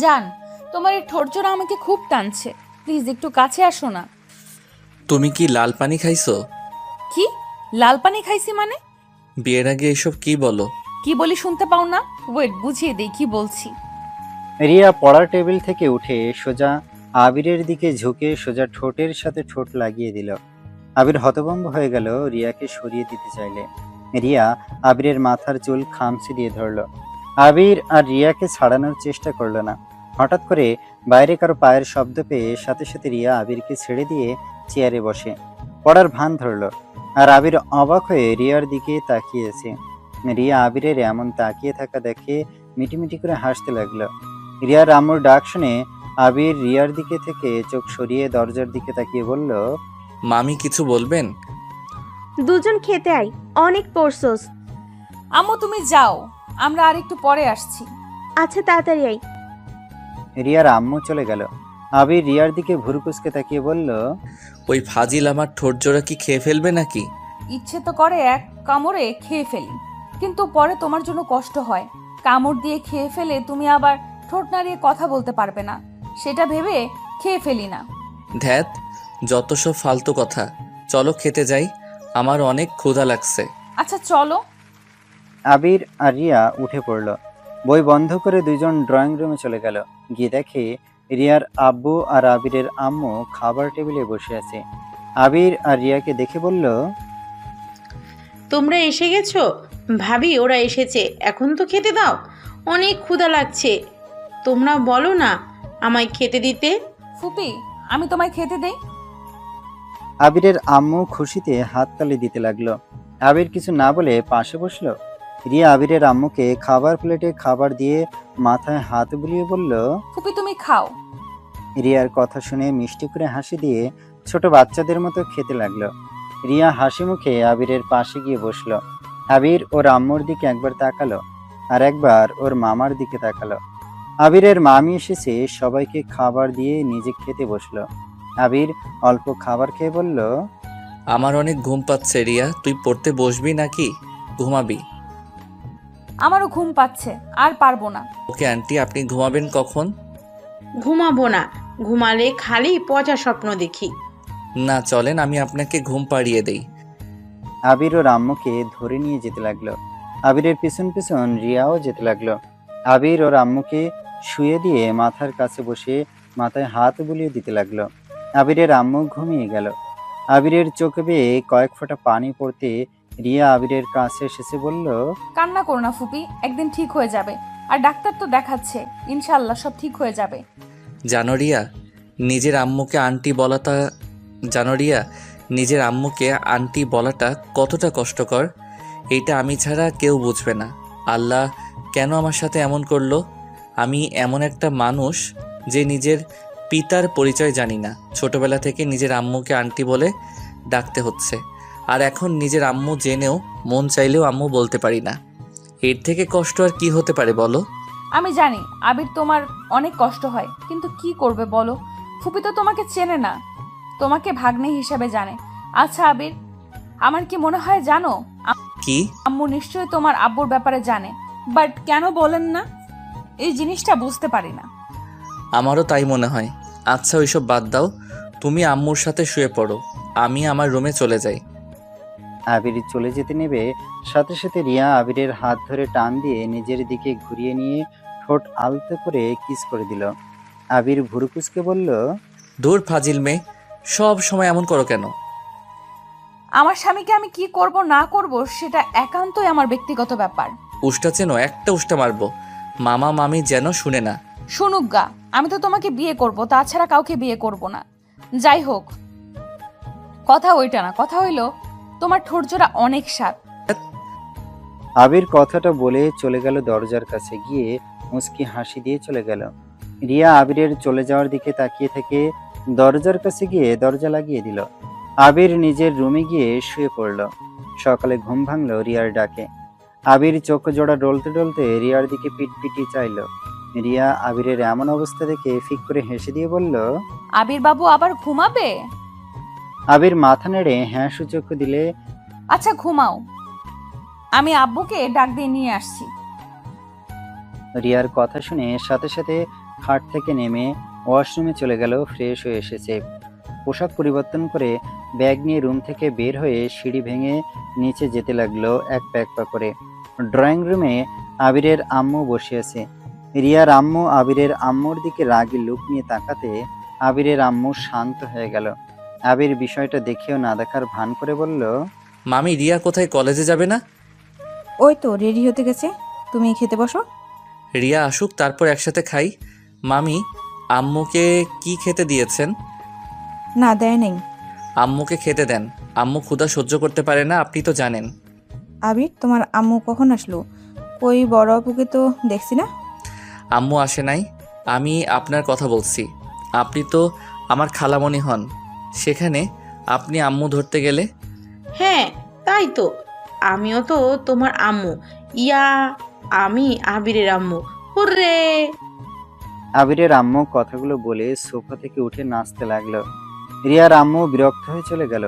জান, তোমার এই ঠোঁটজোড়া আমাকে খুব টানছে, প্লিজ একটু কাছে আসো না। তুমি কি লাল পানি খাইছো? কি? লাল পানি খাইছি মানে? বিয়ের আগে এসব কি বলো? কি বলি শুনতে পাও না? ওয়েট, বুঝিয়ে দেই কি বলছি। রিয়া পড়ার টেবিল থেকে উঠে সোজা আবিরের দিকে ঝুঁকে সোজা ঠোঁটের সাথে ঠোঁট লাগিয়ে দিল। আবির হতভম্ব হয়ে গেল রিয়াকে সরিয়ে দিতে চাইলে। রিয়া আবিরের মাথার চুল খামচে দিয়ে ধরল। আবির আর রিয়াকে ছাড়ানোর চেষ্টা করলো না। হঠাৎ করে বাইরে কারো পায়ের শব্দ পেয়ে সাথে সাথে রিয়া আবিরকে ছেড়ে দিয়ে চেয়ারে বসে পড়ার ভান ধরলো। আর আবির অবাক হয়ে রিয়ার দিকে তাকিয়েছে। রিয়া আবিরের এমন তাকিয়ে থাকা দেখে মিটিমিটি করে হাসতে লাগলো। রিয়ার আম্মুর ডাক শুনে আবির রিয়ার দিকে থেকে চোখ সরিয়ে দরজার দিকে তাকিয়ে বলল, মামি কিছু বলবেন? দুজন খেতে আই, অনেক পড়ছস। আম্মু তুমি যাও, আমরা আর একটু পরে আসছি। আচ্ছা তাড়াতাড়ি আই। রিয়ার আম্মু চলে গেল। আবির রিয়ার দিকে ভুরুকুসকে তাকিয়ে বলল, ওই ফাজিল আমার ঠোঁট জোড়া কি খেয়ে ফেলবে নাকি? ইচ্ছে তো করে এক কামড়ে খেয়ে ফেলি, কিন্তু পরে তোমার জন্য কষ্ট হয়। কামড় দিয়ে খেয়ে ফেলে তুমি আবার ঠোঁট নাড়িয়ে কথা বলতে পারবে না, সেটা ভেবে খেয়ে ফেলি না। ধ্যাত, যত সব ফালতু কথা। চলো খেতে যাই, আমার অনেক ক্ষুধা লাগছে। আচ্ছা চলো। আবির আর রিয়া উঠে পড়ল। বই বন্ধ করে দুইজন ড্রয়িং রুমে চলে গেল। গিয়ে দেখে রিয়ার আব্বু আর আবিরের আম্মু খাবার টেবিলে বসে আছে। আবির আর রিয়াকে দেখে বলল, তোমরা এসে গেছো? ভাবি ওরা এসেছে, এখন তো খেতে দাও, অনেক ক্ষুধা লাগছে। তোমরা বলো না আমায় খেতে দিতে। ফুপি, আমি তোমায় খেতে দেই। আবিরের আম্মু খুশিতে হাততালি দিতে লাগলো। আবির কিছু না বলে পাশে বসলো। রিয়া আবিরের আম্মুকে খাবার প্লেটে খাবার দিয়ে মাথায় হাত বুলিয়ে বলল, ফুপি তুমি খাও। রিয়ার কথা শুনে মিষ্টি করে হাসি দিয়ে ছোট বাচ্চাদের মতো খেতে লাগলো। রিয়া হাসি মুখে আবিরের পাশে গিয়ে বসলো। আবির ওর আম্মুর দিকে একবার তাকালো, আর একবার ওর মামার দিকে তাকালো। আবিরের মামি এসেছে, সবাইকে খাবার দিয়ে নিজে খেতে বসলো। আবির অল্প খাবার খেয়ে বলল, আমার অনেক ঘুম পাচ্ছে রিয়া, তুই পড়তে বসবি নাকি ঘুমাবি? আমারও ঘুম পাচ্ছে, আর পারবো না। ওকে আন্টি, আপনি ঘুমাবেন কখন? ঘুমাবো না, ঘুমালে খালি পচা স্বপ্ন দেখি। না চলেন, আমি আপনাকে ঘুম পাড়িয়ে দেই। আবির ওর আম্মুকে ধরে নিয়ে যেতে লাগলো। আবিরের পিছন পিছন রিয়াও যেতে লাগলো। আবির ওর আম্মুকে শুয়ে দিয়ে মাথার কাছে বসে মাথায় হাত বুলিয়ে দিতে লাগলো। আবিরের আম্মু ঘুমিয়ে গেল। আবিরের চোখে বেয়ে কয়েক ফোঁটা পানি পড়তে রিয়া আবিরের কাছে এসেছে বলল, কান্না করো না ফুপি, একদিন ঠিক হয়ে যাবে। আর ডাক্তার তো দেখাচ্ছে, ইনশাল্লাহ সব ঠিক হয়ে যাবে। জানো রিয়া, নিজের আম্মুকে আন্টি বলাটা জানো রিয়া, নিজের আম্মুকে আন্টি বলাটা কতটা কষ্টকর, এইটা আমি ছাড়া কেউ বুঝবে না। আল্লাহ কেন আমার সাথে এমন করলো? আমি এমন একটা মানুষ যে নিজের পিতার পরিচয় জানি না, ছোটবেলা থেকে নিজের আম্মুকে আন্টি বলে ডাকতে হচ্ছে। আর এখন নিজের আম্মু জেনেও মন চাইলেও আম্মু বলতে পারি না। এর থেকে কষ্ট আর কি হতে পারে বলো? আমি জানি আবির তোমার অনেক কষ্ট হয়, কিন্তু কি করবে বলো? ফুপি তো তোমাকে চেনে না, তোমাকে ভাগ্নে হিসাবে জানে। আচ্ছা আবির, আমার কি মনে হয় জানো, কি? আম্মু নিশ্চয়ই তোমার আব্বুর ব্যাপারে জানে, বাট কেন বলেন না? এই জিনিসটা বুঝতে পারি না। আমারও তাই মনে হয়। আচ্ছা ওইসব বাদ দাও, তুমি আম্মুর সাথে শুয়ে পড়ো, আমি আমার রুমে চলে যাই। আবির চলে যেতে নেবে, সাথে সাথে রিয়া আবিরের হাত ধরে টান দিয়ে নিজের দিকে ঘুরিয়ে নিয়ে ঠোঁট আলতো করে কিস করে দিল। আবির ভুরুকুসকে বলল, দূর ফাজিল মেয়ে, সব সময় এমন করো কেন? আমার স্বামীকে আমি কি করব না করব সেটা একান্তই আমার ব্যক্তিগত ব্যাপার। উষ্টা চেনো, একটা উষ্টা মারবো, মামা মামি যেন শুনে না। শুনুক গা, আমি তো তোমাকে বিয়ে করব, তাছাড়া কাউকে বিয়ে করব না। যাই হোক, কথা ওইটা না, কথা হইলো তোমার ঠোঁটজোড়া অনেক স্বাদ। আবির কথাটা বলে চলে গেল দরজার কাছে, গিয়ে মুচকি হাসি দিয়ে চলে গেল। রিয়া আবিরের চলে যাওয়ার দিকে তাকিয়ে থেকে দরজার কাছে গিয়ে দরজা লাগিয়ে দিল। আবির নিজের রুমে গিয়ে শুয়ে পড়ল। সকালে ঘুম ভাঙল রিয়ার ডাকে। আবির চোখ জোড়া ডলতে ডলতে রিয়ার দিকে পিট পিটিয়ে চাইল। রিয়া আবিরের এমন অবস্থা দেখে ফিক করে হেসে দিয়ে বলল, আবির বাবু আবার ঘুমাবে? আবির মাথা নেড়ে হ্যাঁ সূচক দিলে। আচ্ছা ঘুমাও, আমি আব্বুকে ডাক দিয়ে নিয়ে আসছি। রিয়ার কথা শুনে সাথে সাথে খাট থেকে নেমে ওয়াশরুমে চলে গেল। ফ্রেশ হয়ে এসেছে, পোশাক পরিবর্তন করে ব্যাগ নিয়ে রুম থেকে বের হয়ে সিঁড়ি ভেঙে নিচে যেতে লাগলো এক পা করে। ড্রয়িং রুমে আবিরের আম্মু বসে আছে। রিয়ার আম্মু আবিরের আম্মুর দিকে রাগী লুক নিয়ে তাকাতে আবিরের আম্মু শান্ত হয়ে গেল। আবির বিষয়টা দেখেও না দেখার ভান করে বলল, মামি, রিয়া কোথায়, কলেজে যাবে না? ওই তো রেডি হতে গেছে, তুমি খেতে বসো। রিয়া আসুক, তারপর একসাথে খাই। মামি, আম্মুকে কি খেতে দিয়েছেন? না, দেয় নেই। আম্মুকে খেতে দেন, আম্মু ক্ষুধা সহ্য করতে পারে না, আপনি তো জানেন। আবির, তোমার আম্মু কখন আসলো? কই বড় আপুকে তো দেখছি না। আম্মু আসে নাই, আমি আপনার কথা বলছি। আপনি তো আমার খালামণি হন, সেখানে আপনি আম্মু ধরতে গেলে? হ্যাঁ তাই তো, আমিও তো তোমার আম্মু। ইয়া, আমি আবিরের আম্মু। হুররে! আবিরের আম্মু কথাগুলো বলে সোফা থেকে উঠে নাচতে লাগলো। রিয়ার আম্মু বিরক্ত হয়ে চলে গেল।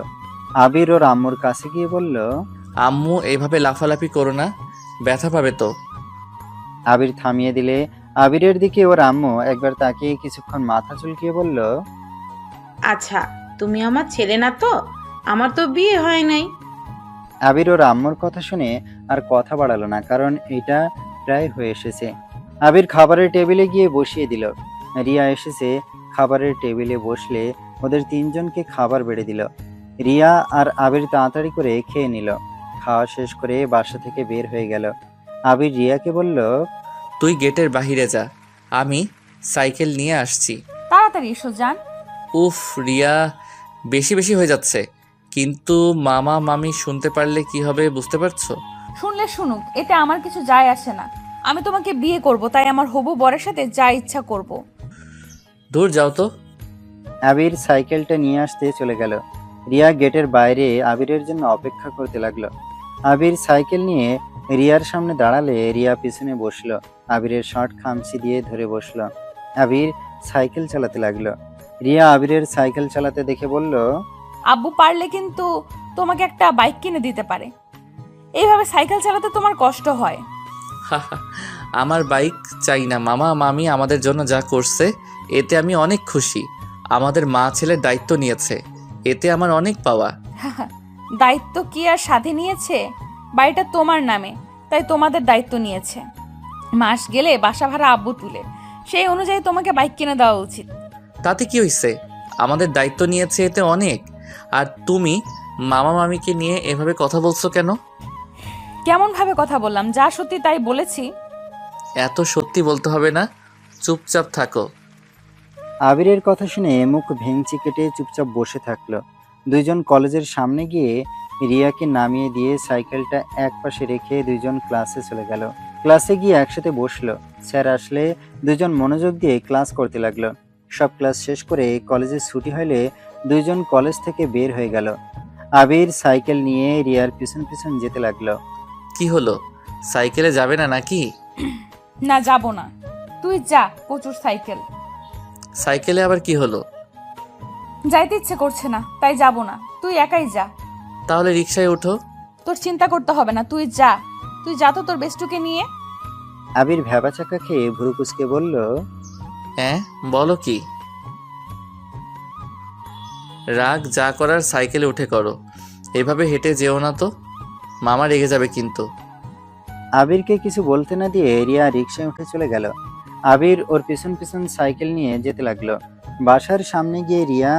আবির ওর আম্মুর কাছে গিয়ে বলল, আম্মু, এইভাবে লাফালাফি করো না, ব্যথা পাবে তো। আবির থামিয়ে দিলে আবিরের দিকে ওর আম্মু একবার তাকিয়ে কিছুক্ষণ মাথা চুলকিয়ে বলল, আচ্ছা, তুমি আমার ছেলে না তো? আমার তো বিয়ে হয় নাই। আবির ওর আম্মুর কথা শুনে আর কথা বাড়ালো না, কারণ এটা প্রায় হয়ে এসেছে। আবির খাবারের টেবিলে গিয়ে বসিয়ে দিল। রিয়া এসেছে, খাবারের টেবিলে বসলে ওদের তিনজনকে খাবার বেড়ে দিল। রিয়া আর আবির তাড়াতাড়ি করে খেয়ে নিল। খাওয়া শেষ করে বাসা থেকে বের হয়ে গেল। আবির রিয়াকে বলল, তুই গেটের বাহিরে যা, আমি সাইকেল নিয়ে আসছি। তাড়াতাড়ি এসো জান। উফ রিয়া, বেশি বেশি হয়ে যাচ্ছে, কিন্তু মামা মামি শুনতে পারলে কি হবে বুঝতে পারছো? শুনলে শুনুক, এতে আমার কিছু যায় আসে না। আমি তোমাকে বিয়ে করব, তাই আমার হবু বরের সাথে যা ইচ্ছা করব। দূর যাও তো। আবির সাইকেলটা নিয়ে আসতে চলে গেল। রিয়া গেটের বাইরে আবিরের জন্য অপেক্ষা করতে লাগলো। আবির সাইকেল নিয়ে রিয়ার সামনে দাঁড়ালে রিয়া পিছনে বসলো। আবিরের শার্ট খামচি দিয়ে ধরে বসলো। আবির সাইকেল চালাতে লাগলো। রিয়া আবিরের সাইকেল চালাতে দেখে বলল, আব্বু পারলে কিন্তু তোমাকে একটা বাইক কিনে দিতে পারে। এইভাবে সাইকেল চালাতে তোমার কষ্ট হয়। হাহা, আমার বাইক চাই না। মামা মামি আমাদের জন্য যা করছে, এতে আমি অনেক খুশি। আমাদের মা ছেলের দায়িত্ব নিয়েছে, এতে আমার অনেক পাওয়া। দায়িত্ব কি আর সাথে নিয়েছে? বাড়িটা তোমার নামে, তাই তোমাদের দায়িত্ব নিয়েছে। মাস গেলে বাসা ভাড়া আব্বু তুলে, সেই অনুযায়ী তোমাকে বাইক কিনে দেওয়া উচিত। তাতে কি হয়েছে? আমাদের দায়িত্ব নিয়েছে, এতে অনেক। আর তুমি মামা মামিকে নিয়ে এভাবে কথা বলছো কেন? কেমন ভাবে কথা বললাম? যা সত্যি তাই বলেছি। এত সত্যি বলতে হবে না, চুপচাপ থাকো। আবিরের কথা শুনে মুখ ভেঙচি কেটে চুপচাপ বসে থাকলো। দুইজন কলেজের সামনে গিয়ে রিয়াকে নামিয়ে দিয়ে সাইকেলটা এক পাশে রেখে দুইজন ক্লাসে চলে গেল। ক্লাসে গিয়ে একসাথে বসলো। স্যার আসলে দুইজন মনোযোগ দিয়ে ক্লাস করতে লাগলো। সব ক্লাস শেষ করে কলেজে ছুটি হলে দুইজন কলেজ থেকে বের হয়ে গেল। আবির সাইকেল নিয়ে রিয়ার পিছন পিছন যেতে লাগলো। কি হলো, সাইকেলে যাবে না নাকি? না, যাব না। তুই যা, প্রচুর সাইকেল। সাইকেলে আবার কি হলো? যাইতে ইচ্ছে করছে না, তাই যাব না। তুই একাই যা। তাহলে রিকশায় ওঠো। তোর চিন্তা করতে হবে না, তুই যা। তুই যা তো তোর বেস্টুকে নিয়ে। আবির ভ্যাবাচাকা খেয়ে ভুরু কুচকে বলল, হ্যাঁ বলো কি? রাগ যা করার সাইকেলে উঠে করো, এভাবে হেঁটে যেও না তো, মামা রেগে যাবে কিন্তু। আবিরকে কিছু বলতে না দিয়ে রিয়া রিকশায় উঠে চলে গেল। আবির ওর পিছন পিছন সাইকেল নিয়ে যেতে লাগলো। বাসার সামনে গিয়ে রিয়া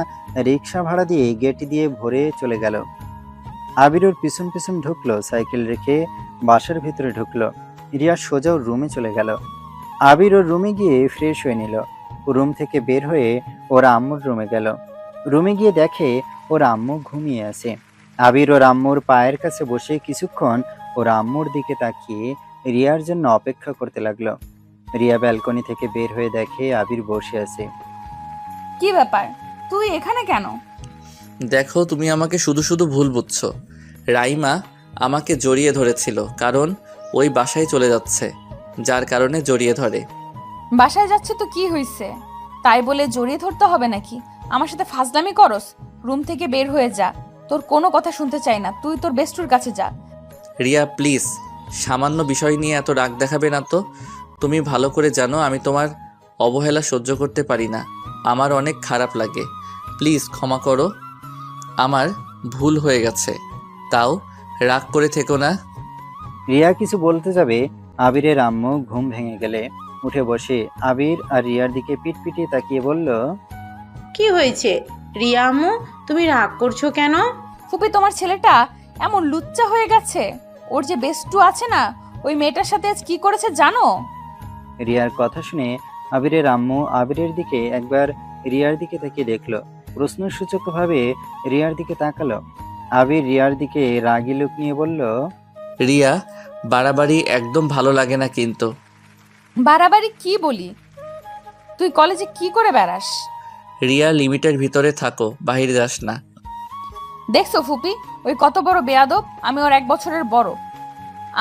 রিকশা ভাড়া দিয়ে গেট দিয়ে ভরে চলে গেল। আবির ওর পিছন পিছন ঢুকলো, সাইকেল রেখে বাসার ভিতরে ঢুকলো। রিয়া সোজা ওর রুমে চলে গেল। আবির ওর রুমে গিয়ে ফ্রেশ হয়ে নিল। রুম থেকে বের হয়ে ওর আম্মুর রুমে গেল। রুমে গিয়ে দেখে ওর আম্মু ঘুমিয়ে আছে। আবির ওর আম্মুর পায়ের কাছে বসে কিছুক্ষণ ওর আম্মুর দিকে তাকিয়ে রিয়ার জন্য অপেক্ষা করতে লাগলো। রিয়া ব্যালকনি থেকে বের হয়ে দেখে আবির বসে আছে। কি ব্যাপার, তুই এখানে কেন? দেখো, তুমি আমাকে শুধু শুধু ভুল বুঝছো। রাইমা আমাকে জড়িয়ে ধরেছিল, কারণ ওই বাসায় চলে যাচ্ছে, যার কারণে জড়িয়ে ধরে। বাসায় যাচ্ছে তো কি হয়েছে? তাই বলে জড়িয়ে ধরতে হবে নাকি? আমার সাথে ফাজলামি করস? রুম থেকে বের হয়ে যা। তোর কোনো কথা শুনতে চাই না। তুই তোর বেস্টুর কাছে যা। রিয়া প্লিজ, সামান্য বিষয় নিয়ে এত রাগ দেখাবে না তো। তুমি ভালো করে জানো আমি তোমার অবহেলা সহ্য করতে পারি না। আমার অনেক খারাপ লাগে। প্লিজ ক্ষমা করো, আমার ভুল হয়ে গেছে। তাও রাগ করে থেকো না। রিয়া কিছু বলতে যাবে, আবিরের আম্মু ঘুম ভেঙে গেলে উঠে বসে আবির আর রিয়ার দিকে পিটপিটিয়ে তাকিয়ে বলল, কি হয়েছে রিয়া আম্মু, তুমি রাগ করছো কেন? ফুপি, তোমার ছেলেটা এমন লুচ্চা হয়ে গেছে। ওর যে বেস্টু আছে না, ওই মেয়েটার সাথে আজ কি করেছে জানো? রিয়ার কথা শুনে আবিরের আম্মু আবিরের দিকে একবার রিয়ার দিকে তাকিয়ে দেখলো, প্রশ্নসূচকভাবে রিয়ার দিকে তাকালো। আবির রিয়ার দিকে রাগী লোক নিয়ে বলল, রিয়া, বাড়াবাড়ি একদম ভালো লাগে না কিন্তু। বাড়াবাড়ি কি বলি? তুই কলেজে কি করে বেড়াস? রিয়া, লিমিটের ভিতরে থাকো, বাহিরে যাস না। দেখছো ফুপি, ওই কত বড় বেয়াদব। আমি ওর 1 বছরের বড়,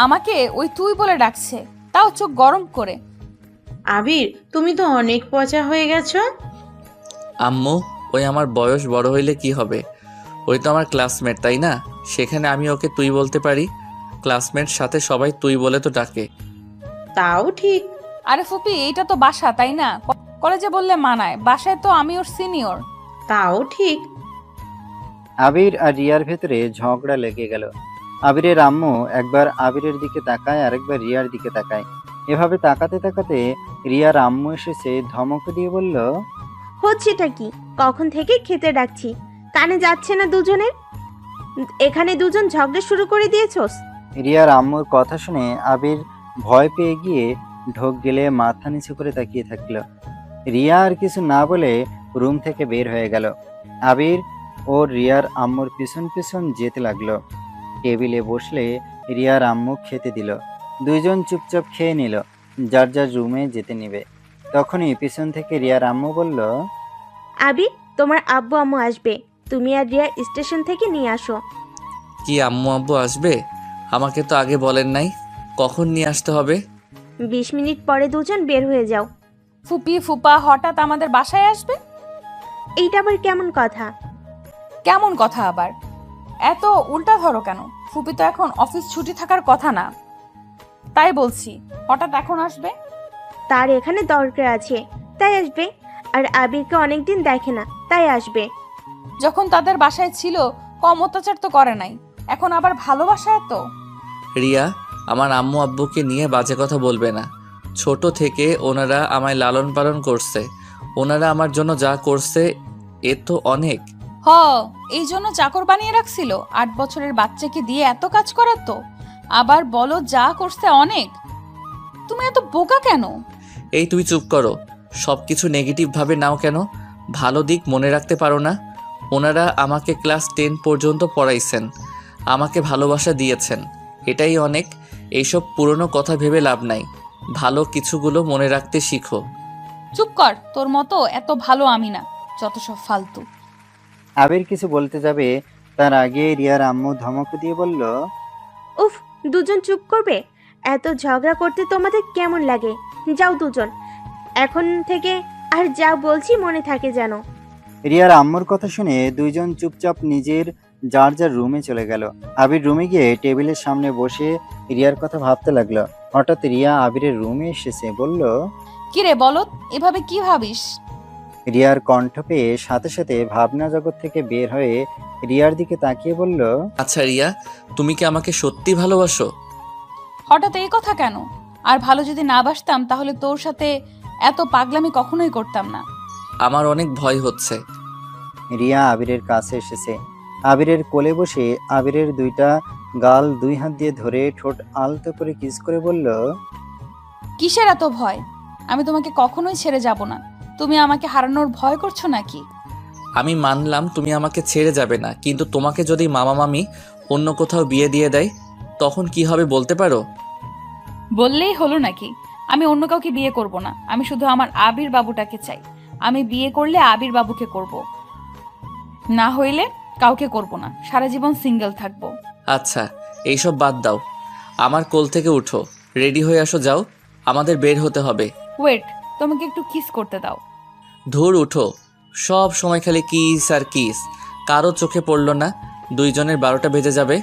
আমাকে ওই তুই বলে ডাকছে, তাও চোখ গরম করে। আবির, তুমি তো অনেক পচা হয়ে গেছো। আম্মু, ওই আমার বয়স বড় হইলে কি হবে? ওই তো আমার ক্লাসমেট, তাই না? সেখানে আমি ওকে তুই বলতে পারি। ক্লাসমেট সাথে সবাই তুই বলে তো ডাকে। তাও ঠিক। আরে ফুপি, এইটা তো বাসা, তাই না? কলেজে বললে মানায়, বাসায় তো আমি ওর সিনিয়র। তাও ঠিক। আবির আর রিয়ার ভেতরে ঝগড়া লেগে গেল। আবিরের আম্মু একবার আবিরের দিকে তাকায়, আরেকবার রিয়ার দিকে তাকায়। এভাবে তাকাতে তাকাতে রিয়ার আম্মু এসেছে, ধমক দিয়ে বলল, হচ্ছেটা কি? কখন থেকে খেতে ডাকছি, কানে যাচ্ছে না দুজনের? এখানে দুজন ঝগড়া শুরু করে দিয়েছোস? রিয়ার আম্মুর কথা শুনে আবির ভয় পেয়ে গিয়ে ঢোক গেলে মাথা নিচু করে তাকিয়ে থাকলো। রিয়া আর কিছু না বলে রুম থেকে বের হয়ে গেল। আবির ও রিয়ার আম্মুর পিছন পিছন যেতে লাগলো। টেবিলে বসলে রিয়ার আম্মু খেতে দিল। দুইজন চুপচাপ খেয়ে নিল, যার যার রুমে যেতে নিবে। তখনই পিছন থেকে রিয়ার আম্মু বলল, আবির, তোমার আব্বু আম্মু আসবে, তুমি আর রিয়া স্টেশন থেকে নিয়ে আসো। কি আম্মু আব্বু আসবে? আমাকে তো আগে বলেন নাই। কখন নিয়ে আসতে হবে? 20 মিনিট পরে দুজন বের হয়ে যাও। ফুপি ফুপা হঠাৎ আমাদের বাসায় আসবে? এইটা আবার কেমন কথা? কেমন কথা আবার? এত উল্টা ধরো কেন? ফুপি তো এখন অফিস ছুটি থাকার কথা না, তাই বলছি হঠাৎ এখন আসবে। তার এখানে দরকার আছে, তাই আসবে। আর আবিরকে অনেকদিন দেখে না, তাই আসবে। যখন তাদের বাসায় ছিল কম অত্যাচার তো করে নাই, এখন আবার ভালোবাসা এত? রিয়া, আমার আম্মু আব্বুকে নিয়ে বাজে কথা বলবে না। ছোট থেকে ওনারা আমায় লালন পালন করছে। ওনারা আমার জন্য যা করছে এ তো অনেক। হ, এই জন্য চাকর বানিয়ে রাখছিল 8 বছরের বাচ্চাকে দিয়ে এত কাজ করাতো। আবার বলো যা করছে অনেক। তুমি এত বোকা কেন? এই তুই চুপ করো। সব কিছু নেগেটিভভাবে নাও কেন? ভালো দিক মনে রাখতে পারো না? ওনারা আমাকে ক্লাস 10 পর্যন্ত পড়াইছেন, আমাকে ভালোবাসা দিয়েছেন, এটাই অনেক। এইসব পুরনো কথা ভেবে লাভ নাই। ভালো কিছুগুলো মনে রাখতে শিখো। চুপ কর, তোর মতো এত ভালো আমি না, যত সব ফালতু। আবির কিছু বলতে যাবে, তার আগে রিয়ার আম্মু ধমক দিয়ে বলল, উফ, দুজন চুপ করবে? এত ঝগড়া করতে তোমাদের কেমন লাগে? যাও দুজন, এখন থেকে আর যা বলছি মনে থাকে যেন। রিয়ার আম্মুর কথা শুনে দুইজন চুপচাপ নিজের যার যার রুমে চলে গেল। আবির রুমে গিয়ে টেবিলের সামনে বসে রিয়ার কথা ভাবতে লাগলো। হঠাৎ রিয়া আবিরের রুমে এসেছে, বলল, কিরে বলো, এভাবে কি ভাবিস? রিয়ার কণ্ঠ পেয়ে সাথে সাথে ভাবনা জগৎ থেকে বের হয়ে রিয়ার দিকে তাকিয়ে বলল, আচ্ছা রিয়া, তুমি কি আমাকে সত্যি ভালোবাসো? হঠাৎ এই কথা কেন? আর ভালো যদি না বাসতাম তাহলে তোর সাথে এত পাগলামি কখনোই করতাম না। আমার অনেক ভয় হচ্ছে। রিয়া আবিরের কাছে এসেছে। আবিরের কোলে বসে আবিরের দুইটা গাল 2 হাত দিয়ে ধরে ঠোঁট আলতো করে কিস করে বলল, কিসের এত ভয়? আমি তোমাকে কখনোই ছেড়ে যাব না। তুমি আমাকে হারানোর ভয় করছো নাকি? আমি মানলাম তুমি আমাকে ছেড়ে যাবে না, কিন্তু তোমাকে যদি মামা মামি অন্য কোথাও বিয়ে দিয়ে দেয় তখন কি হবে বলতে পারো? বললেই হলো নাকি? আমি অন্য কাউকে বিয়ে করব না। আমি শুধু আমার আবির বাবুটাকে চাই। আমি বিয়ে করলে আবির বাবুকে করব, না হইলে কাউকে করব না। সারা জীবন সিঙ্গেল থাকবো। আচ্ছা, এইসব বাদ দাও। আমার কোল থেকে উঠো, রেডি হয়ে আসো, যাও, আমাদের বের হতে হবে। ওয়েট, তোমাকে একটু কিস করতে দাও। ধুর, উঠো। সব সময় খালি কিস আর কিস, কারো চোখে পড়লো না? দুইজনের 12টা বেজে যাবে।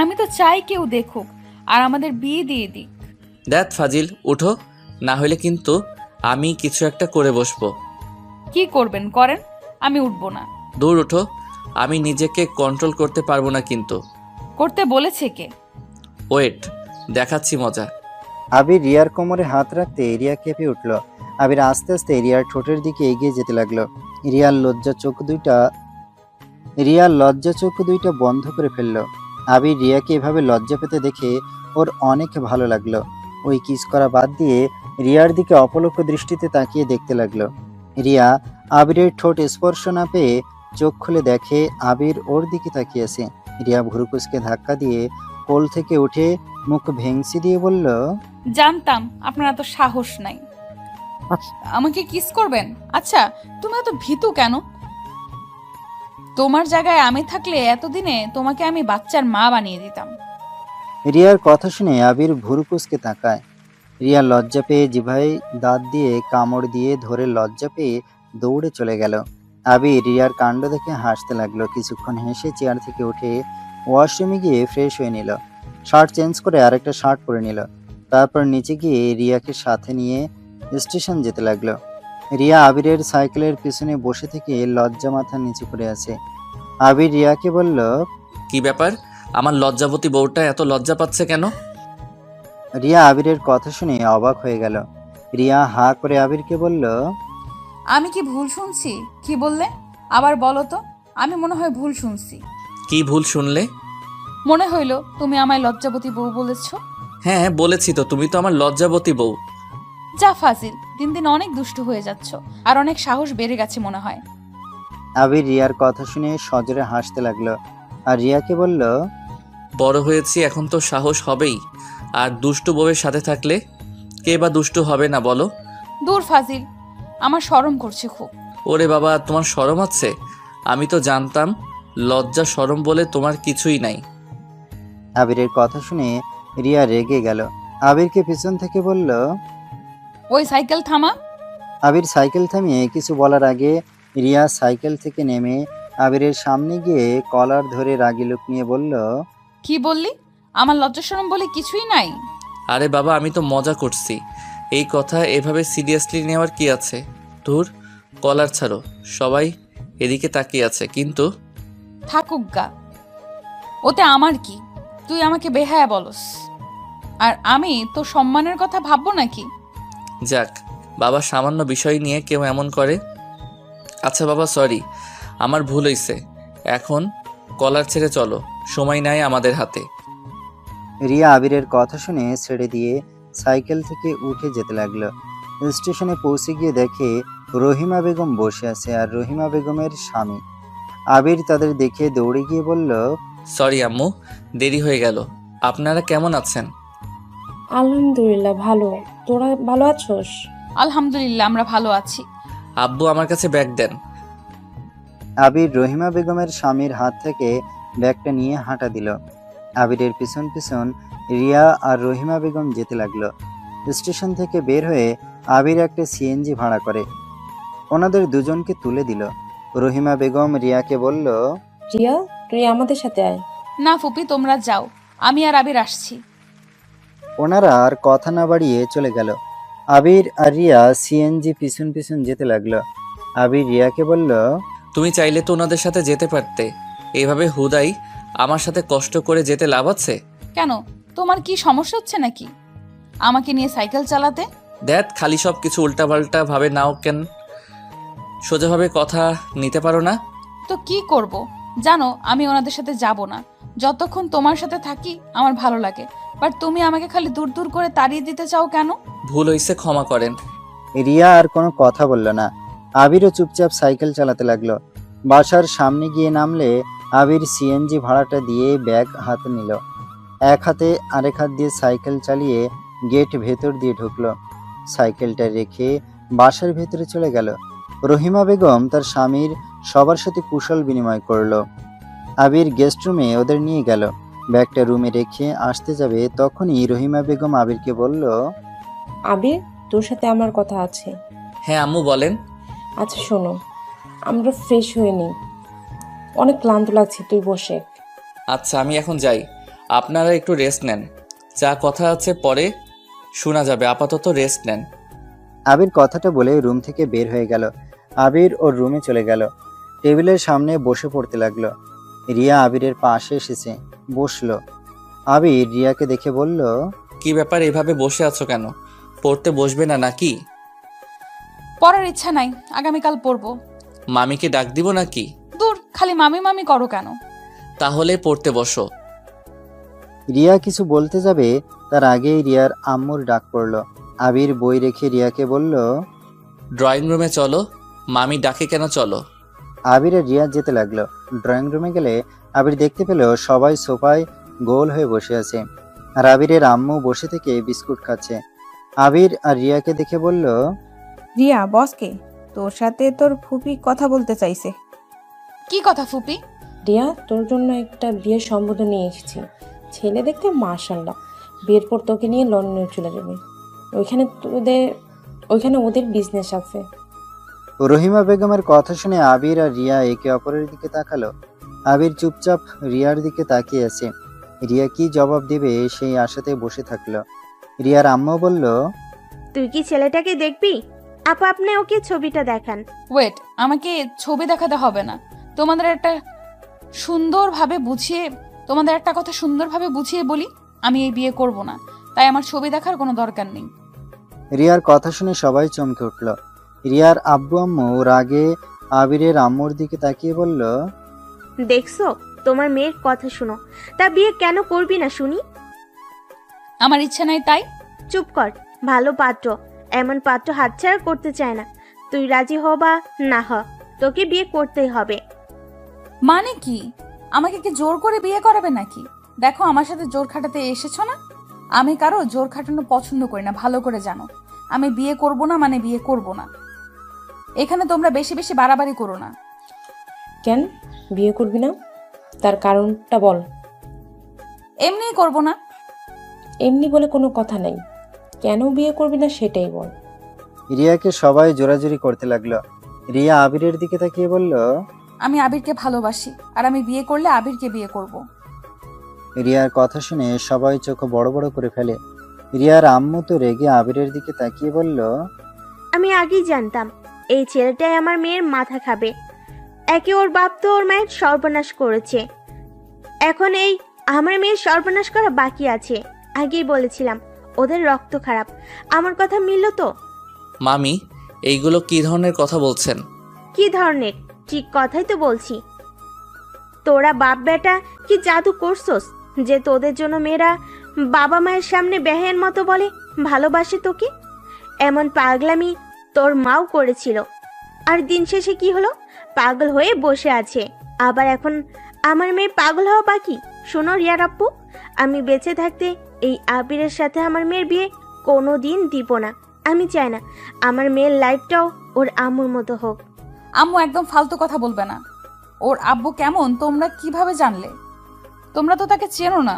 আমি তো চাই কেউ দেখুক আর আমাদের বিয়ে দিয়ে দিক। দেখ ফাজিল, উঠো, না হলে কিন্তু আমি কিছু একটা করে বসবো। কি করবেন করেন, আমি উঠবো না। দূর ওঠো, আমি নিজেকে কন্ট্রোল করতে পারবো না কিন্তু। করতে বলেছে কে? ওয়েট, দেখাচ্ছি মজা। আবির রিয়ার কোমরে হাত রাখতে রিয়া কেঁপে উঠল। আবির আস্তে আস্তে রিয়ার ঠোঁটের দিকে এগিয়ে যেতে লাগলো। রিয়ার লজ্জা চোখ দুইটা বন্ধ করে ফেলল। আবির রিয়াকে এভাবে লজ্জা পেতে দেখে ওর অনেক ভালো লাগলো। ওই কিস করা বাদ দিয়ে রিয়ার দিকে অপলক দৃষ্টিতে তাকিয়ে দেখতে লাগলো। রিয়া আবিরের ঠোঁট স্পর্শ না পেয়ে চোখ খুলে দেখে আবির ওর দিকে তাকিয়ে আছে। রিয়া ভুরুকুসকে ধাক্কা দিয়ে কোল থেকে উঠে মুখ ভেংচি দিয়ে বলল, জানতাম আপনার এত সাহস নাই। আমাকে কিস করবেন? আচ্ছা, তুমি এত ভীতু কেন? তোমার জায়গায় আমি থাকলে এতদিনে তোমাকে আমি বাচ্চার মা বানিয়ে দিতাম। রিয়ার কথা শুনে আবির ভুরুকুসকে তাকায়। রিয়া লজ্জা পেয়ে জিভায় দাঁত দিয়ে কামড় দিয়ে ধরে লজ্জা পেয়ে দৌড়ে চলে গেল। আবির রিয়ার কাণ্ড দেখে হাসতে লাগলো। কিছুক্ষণ হেসে চেয়ার থেকে উঠে ওয়াশরুমে গিয়ে ফ্রেশ হয়ে নিল। শার্ট চেঞ্জ করে আরেকটা শার্ট পরে নিল। তারপর নিচে গিয়ে রিয়াকে সাথে নিয়ে স্টেশন যেতে লাগলো। রিয়া আবিরের সাইকেলের পিছনে বসে থেকে লজ্জা মাথা নিচু করে আছে। আবির রিয়াকে বলল, কি ব্যাপার, আমার লজ্জাবতী বউটা এত লজ্জা পাচ্ছে কেন? রিয়া আবিরের কথা শুনে অবাক হয়ে গেল। রিয়া হা করে আবিরকে বলল, আমি কি ভুল শুনছি? কি বললে আবার বলো তো? আমি মনে হয় ভুল শুনছি। কি ভুল শুনলে? মনে হইলো তুমি আমায় লজ্জাবতী বউ বলেছো। হ্যাঁ বলেছি তো, তুমি তো আমার লজ্জাবতী বউ। যা ফাজিল, দিন দিন অনেক দুষ্ট হয়ে যাচ্ছ, আর অনেক সাহস বেড়ে গেছে মনে হয়। আবির রিয়ার কথা শুনে সজোরে হাসতে লাগলো আর রিয়াকে বলল, বড় হয়েছি, এখন তো সাহস হবেই। আর দুষ্টু বউয়ের সাথে থাকলে কে বা দুষ্টু হবে না বলো? দূর ফাজিল, আমার শরম করছে খুব। ওরে বাবা, তোমার শরম আছে? আমি তো জানতাম লজ্জা শরম বলে তোমার কিছুই নাই। আবিরের কথা শুনে রিয়া রেগে গেল। আবিরকে পিছন থেকে বলল, ওই সাইকেল থামা। আবির সাইকেল থামিয়ে কিছু বলার আগে রিয়া সাইকেল থেকে নেমে আবিরের সামনে গিয়ে কলার ধরে রাগী লোক নিয়ে বলল, কি বললি? আমার লজ্জা শরম বলে কিছুই নাই। আরে বাবা, আমি তো মজা করছি। এই কথা এভাবে সিরিয়াসলি নেওয়ার কি আছে? ধুর, কলার ছাড়ো। সবাই এদিকে তাকিয়ে আছে কিন্তু। থাকুক গা, ওতে আমার কি? তুই আমাকে বেহায়া বলস, আর আমি তো সম্মানের কথা ভাববো নাকি? যাক বাবা, সামান্য বিষয় নিয়ে কেউ এমন করে? আচ্ছা বাবা, সরি, আমার ভুল হয়েছে। এখন কলার ছেড়ে চলো, সময় নাই আমাদের হাতে। রিয়া আবিরের কথা শুনে ছেড়ে দিয়ে সাইকেল থেকে উঠে যেতে লাগলো। স্টেশনে পৌঁছে গিয়ে দেখে রহিমা বেগম বসে আছে আর রহিমা বেগমের স্বামী। আবির তাদের দেখে দৌড়ে গিয়ে বলল, সরি আম্মু, দেরি হয়ে গেল। আপনারা কেমন আছেন? আলহামদুলিল্লাহ ভালো। তোরা ভালো আছোস? আলহামদুলিল্লাহ, আমরা ভালো আছি। আব্বু আমার কাছে ব্যাগ দেন। আবির রহিমা বেগমের স্বামীর হাত থেকে ব্যাগটা নিয়ে হাঁটা দিল। আবিরের পিছন পিছন রিয়া আর রহিমা বেগম যেতে লাগলো। স্টেশন থেকে বের হয়ে আবির একটা সিএনজি ভাড়া করে ওনাদের দুজনকে তুলে দিল। রহিমা বেগম রিয়াকে বলল, রিয়া, তুই আমাদের সাথে আয়। না ফুপি, তোমরা যাও, আমি আর আবির আসছি। ওনারা আর কথা না বাড়িয়ে চলে গেল। আবির আর রিয়া সিএনজি পিছন পিছন যেতে লাগলো। আবির রিয়াকে বলল, তুমি চাইলে তো ওনাদের সাথে যেতে পারতে। এইভাবে হুদাই আমার সাথে কষ্ট করে যেতে লাভ আছে? কেন, তোমার কি সমস্যা হচ্ছে নাকি আমাকে নিয়ে সাইকেল চালাতে? দেখ, খালি সব কিছু উল্টাপাল্টা ভাবে নাও কেন? সোজাভাবে কথা নিতে পারো না? তো কি করব? জানো আমি ওনাদের সাথে যাব না। যতক্ষণ তোমার সাথে থাকি আমার ভালো লাগে, বাট তুমি আমাকে খালি দূর দূর করে তাড়িয়ে দিতে চাও কেন? ভুল হয়েছে, ক্ষমা করেন। রিয়া আর কোনো কথা বলল না। আবিরও চুপচাপ সাইকেল চালাতে লাগলো। বাসার সামনে গিয়ে নামলে আবির সিএনজি ভাড়াটা দিয়ে ব্যাগ হাতে নিল। এক হাতে আরেক হাত দিয়ে সাইকেল চালিয়ে গেট ভেতর দিয়ে ঢুকলো। সাইকেলটা রেখে বাসার ভেতরে চলে গেল। রহিমা বেগম তার স্বামীর সবার সাথে কুশল বিনিময় করলো। আবির গেস্ট রুমে ওদের নিয়ে গেল। ব্যাগটা রুমে রেখে আসতে যাবে তখনই রহিমা বেগম আবিরকে বলল, আবির, তোর সাথে আমার কথা আছে। হ্যাঁ আম্মু বলেন। আচ্ছা শোনো, আমরা ফ্রেশ হয়ে নিই, অনেক ক্লান্ত লাগছে, তুই বসে। আচ্ছা আমি এখন যাই, আপনারা একটু রেস্ট নেন। যা কথা আছে পরে শোনা যাবে, আপাতত রেস্ট নেন। আবির কথাটা বলে রুম থেকে বের হয়ে গেল। আবির ওর রুমে চলে গেল। টেবিলের সামনে বসে পড়তে লাগলো। রিয়া আবিরের পাশে এসেছে, বসলো। আবির রিয়াকে দেখে বলল, কি ব্যাপার, এভাবে বসে আছো কেন? পড়তে বসবে না নাকি? পড়ার ইচ্ছা নাই, আগামীকাল পড়বো। মামিকে ডাক দিব নাকি? দূর, খালি মামি মামি করো কেন? তাহলে পড়তে বসো। রিয়া কিছু বলতে যাবে তার আগেই রিয়ার আম্মুর ডাক পড়ল। আবির বই রেখে রিয়াকে বলল, ড্রয়িং রুমে চলো। মামি ডাকে কেন, চলো। আবির আর রিয়া যেতে লাগলো। ড্রয়িং রুমে গেলে আবির দেখতে পেল সবাই সোফায় গোল হয়ে বসে আছে, আর আবিরের আম্মু বসে থেকে বিস্কুট খাচ্ছে। আবির আর রিয়াকে দেখে বলল, রিয়া, বসকে তোর সাথে তোর ফুপি কথা বলতে চাইছে। কি কথা ফুপি? রিয়া, তোর জন্য একটা বিয়ের সম্বোধন নিয়ে এসেছি। ছেলে দেখতে মাশাআল্লাহ। বিয়ের পর তোকে নিয়ে লন্ডনে চলে যাবে। ওইখানে ওদের বিজনেস আছে। রহিমা বেগমের কথা শুনে আবির আর রিয়া একে অপরের দিকে তাকালো। আবির চুপচাপ রিয়ার দিকে তাকিয়ে আছে। রিয়া কি জবাব দিবে সেই আশাতে বসে থাকলো। রিয়ার আম্মু বলল, তুই কি ছেলেটাকে দেখবি? আপা, আপনি ওকে ছবিটা দেখান। ওয়েট, আমাকে ছবি দেখাতে হবে না। তোমাদের একটা কথা সুন্দরভাবে বুঝিয়ে বলি, আমি এই বিয়ে করব না, তাই আমার ছবি দেখার কোনো দরকার নেই। রিয়ার কথা শুনে সবাই চমকে উঠল। রিয়ার আব্বু আম্মু রাগে আবিরের আম্মুর দিকে তাকিয়ে বলল, দেখছো, তোমার মেয়ের কথা শুনো। তা বিয়ে কেন করবি না শুনি? আমার ইচ্ছা নাই তাই। চুপ কর। ভালো পাত্র, এমন পাত্র হাতছাড়া করতে চায় না। তুই রাজি হ বা না হ, তোকে বিয়ে করতেই হবে। মানে কি? আমাকে কি জোর করে বিয়ে করাবে নাকি? দেখো, আমার সাথে জোর খাটাতে এসেছো না? আমি কারো জোর খাটানো পছন্দ করি না, ভালো করে জানো। আমি বিয়ে করব না মানে বিয়ে করব না। এখানে তোমরা বেশি বেশি বাড়াবাড়ি করো না। কেন বিয়ে করবি না? তার কারণটা বল। এমনিই করব না। এমনি বলে কোনো কথা নাই। কেন বিয়ে করবি না সেটাই বল। রিয়াকে সবাই জোরাজুরি করতে লাগলো। রিয়া আবিরের দিকে তাকিয়ে বলল, আমি আবিরকে ভালোবাসি, আর আমি বিয়ে করলে আবিরকে বিয়ে করব। রিয়ার কথা শুনে সবাই চোখ বড় বড় করে ফেলে। রিয়ার আম্মু তো রেগে আবিরের দিকে তাকিয়ে বলল, আমি আগেই জানতাম এই ছেলেটাই আমার মেয়ের মাথা খাবে। একে ওর বাপ তো ওর মায়ের সর্বনাশ করেছে, এখন এই আমার মেয়ের সর্বনাশ করা বাকি আছে। আগেই বলেছিলাম ওদের রক্ত খারাপ। আমার কথা মিলল তো? মামি, এইগুলো কি ধরনের কথা বলছেন? কি ধরনের? ঠিক কথাই তো বলছি। তোরা বাপ বেটা কি জাদু করছস যে তোদের জন্য মেয়েরা বাবা মায়ের সামনে বেহের মতো বলে ভালোবাসে তোকে? এমন পাগলামি তোর মাও করেছিল, আর দিন শেষে কি হলো? পাগল হয়ে বসে আছে। আবার এখন আমার মেয়ে পাগল হওয়া বাকি? শোনো রিয়ার আপ্পু, আমি বেঁচে থাকতে এই আবিরের সাথে আমার মেয়ের বিয়ে কোনো দিন দিব না। আমি চাই না আমার মেয়ের লাইফটাও ওর আম্মুর মতো হোক। আম্মু, একদম ফালতু কথা বলবে না। ওর আব্বু কেমন তোমরা কিভাবে জানলে? তোমরা তো তাকে চেনো না।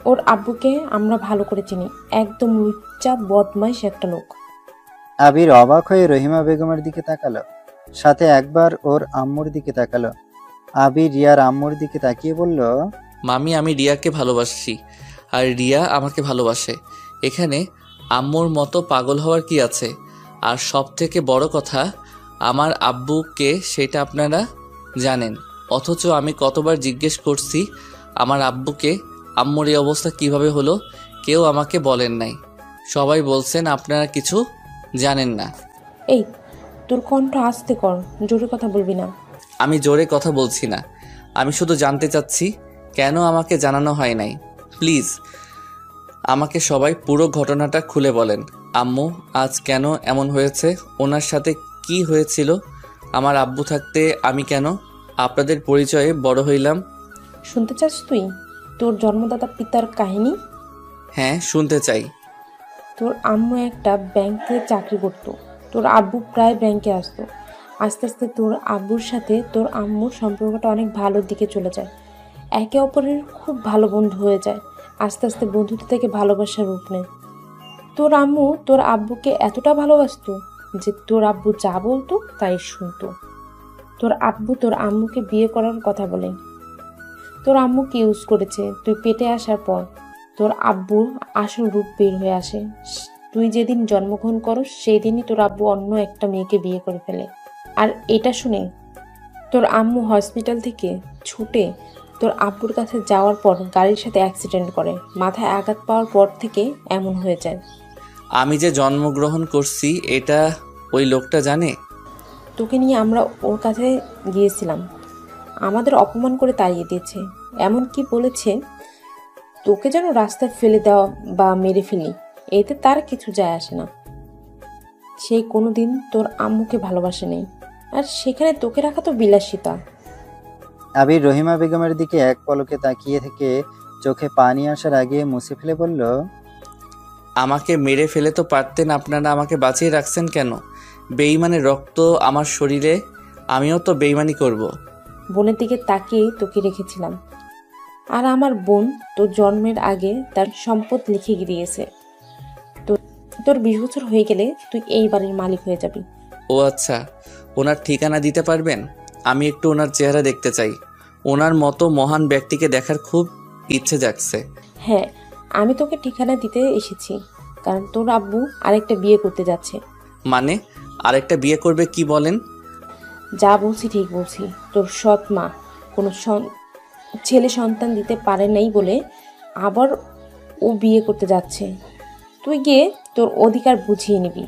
ওর আব্বুকে আমরা ভালো করে চিনি। একদম লুচ্চা বদমাইশ একটা লোক। আবির অবাক হয়ে রহিমা বেগমের দিকে তাকালো, সাথে একবার ওর আম্মুর দিকে তাকালো। আবির রিয়ার আম্মুর দিকে তাকিয়ে বলল, মামি, আমি রিয়াকে ভালোবাসি আর রিয়া আমাকে ভালোবাসে। এখানে আম্মুর মতো পাগল হওয়ার কি আছে? আর সব থেকে বড় কথা, আমার আব্বুকে সেটা আপনারা জানেন, অথচ আমি কতবার জিজ্ঞেস করছি আমার আব্বুকে আম্মুর এই অবস্থা কিভাবে হলো, কেউ আমাকে বলেন নাই। সবাই বলছেন আপনারা কিছু জানেন না। এই, তোর কণ্ঠ আস্তে কর, জোরে কথা বলবি না। আমি জোরে কথা বলছি না, আমি শুধু জানতে চাচ্ছি কেন আমাকে জানানো হয় নাই। প্লিজ আমাকে সবাই পুরো ঘটনাটা খুলে বলেন। আম্মু, আজ কেন এমন হয়েছে? ওনার সাথে কি হয়েছিল? আমার আব্বু থাকতে আমি কেন আপনাদের পরিচয়ে বড় হইলাম? শুনতে চাস তুই তোর জন্মদাতা পিতার কাহিনী? হ্যাঁ, শুনতে চাই। তোর আম্মু একটা ব্যাংকে চাকরি করতো। তোর আব্বু প্রায় ব্যাংকে আসতো। আস্তে আস্তে তোর আব্বুর সাথে তোর আম্মুর সম্পর্কটা অনেক ভালোর দিকে চলে যায়। একে অপরের খুব ভালো বন্ধু হয়ে যায়। আস্তে আস্তে বন্ধুত্ব থেকে ভালোবাসার রূপ নেয়। তোর আম্মু তোর আব্বুকে এতটা ভালোবাসতো যে তোর আব্বু যা বলতো তাই শুনতো। তোর আব্বু তোর আম্মুকে বিয়ে করার কথা বলে। তোর আম্মুকে ইউজ করেছে। তুই পেটে আসার পর তোর আব্বুর আসল রূপ বের হয়ে আসে। তুই যেদিন জন্মগ্রহণ করো সেই দিনই তোর আব্বু অন্য একটা মেয়েকে বিয়ে করে ফেলে। আর এটা শুনে তোর আম্মু হসপিটাল থেকে ছুটে তোর আব্বুর কাছে যাওয়ার পর গাড়ির সাথে অ্যাক্সিডেন্ট করে, মাথায় আঘাত পাওয়ার পর থেকে এমন হয়ে যায়। আমি যে জন্মগ্রহণ করছি এটা ওই লোকটা জানে? তোকে নিয়ে আমরা ওর কাছে গিয়েছিলাম, আমাদের অপমান করে তাড়িয়ে দিয়েছে। এমন কি বলেছে তোকে যেন রাস্তায় ফেলে দেওয়া বা মেরে ফেলি, এতে তার কিছু যায় আসে না। সেই কোনোদিন তোর আম্মুকে ভালোবাসে নেই, আর সেখানে তোকে রাখা তো বিলাসিতা। আবির রহিমা বেগমের দিকে এক পলকে তাকিয়ে থেকে চোখে পানি আসার আগে মুছে ফেলে বলল, আমাকে মেরে ফেলে তো পারতেন, আপনারা আমাকে বাঁচিয়ে রাখছেন কেন? বেঈমানের রক্ত আমার শরীরে, আমিও তো বেঈমানি করব। বোনের দিকে তাকিয়ে তোকে রেখেছিলাম, আর আমার বোন তোর জন্মের আগে তার সম্পদ লিখে দিয়েছে। তোর 20 বছর হয়ে গেলে তুই এই বাড়ির মালিক হয়ে যাবি। ও আচ্ছা, ওনার ঠিকানা দিতে পারবেন? আমি একটু ওনার চেহারা দেখতে চাই। ওনার মতো মহান ব্যক্তিকে দেখার খুব ইচ্ছে জাগছে। হ্যাঁ, আমি তোকে ঠিকানা দিতে এসেছি, কারণ তোর আব্বু আরেকটা বিয়ে করতে যাচ্ছে। মানে আরেকটা বিয়ে করবে কি বলেন? যা বলছি ঠিক বলছি। তোর সৎ মা কোনো ছেলে সন্তান দিতে পারে নাই বলে আবার ও বিয়ে করতে যাচ্ছে। তুই গিয়ে তোর অধিকার বুঝিয়ে নিবি।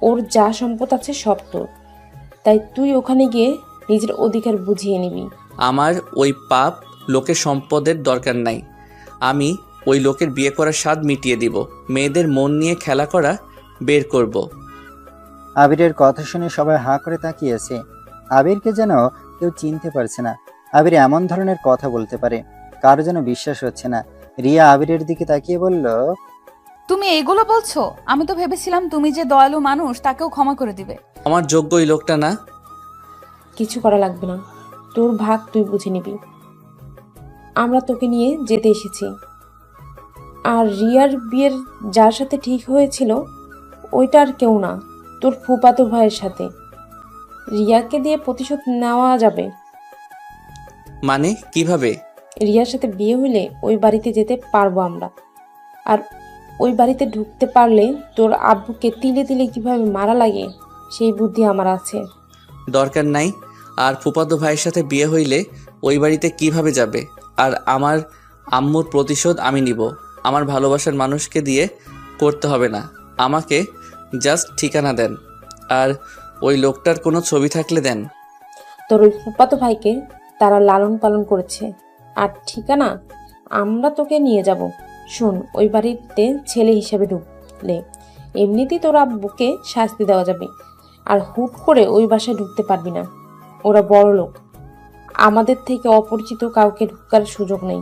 ওর যা সম্পদ আছে সব তোর, তাই তুই ওখানে গিয়ে নিজের অধিকার বুঝিয়ে নিবি। আমার ওই পাপ লোকের সম্পদের দরকার নাই। আমি ওই লোকের বিয়ে করার স্বাদ মিটিয়ে দিব। মেয়েদের মন নিয়ে খেলা করা বের করব। আবিরের কথা শুনে সবাই হাঁ করে তাকিয়েছে। আবিরকে যেন কেউ চিনতে পারছে না। আবির এমন ধরনের কথা বলতে পারে, কারো যেন বিশ্বাস হচ্ছে না। রিয়া আবিরের দিকে তাকিয়ে বলল, তুমি এগুলো বলছো? আমি তো ভেবেছিলাম তুমি যে দয়ালু মানুষ তাকেও ক্ষমা করে দিবে। আমার যোগ্য ওই লোকটা না। কিছু করা লাগবে না, তোর ভাগ তুই বুঝে নিবি। আমরা তোকে নিয়ে যেতে এসেছি। আর রিয়ার বিয়ের যার সাথে ঠিক হয়েছিল ওইটা আর কেউ না, তোর ফুফাতো ভাইয়ের সাথে। রিয়াকে দিয়ে প্রতিশোধ নেওয়া যাবে। মানে কিভাবে? রিয়ার সাথে বিয়ে হইলে ওই বাড়িতে যেতে পারবো আমরা, আর ওই বাড়িতে ঢুকতে পারলে তোর আব্বুকে তিলে তিলে কিভাবে মারা লাগে সেই বুদ্ধি আমার আছে। দরকার নাই। আর ফুফাতো ভাইয়ের সাথে বিয়ে হইলে ওই বাড়িতে কিভাবে যাবে? আর আমার আম্মুর প্রতিশোধ আমি নিব। আমার ভালোবাসার মানুষকে দিয়ে করতে হবে না। আমাকে জাস্ট ঠিকানা দেন, আর ওই লোকটার কোনো ছবি থাকলে দেন। তোর ওই ফুফাতো ভাইকে তারা লালন পালন করেছে, আর ঠিকানা আমরা তোকে নিয়ে যাব। শোন, ওই বাড়িতে ছেলে হিসেবে ঢুকলে এমনিতেই তোর আব্বুকে শাস্তি দেওয়া যাবে, আর হুট করে ওই বাসায় ঢুকতে পারবি না। ওরা বড় লোক, আমাদের থেকে অপরিচিত কাউকে ঢুকার সুযোগ নেই।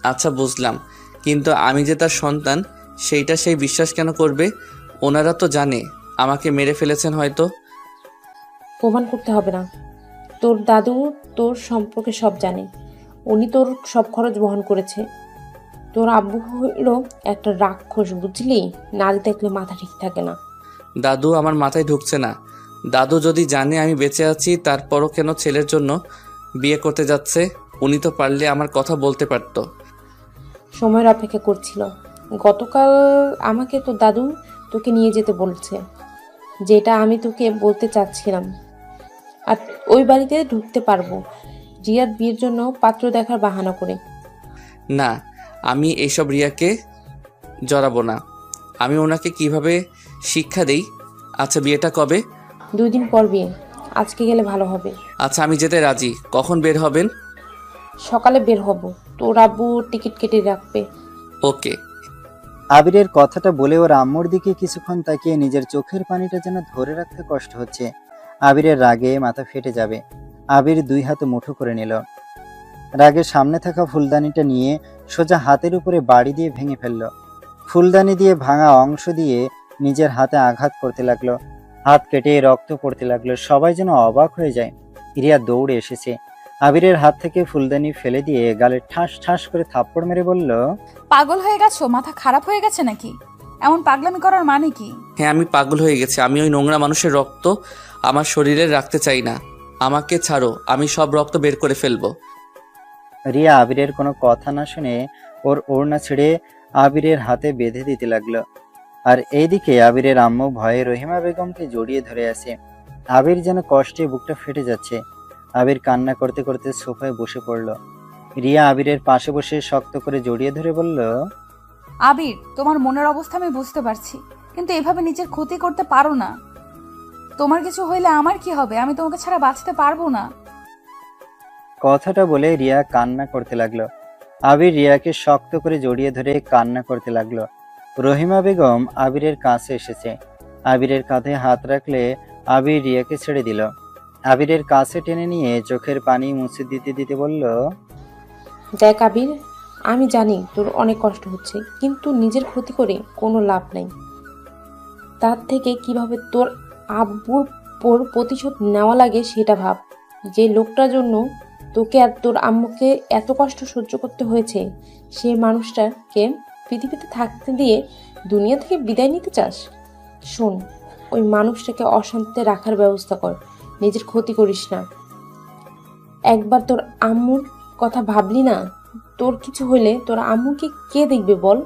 আচ্ছা বুঝলাম, কিন্তু আমি যে তার সন্তান সেইটা সেই বিশ্বাস কেন করবে? ওনারা তো জানে আমাকে মেরে ফেলেছেন হয়তো। প্রমাণ করতে হবে না, তোর দাদু তোর সম্পর্কে সব জানে। উনি তোর সব খরচ বহন করেছে। তোর আব্বু হইল একটা রাক্ষস, বুঝলি? নারী দেখলে মাথা ঠিক থাকে না। দাদু আমার মাথায় ঢুকছে না। দাদু যদি জানে আমি বেঁচে আছি তারপরও কেন ছেলের জন্য বিয়ে করতে যাচ্ছে? উনি তো পারলে আমার কথা বলতে পারতো। সময়ের অপেক্ষা করছিল। গতকাল আমাকে তোর দাদু তোকে নিয়ে যেতে বলছে, যেটা আমি তোকে বলতে চাচ্ছিলাম। আর ওই বাড়িতে ঢুকতে পারবো রিয়ার বিয়ের জন্য পাত্র দেখার বাহানা করে। না, আমি এইসব রিয়াকে জড়াবো না। আমি ওনাকে কিভাবে শিক্ষা দেই? আচ্ছা বিয়েটা কবে? 2 দিন পর বিয়ে, আজকে গেলে ভালো হবে। আচ্ছা আমি যেতে রাজি। কখন বের হবেন? সকালে বের হব, তোর আব্বু টিকিট কেটে রাখবে। ওকে। আবিরের কথাটা বলে ওর আম্মুর দিকে কিছুক্ষণ তাকিয়ে নিজের চোখের পানিটা যেন ধরে রাখতে কষ্ট হচ্ছে। আবিরের রাগে মাথা ফেটে যাবে। আবির 2 হাত মুঠো করে নিল। রাগে সামনে থাকা ফুলদানিটা নিয়ে সোজা হাতের উপরে বাড়ি দিয়ে ভেঙে ফেলল। ফুলদানি দিয়ে ভাঙা অংশ দিয়ে নিজের হাতে আঘাত করতে লাগলো। হাত কেটে রক্ত পড়তে লাগলো। সবাই যেন অবাক হয়ে যায়। রিয়া দৌড়ে এসেছে। আবিরের হাত থেকে ফুলদানি ফেলে দিয়ে গালে ঠাস ঠাস করে থাপ্পড় মেরে বলল, পাগল হয়ে গেছো? মাথা খারাপ হয়ে গেছে নাকি? এমন পাগলামি করার মানে কি? হ্যাঁ আমি পাগল হয়ে গেছি। আমি ওই নোংরা মানুষের রক্ত আমার শরীরে রাখতে চাই না। আমাকে ছাড়ো, আমি সব রক্ত বের করে ফেলবো। রিয়া আবিরের কোনো কথা না শুনে ওর ওড়না ছেড়ে আবিরের হাতে বেঁধে দিতে লাগলো। আর এইদিকে আবিরের আম্মু ভয়ে রহিমা বেগমকে জড়িয়ে ধরে আছে। আবির যেন কষ্টে বুকটা ফেটে যাচ্ছে। আবির কান্না করতে করতে সোফায় বসে পড়ল। রিয়া আবিরের পাশে বসে শক্ত করে জড়িয়ে ধরে বলল, আবির, তোমার মনের অবস্থা আমি বুঝতে পারছি, কিন্তু এভাবে নিজের ক্ষতি করতে পারো না। তোমার কিছু হইলে আমার কি হবে? আমি তোমাকে ছাড়া বাঁচতে পারবো না। কথাটা বলে রিয়া কান্না করতে লাগলো। আবির রিয়াকে শক্ত করে জড়িয়ে ধরে কান্না করতে লাগলো। রহিমা বেগম আবিরের কাছে এসেছে। আবিরের কাঁধে হাত রাখলে আবির রিয়াকে ছেড়ে দিল। আবিরের কাছে টেনে নিয়ে চোখের পানি মুছে দিতে দিতে বলল, দেখ আবির, আমি জানি তোর অনেক কষ্ট হচ্ছে, কিন্তু নিজের ক্ষতি করে কোনো লাভ নেই। তার থেকে কিভাবে তোর আব্বুর প্রতিশোধ নেওয়া লাগে সেটা ভাব। যে লোকটার জন্য তোকে আর তোর আম্মুকে এত কষ্ট সহ্য করতে হয়েছে, সে মানুষটাকে পৃথিবীতে থাকতে দিয়ে দুনিয়া থেকে বিদায় নিতে চাস? শোন, ওই মানুষটাকে অশান্তিতে রাখার ব্যবস্থা কর, নিজের ক্ষতি করিস না। একবার তোর আম্মুর কথা ভাবলি না? তোর কিছু হলে তোর আম্মুকে কে দেখবে বল?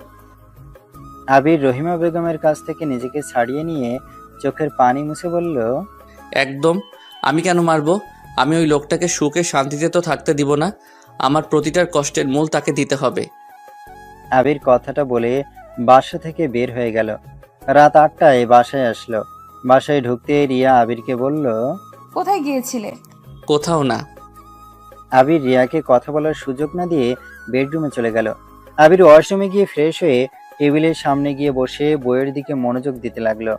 আবির রহিমা বেগমের কাছ থেকে নিজেকে ছাড়িয়ে নিয়ে চোখের পানি মুছে বলল, একদম। আমি কেন মারবো? আমি ওই লোকটাকে সুখে শান্তিতে তো থাকতে দিব না। আমার প্রতিটার কষ্টের মূল তাকে দিতে হবে। আবির কথাটা বলে বাসা থেকে বের হয়ে গেল। রাত 8টায় বাসায় আসলো। বাসায় ঢুকতে রিয়া আবিরকে বলল, কোথায় গিয়েছিলে? কোথাও না। আবির রিয়াকে কথা বলার সুযোগ না দিয়ে বেডরুমে চলে গেল। আবির ওয়াশরুমে গিয়ে ফ্রেশ হয়ে টেবিলের সামনে গিয়ে বসে বইয়ের দিকে মনোযোগ দিতে লাগলো,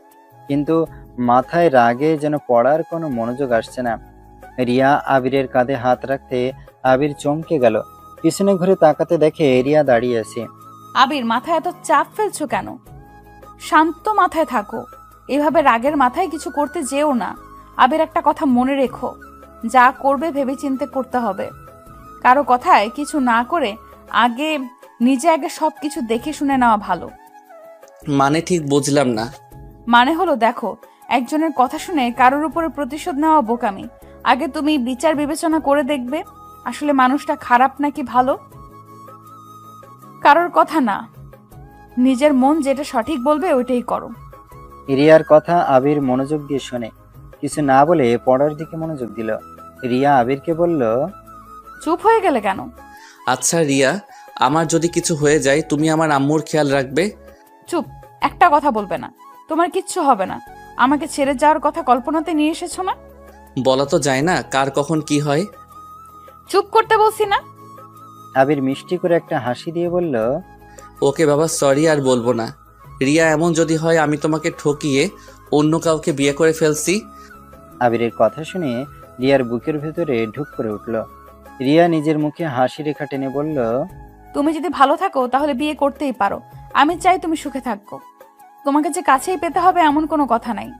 কিন্তু মাথায় রাগে যেন পড়ার কোনো মনোযোগ আসছে না। রিয়া আবিরের কাঁধে হাত রাখতে আবির চমকে গেল। পিছনে ঘুরে তাকাতে দেখে রিয়া দাঁড়িয়ে আছে। আবির, মাথায় এত চাপ ফেলছো কেন? শান্ত মাথায় থাকো। এভাবে রাগের মাথায় কিছু করতে যেও না। আবির, একটা কথা মনে রেখো, যা করবে ভেবেচিন্তে করতে হবে। কারো কথায় কিছু না করে নিজে আগে সবকিছু দেখে শুনে নেওয়া ভালো। মানে ঠিক বুঝলাম না। মানে হলো, দেখো, একজনের কথা শুনে কারোর উপরে প্রতিশোধ নেওয়া বোকামি। আগে তুমি বিচার বিবেচনা করে দেখবে আসলে মানুষটা খারাপ নাকি ভালো। কারোর কথা না, নিজের মন যেটা সঠিক বলবে ওইটাই করো। রিয়ার কথা আবির মনোযোগ দিয়ে শোনে, কিছু না বলে পড়ার দিকে মনোযোগ দিল। রিয়া আবিরকে বলল, চুপ হয়ে গেলে কেন? আচ্ছা রিয়া, আমার যদি কিছু হয়ে যায় তুমি আমার আম্মুর খেয়াল রাখবে? চুপ, একটা কথা বলবে না। তোমার কিচ্ছু হবে না। আমাকে ছেড়ে যাওয়ার কথা কল্পনাতে নিয়ে এসেছো না? বলা তো যায় না কার কখন কি হয়। চুপ করতে বলছি না? আবির মিষ্টি করে একটা হাসি দিয়ে বলল, ওকে বাবা, সরি, আর বলবো না। রিয়া, এমন যদি হয় আমি তোমাকে ঠকিয়ে অন্য কাউকে বিয়ে করে ফেলছি? আবিরের কথা শুনে রিয়ার বুকের ভেতরে ঢুক করে উঠল। রিয়া নিজের মুখে হাসি রেখা টেনে বলল, তুমি যদি ভালো থাকো তাহলে বিয়ে করতেই পারো। আমি চাই তুমি সুখে থাকো। তোমাকে যে কাছেই পেতে হবে এমন কোনো কথা নাই।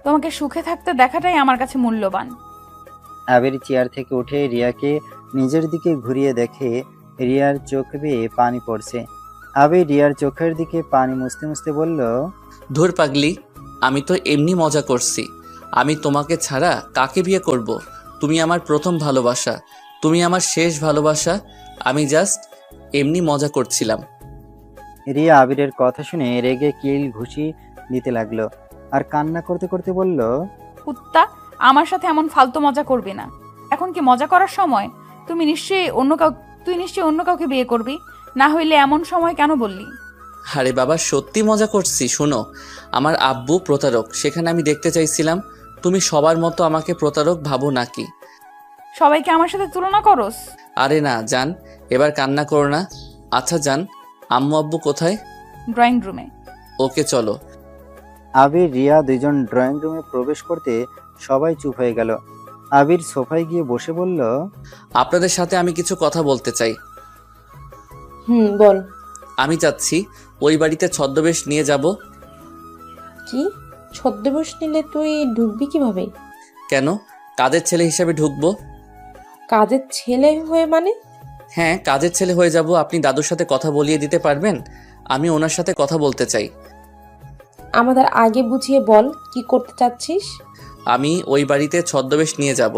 তোমাকে সুখে থাকতে দেখাটাই আমার কাছে মূল্যবান। আবির চেয়ার থেকে উঠে রিয়াকে নিজের দিকে ঘুরিয়ে দেখে রিয়ার চোখ বেয়ে পানি পড়ছে। আবির রিয়ার চোখের দিকে পানি মুছতে মুছতে বলল, ধুর পাগলি, আমি তো এমনি মজা করছি। আমি তোমাকে ছাড়া কাকে বিয়ে করব? তুমি আমার প্রথম ভালোবাসা, তুমি আমার শেষ ভালোবাসা। আমি জাস্ট এমনি মজা করছিলাম। রিয়া আবিরের কথা শুনে রেগে কিল ঘুষি দিতে লাগলো আর কান্না করতে করতে বলল, কুত্তা, আমার সাথে এমন ফালতু মজা করবি না। এখন কি মজা করার সময়? তুই নিশ্চয়ই অন্য কাউকে বিয়ে করবি, না হইলে এমন সময় কেন বললি? আরে বাবা, সত্যি মজা করছি। শোনো, আমার আব্বু প্রতারক, সেখানে আমি দেখতে চাইছিলাম তুমি সবার মতো আমাকে প্রতারক ভাবো নাকি। সবাইকে আমার সাথে তুলনা করস? আরে না জান, এবার কান্না করো না। আচ্ছা জান, আম্মু আব্বু কোথায়? ড্রয়িং রুমে। ওকে চলো। আবির রিয়া দুজন ড্রয়িং রুমে প্রবেশ করতে সবাই চুপ হয়ে গেল। আবির সোফায় গিয়ে বসে বলল, আপনাদের সাথে আমি কিছু কথা বলতে চাই। বল। আমি চাচ্ছি ওই বাড়িতে ছদ্মবেশ নিয়ে যাব। কি? ছদ্মবেশ নিলে তুই ঢুকবি কিভাবে? কেন? কাজের ছেলে হিসাবে ঢুকবো। কাজের ছেলে হয়ে মানে? হ্যাঁ, কাজের ছেলে হয়ে যাব। আপনি দাদুর সাথে কথা বলিয়ে দিতে পারবেন? আমি ওনার সাথে কথা বলতে চাই। আমাদের আগে বুঝিয়ে বল কি করতে চাচ্ছিস। আমি ওই বাড়িতে ছদ্মবেশ নিয়ে যাব,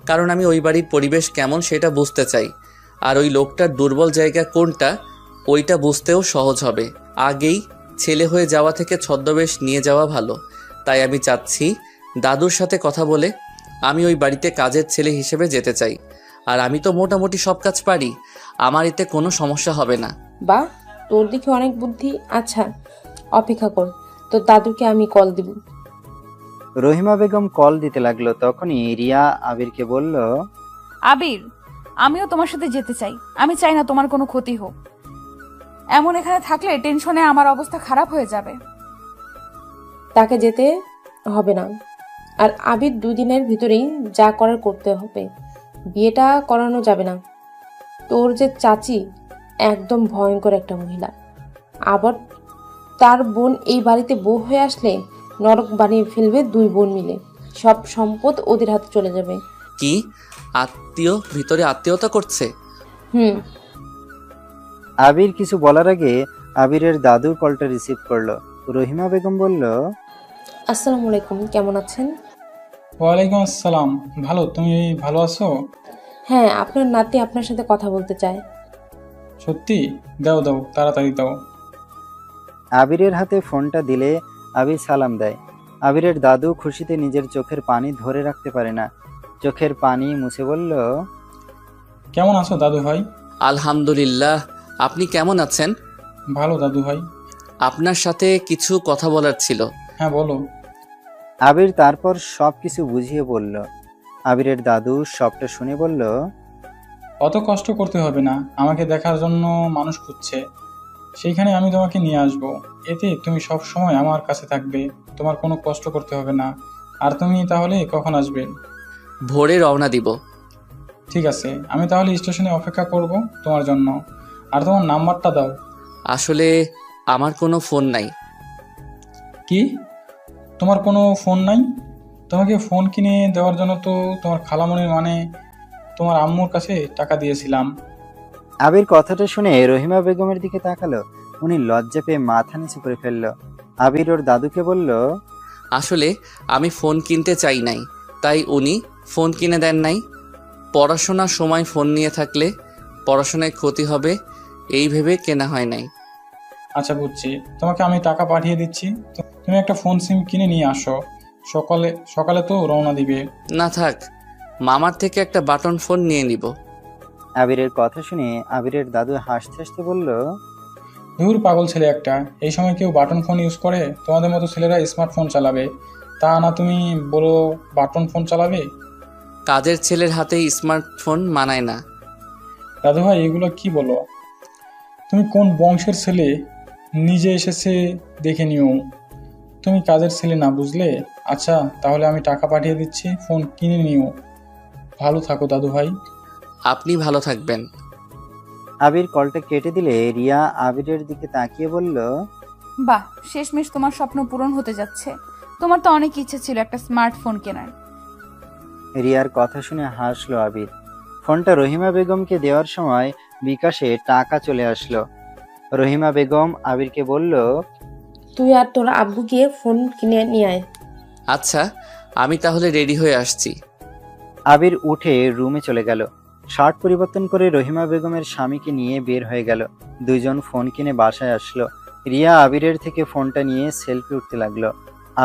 কারণ আমি ওই বাড়ির পরিবেশ কেমন সেটা বুঝতে চাই। আর ওই লোকটার দুর্বল জায়গা কোনটা ওইটা বুঝতেও সহজ হবে। আগেই ছেলে হয়ে যাওয়া থেকে ছদ্মবেশ নিয়ে যাওয়া ভালো। তাই আমি চাচ্ছি দাদুর সাথে কথা বলে আমি ওই বাড়িতে কাজের ছেলে হিসেবে যেতে চাই। আর আমি তো মোটামুটি সব কাজ পারি, আমার এতে কোনো সমস্যা হবে না। বা তোর দিকে অনেক বুদ্ধি। আচ্ছা অপেক্ষা কর, তোর দাদুকে আমি কল দিব। রহিমা বেগম কল দিতে লাগলো। তখনই রিয়া আবিরকে বলল, আবির, আমিও তোমার সাথে যেতে চাই। আমি চাই না তোমার কোনো ক্ষতি হোক। এমন এখানে থাকলে টেনশনে আমার অবস্থা খারাপ হয়ে যাবে। তাকে যেতে হবে না। আর আবির 2 দিনের ভিতরেই যা করার করতে হবে। বিয়েটা করানো যাবে না। তোর যে চাচি একদম ভয়ঙ্কর একটা মহিলা। আবার তার বোন এই বাড়িতে বউ হয়ে আসলে নরক বানিয়ে ফেলবে 2 বোন মিলে। সব সম্পদ ওদের হাতে চলে যাবে। কি আত্মীয় ভিতরে আত্মীয়তা করছে? হুম। আবির কিছু বলার আগে আবিরের দাদু কলটা রিসিভ করলো। রহিমা বেগম বলল, আসসালামু আলাইকুম, কেমন আছেন? ওয়ালাইকুম আসসালাম। ভালো, তুমি ভালো আছো? হ্যাঁ, আপনার নাতি আপনার সাথে কথা বলতে চায়। সত্যি? দাও দাও, তাড়াতাড়ি দাও। আবিরের হাতে ফোনটা দিলে আবির সালাম দেয়। আবিরের দাদু খুশিতে নিজের চোখের পানি ধরে রাখতে পারে না। চোখের পানি মুছে বলল, কেমন আছো দাদু ভাই? আলহামদুলিল্লাহ। আপনি কেমন আছেন? ভালো দাদু ভাই। আপনার সাথে কিছু কথা বলার ছিল। হ্যাঁ বলো। আবির তারপর সবকিছু বুঝিয়ে বলল। আবিরের দাদু সবটা শুনে বলল, অত কষ্ট করতে হবে না, আমাকে দেখার জন্য মানুষ খুঁজছে, সেইখানে আমি তোমাকে নিয়ে আসব। এতে তুমি সব সময় আমার কাছে থাকবে, তোমার কোনো কষ্ট করতে হবে না। আর তুমি তাহলে কখন আসবে? ভোরে রওনা দিব। ঠিক আছে, আমি তাহলে স্টেশনে অপেক্ষা করব তোমার জন্য। আর তোমার নাম্বারটা দাও। আসলে আমার কোনো ফোন নাই। কি? তোমার কোনো ফোন নাই? তোমাকে ফোন কিনে দেওয়ার জন্য তো তোমার খালামণির মানে তোমার আম্মুর কাছে টাকা দিয়েছিলাম। আবির কথাটা শুনে রহিমা বেগমের দিকে তাকালো। উনি লজ্জা পেয়ে মাথা নিচু করে ফেলল। আবির ওর দাদুকে বলল, আসলে আমি ফোন কিনতে চাই নাই, তাই উনি ফোন কিনে দেন নাই। পড়াশোনার সময় ফোন নিয়ে থাকলে পড়াশোনায় ক্ষতি হবে, এই ভেবে কেনা হয় নাই। আচ্ছা বুঝছি, তোমাকে আমি টাকা পাঠিয়ে দিচ্ছি, তুমি একটা ফোন সিম কিনে নিয়ে আসো। সকালে সকালে তো রওনা দিবে। না থাক, মামার থেকে একটা বাটন ফোন নিয়ে নিব। আবিরের কথা শুনে আবিরের দাদু হাসতে হাসতে বলল, ধুর পাগল ছেলে একটা, এই সময় কেউ বাটন ফোন ইউজ করে? তোমাদের মতো ছেলেরা স্মার্টফোন চালাবে, তা না তুমি বলো বাটন ফোন চালাবে? কাজের ছেলের হাতে স্মার্টফোন মানায় না। দাদু ভাই এগুলো কি বলো? তুমি কোন বংশের ছেলে? নিজে এসেছে দেখে নিও। তুমি কাজের ছেলে না, বুঝলে? আচ্ছা তাহলে আমি টাকা পাঠিয়ে দিচ্ছি, ফোন কিনে নিও। ভালো থাকো দাদু ভাই। আপনি ভালো থাকবেন। আবির কলটা কেটে দিলে রিয়া আবিরের দিকে তাকিয়ে বলল, বাহ, শেষমেশ তোমার স্বপ্ন পূরণ হতে যাচ্ছে। তোমার তো অনেক ইচ্ছে ছিল একটা স্মার্টফোন কেনার। রিয়ার কথা শুনে হাসলো আবির। ফোনটা রহিমা বেগমকে দেওয়ার সময় বিকাশে টাকা চলে আসলো। রহিমা বেগম আবিরকে বলল, তুই আর তোর আব্বু গিয়ে ফোন কিনে নিয়ে আয়। আচ্ছা, আমি তাহলে রেডি হয়ে আসছি। আবির উঠে রুমে চলে গেল। শার্ট পরিবর্তন করে রহিমা বেগমের স্বামীকে নিয়ে বের হয়ে গেল। দুইজন ফোন কিনে বাসায় আসলো। রিয়া আবিরের থেকে ফোনটা নিয়ে সেলফি উঠতে লাগলো।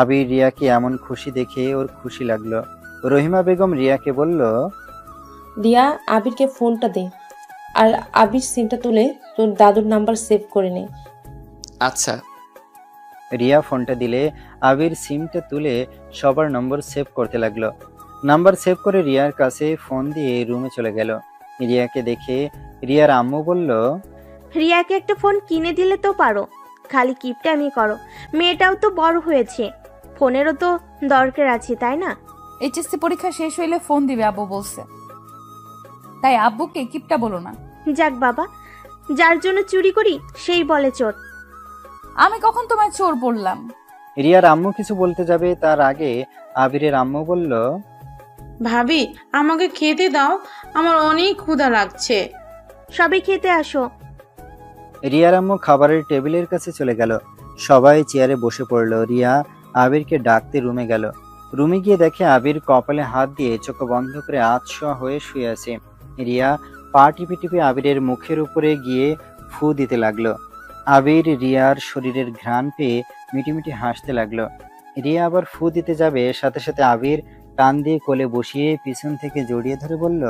আবির রিয়াকে এমন খুশি দেখে ওর খুশি লাগলো। রহিমা বেগম রিয়াকে বলল, রিয়া, আবিরকে ফোনটা দে। আর আবির সিমটা তুলে তোর দাদুর নাম্বার সেভ করে নে। আচ্ছা। রিয়া ফোনটা দিলে আবির সিমটা তুলে সবার নম্বর সেভ করতে লাগলো। নাম্বার সেভ করে রিয়ার কাছে ফোন দিয়ে রুমে চলে গেল। রিয়াকে দেখে রিয়ার আম্মু বলল, রিয়াকে একটা ফোন কিনে দিলে তো পারো, খালি কিপটামি করো। মেয়েটাও তো বড় হয়েছে, ফোনেরও তো দরকার আছে, তাই না? এইচএসসি পরীক্ষা শেষ হইলে ফোন দিবে আব্বু বলছে, তাই আব্বুকে কিপটা বলো না। যাক বাবা, যার জন্য চুরি করি সেই বলে চোর। আমি কখন তোমায় চোর বললাম? রিয়ার আম্মু কিছু বলতে যাবে তার আগে আবিরের আম্মু বলল, ভাবি আমাকে খেতে দাও, আমার অনেক ক্ষুধা লাগছে। সবাই খেতে আসো। রিয়ার আম্মু খাবারের টেবিলের কাছে চলে গেল। সবাই চেয়ারে বসে পড়ল। রিয়া আবিরকে ডাকতে রুমে গেল। রুমে গিয়ে দেখে আবির কপালে হাত দিয়ে চোখ বন্ধ করে আতশোয়া হয়ে শুয়ে আছে। রিয়া পা টিপে টিপে আবিরের মুখের উপরে গিয়ে ফু দিতে লাগলো। আবির রিয়ার শরীরের ঘ্রাণ পেয়ে মিটিমিটি হাসতে লাগলো। রিয়া আবার ফু দিতে যাবে, সাথে সাথে আবির টান দিয়ে কোলে বসিয়ে পিছন থেকে জড়িয়ে ধরে বলল,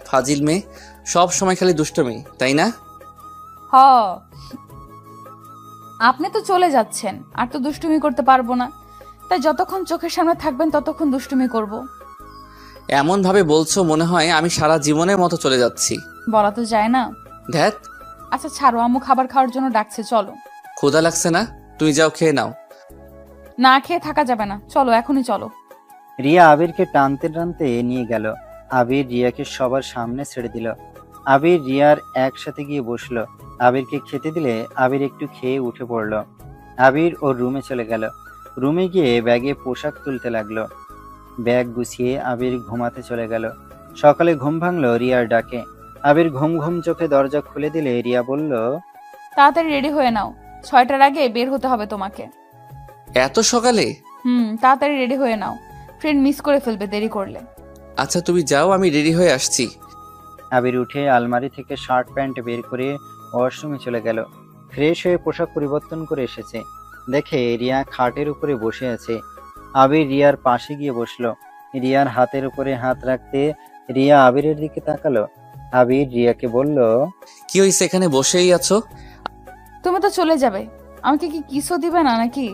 ফাজিল মেয়ে, সব সময় খালি দুষ্টমি, তাই না? হ, আপনি তো চলে যাচ্ছেন, আর তো দুষ্টুমি করতে পারবো না, তাই যতক্ষণ চোখের সামনে থাকবেন ততক্ষণ দুষ্টুমি করব। এমন ভাবে বলছো মনে হয় আমি সারা জীবনের মতো চলে যাচ্ছি। বলা তো যায় না। ধ্যাত, আচ্ছা ছাড়ো, আম্মু খাবার খাওয়ার জন্য ডাকছে, চলো। ক্ষুধা লাগছে না? তুমি যাও, খেয়ে নাও। না খেয়ে থাকা যাবে না, চলো এখনই চলো। রিয়া আবিরকে টানতে টানতে নিয়ে গেল। আবির রিয়াকে সবার সামনে ছেড়ে দিল। আবির রিয়ার একসাথে গিয়ে বসলো। আবিরকে খেতে দিলে আবির একটু খেয়ে উঠে পড়ল। আবির ওর রুমে চলে গেল। রুমে গিয়ে ব্যাগে পোশাক তুলতে লাগলো। ব্যাগ গুছিয়ে আবির ঘুমাতে চলে গেল। সকালে ঘুম ভাঙলো রিয়ার ডাকে। আবির ঘুম ঘুম চোখে দরজা খুলে দিলে রিয়া বলল, তাড়াতাড়ি রেডি হয়ে নাও, 6টার আগে বের হতে হবে তোমাকে। এত সকালে? তাড়াতাড়ি রেডি হয়ে নাও, ট্রেন মিস করে ফেলবে দেরি করলে। আচ্ছা তুমি যাও, আমি রেডি হয়ে আসছি। আবির উঠে আলমারি থেকে শার্ট প্যান্ট বের করে ওয়াশরুমে চলে গেল। ফ্রেশ হয়ে পোশাক পরিবর্তন করে এসেছে, দেখে রিয়া খাটের উপরে বসে আছে। আবির রিয়ার পাশে গিয়ে বসলো। রিয়ার হাতের উপরে হাত রাখতে রিয়া আবিরের দিকে তাকালো। আবির রিয়াকে বলল, কি হয়েছে, এখানে বসেই আছো? তুমি তো চলে যাবে, আমাকে কি কিসও দিবে না নাকি?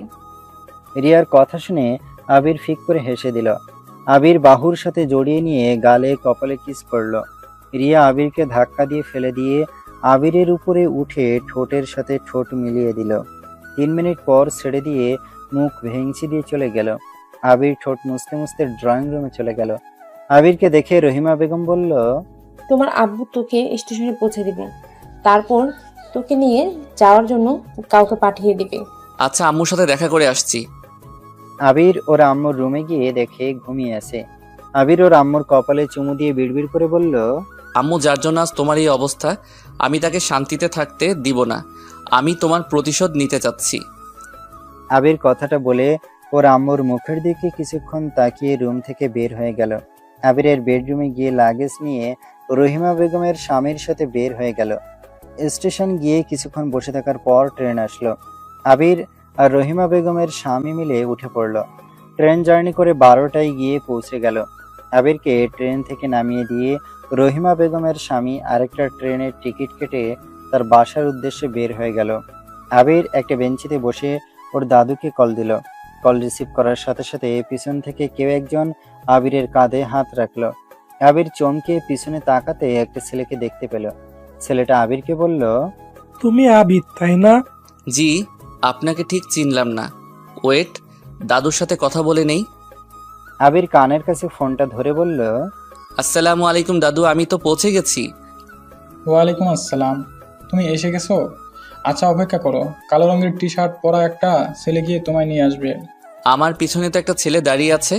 রিয়ার কথা শুনে আবির ফিক করে হেসে দিল। আবির বাহুর সাথে জড়িয়ে নিয়ে গালে কপালে কিস করলো। রিয়া আবিরকে ধাক্কা দিয়ে ফেলে দিয়ে আবিরের উপরে উঠে ঠোঁটের সাথে ঠোঁট মিলিয়ে দিল। 3 মিনিট পর ছেড়ে দিয়ে মুখ ভেঙচি দিয়ে চলে গেল। আবির ঠোঁট মুছতে মুছতে ড্রয়িং রুমে চলে গেল। আবিরকে দেখে রহিমা বেগম বলল, তোমার আব্বু তোকে স্টেশনে পৌঁছে দিবে, তারপর তোকে নিয়ে যাওয়ার জন্য কাউকে পাঠিয়ে দিবে। আচ্ছা, আম্মুর সাথে দেখা করে আসছি। আবির ওর আম্মুর রুমে গিয়ে দেখে ঘুমিয়ে আছে। আবির ওর আম্মুর কপালে চুমু দিয়ে বিড়বিড় করে বলল, আম্মু যার জন্য আজ তোমার এই অবস্থা, আমি তাকে শান্তিতে থাকতে দিব না। আমি তোমার প্রতিশোধ নিতে চাচ্ছি। আবির কথাটা বলে ওর আম্মুর মুখের দিকে কিছুক্ষণ তাকিয়ে রুম থেকে বের হয়ে গেল। আবিরের বেডরুমে গিয়ে লাগেজ নিয়ে রহিমা বেগমের স্বামীর সাথে বের হয়ে গেল। স্টেশন গিয়ে কিছুক্ষণ বসে থাকার পর ট্রেন আসলো। আবির আর রহিমা বেগমের স্বামী মিলে উঠে পড়ল। ট্রেন জার্নি করে 12টায় গিয়ে পৌঁছে গেল। আবিরকে ট্রেন থেকে নামিয়ে দিয়ে রহিমা বেগমের স্বামী আরেকটা ট্রেনের টিকিট কেটে তার বাসার উদ্দেশ্যে বের হয়ে গেল। আবির একটা বেঞ্চিতে বসে ওর দাদুকে কল দিল। কল রিসিভ করার সাথে সাথে পিছন থেকে কেউ একজন আবিরের কাঁধে হাত রাখলো। আবির চমকে পিছনে তাকাতে একটা ছেলেকে দেখতে পেল। ছেলেটা আবিরকে বলল, তুমি আবির তাই না? জি, আপনাকে ঠিক চিনলাম না। ওয়েট, দাদুর সাথে কথা বলে নেই। আবির কানের কাছে ফোনটা ধরে বলল, আসসালামু আলাইকুম দাদু, আমি তো পৌঁছে গেছি। ওয়ালাইকুম আসসালাম, তুমি এসে গেছো? আচ্ছা অপেক্ষা করো, কালো রঙের টি শার্ট পরা একটা ছেলে গিয়ে তোমায় নিয়ে আসবে। আমার পিছনে তো একটা ছেলে দাঁড়িয়ে আছে।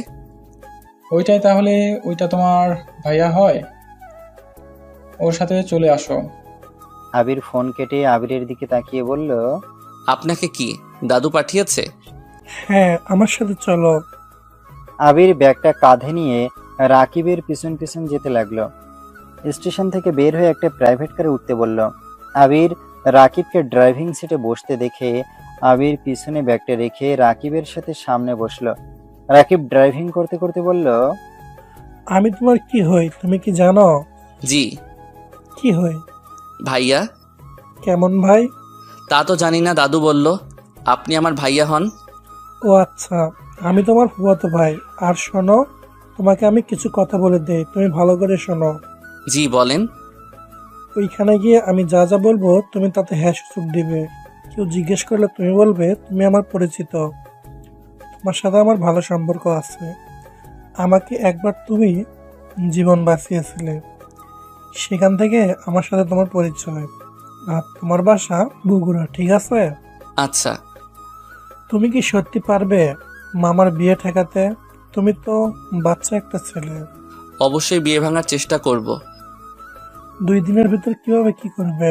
ওইটাই তাহলে, ওইটা তোমার ভাইয়া হয়, ওর সাথে চলে আসো। আবির ফোন কেটে আবিরের দিকে তাকিয়ে বলল, আপনাকে কি দাদু পাঠিয়েছে? হ্যাঁ, আমার সাথে চলো। আবির ব্যাগটা কাঁধে নিয়ে রাকিবের পিছন পিছন যেতে লাগলো। স্টেশন থেকে বের হয়ে একটা প্রাইভেট কারে উঠতে বলল। আবির রাকিবকে ড্রাইভিং সিটে বসতে দেখে আবির পিছনে ব্যাগটা রেখে রাকিবের সাথে সামনে বসলো। রাকিব ড্রাইভিং করতে করতে বলল, আমি তোমার কি হই তুমি কি জানো? জি। কি হই? ভাইয়া। কেমন ভাই? তা তো জানি না, দাদু বলল আপনি আমার ভাইয়া হন। ও আচ্ছা, আমি তোমার ফুফাতো ভাই। আর শোনো, তোমাকে আমি কিছু কথা বলে দেই, তুমি ভালো করে শোনো। জি বলেন। ওইখানে গিয়ে আমি যা যা বলবো তুমি তাতে হ্যাঁ সূচক দিবে। কেউ জিজ্ঞেস করলে তুমি বলবে তুমি আমার পরিচিত, তোমার সাথে আমার ভালো সম্পর্ক আছে। আমাকে একবার তুমি জীবন বাঁচিয়েছিলে, সেখান থেকে আমার সাথে তোমার পরিচয়। আর তোমার বাসা বগুড়া, ঠিক আছে? আচ্ছা। তুমি কি সত্যি পারবে মামার বিয়ে ঠেকাতে? তুমি তো বাচ্চা একটা ছেলে। অবশ্যই বিয়ে ভাঙার চেষ্টা করব। 2 দিনের ভিতর কিভাবে কি করবে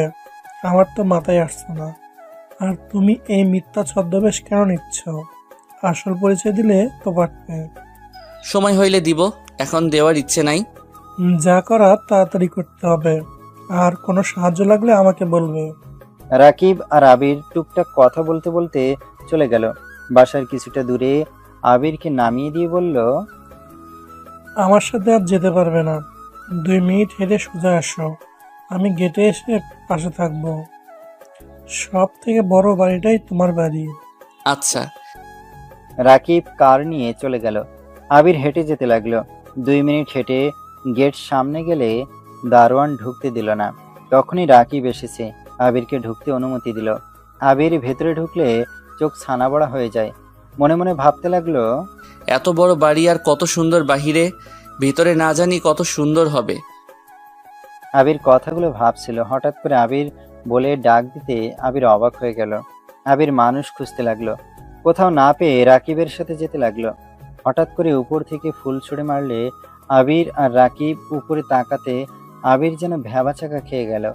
আমার তো মাথায় আসছে না। আর তুমি এই মিথ্যা ছদ্মবেশ কেন নিচ্ছ? আসল পরিচয় দিলে তো পারতে। সময় হইলে দিব, এখন দেওয়ার ইচ্ছে নাই। যা করার তাড়াতাড়ি করতে হবে। আর কোনো সাহায্য লাগলে আমাকে বলবে। রাকিব আর আবির টুকটাক কথা বলতে বলতে চলে গেল। বাসার কিছুটা দূরে আবিরকে নামিয়ে দিয়ে বলল, আমার সাথে আর যেতে পারবে না, 2 মিনিট হেঁটে সোজা আসো, আমি গেটে এসে পাশে থাকবো। সব থেকে বড় বাড়িটাই তোমার বাড়ি। আচ্ছা। রাকিব কার নিয়ে চলে গেল। আবির হেঁটে যেতে লাগলো। 2 মিনিট হেঁটে গেট সামনে গেলে দারোয়ান ঢুকতে দিল না। তখনই রাকিব এসেছে, আবিরকে ঢুকতে অনুমতি দিল। আবির ভেতরে ঢুকলে চোখ ছানাবড়া হয়ে যায়। মনে মনে ভাবতে লাগলো, এত বড় বাড়ি আর কত সুন্দর বাহিরে, ভিতরে না জানি কত সুন্দর হবে। আবির কথাগুলো ভাবছিল। হঠাৎ করে আবির বলে ডাক দিতে আবির অবাক হয়ে গেল। আবির মানুষ খুঁজতে লাগলো, কোথাও না পেয়ে রাকিবের সাথে যেতে লাগলো। হঠাৎ করে উপর থেকে ফুল ছুঁড়ে মারলে আবির আর রাকিব উপরে তাকাতে আবির যেন ভ্যাবাচাকা খেয়ে গেল।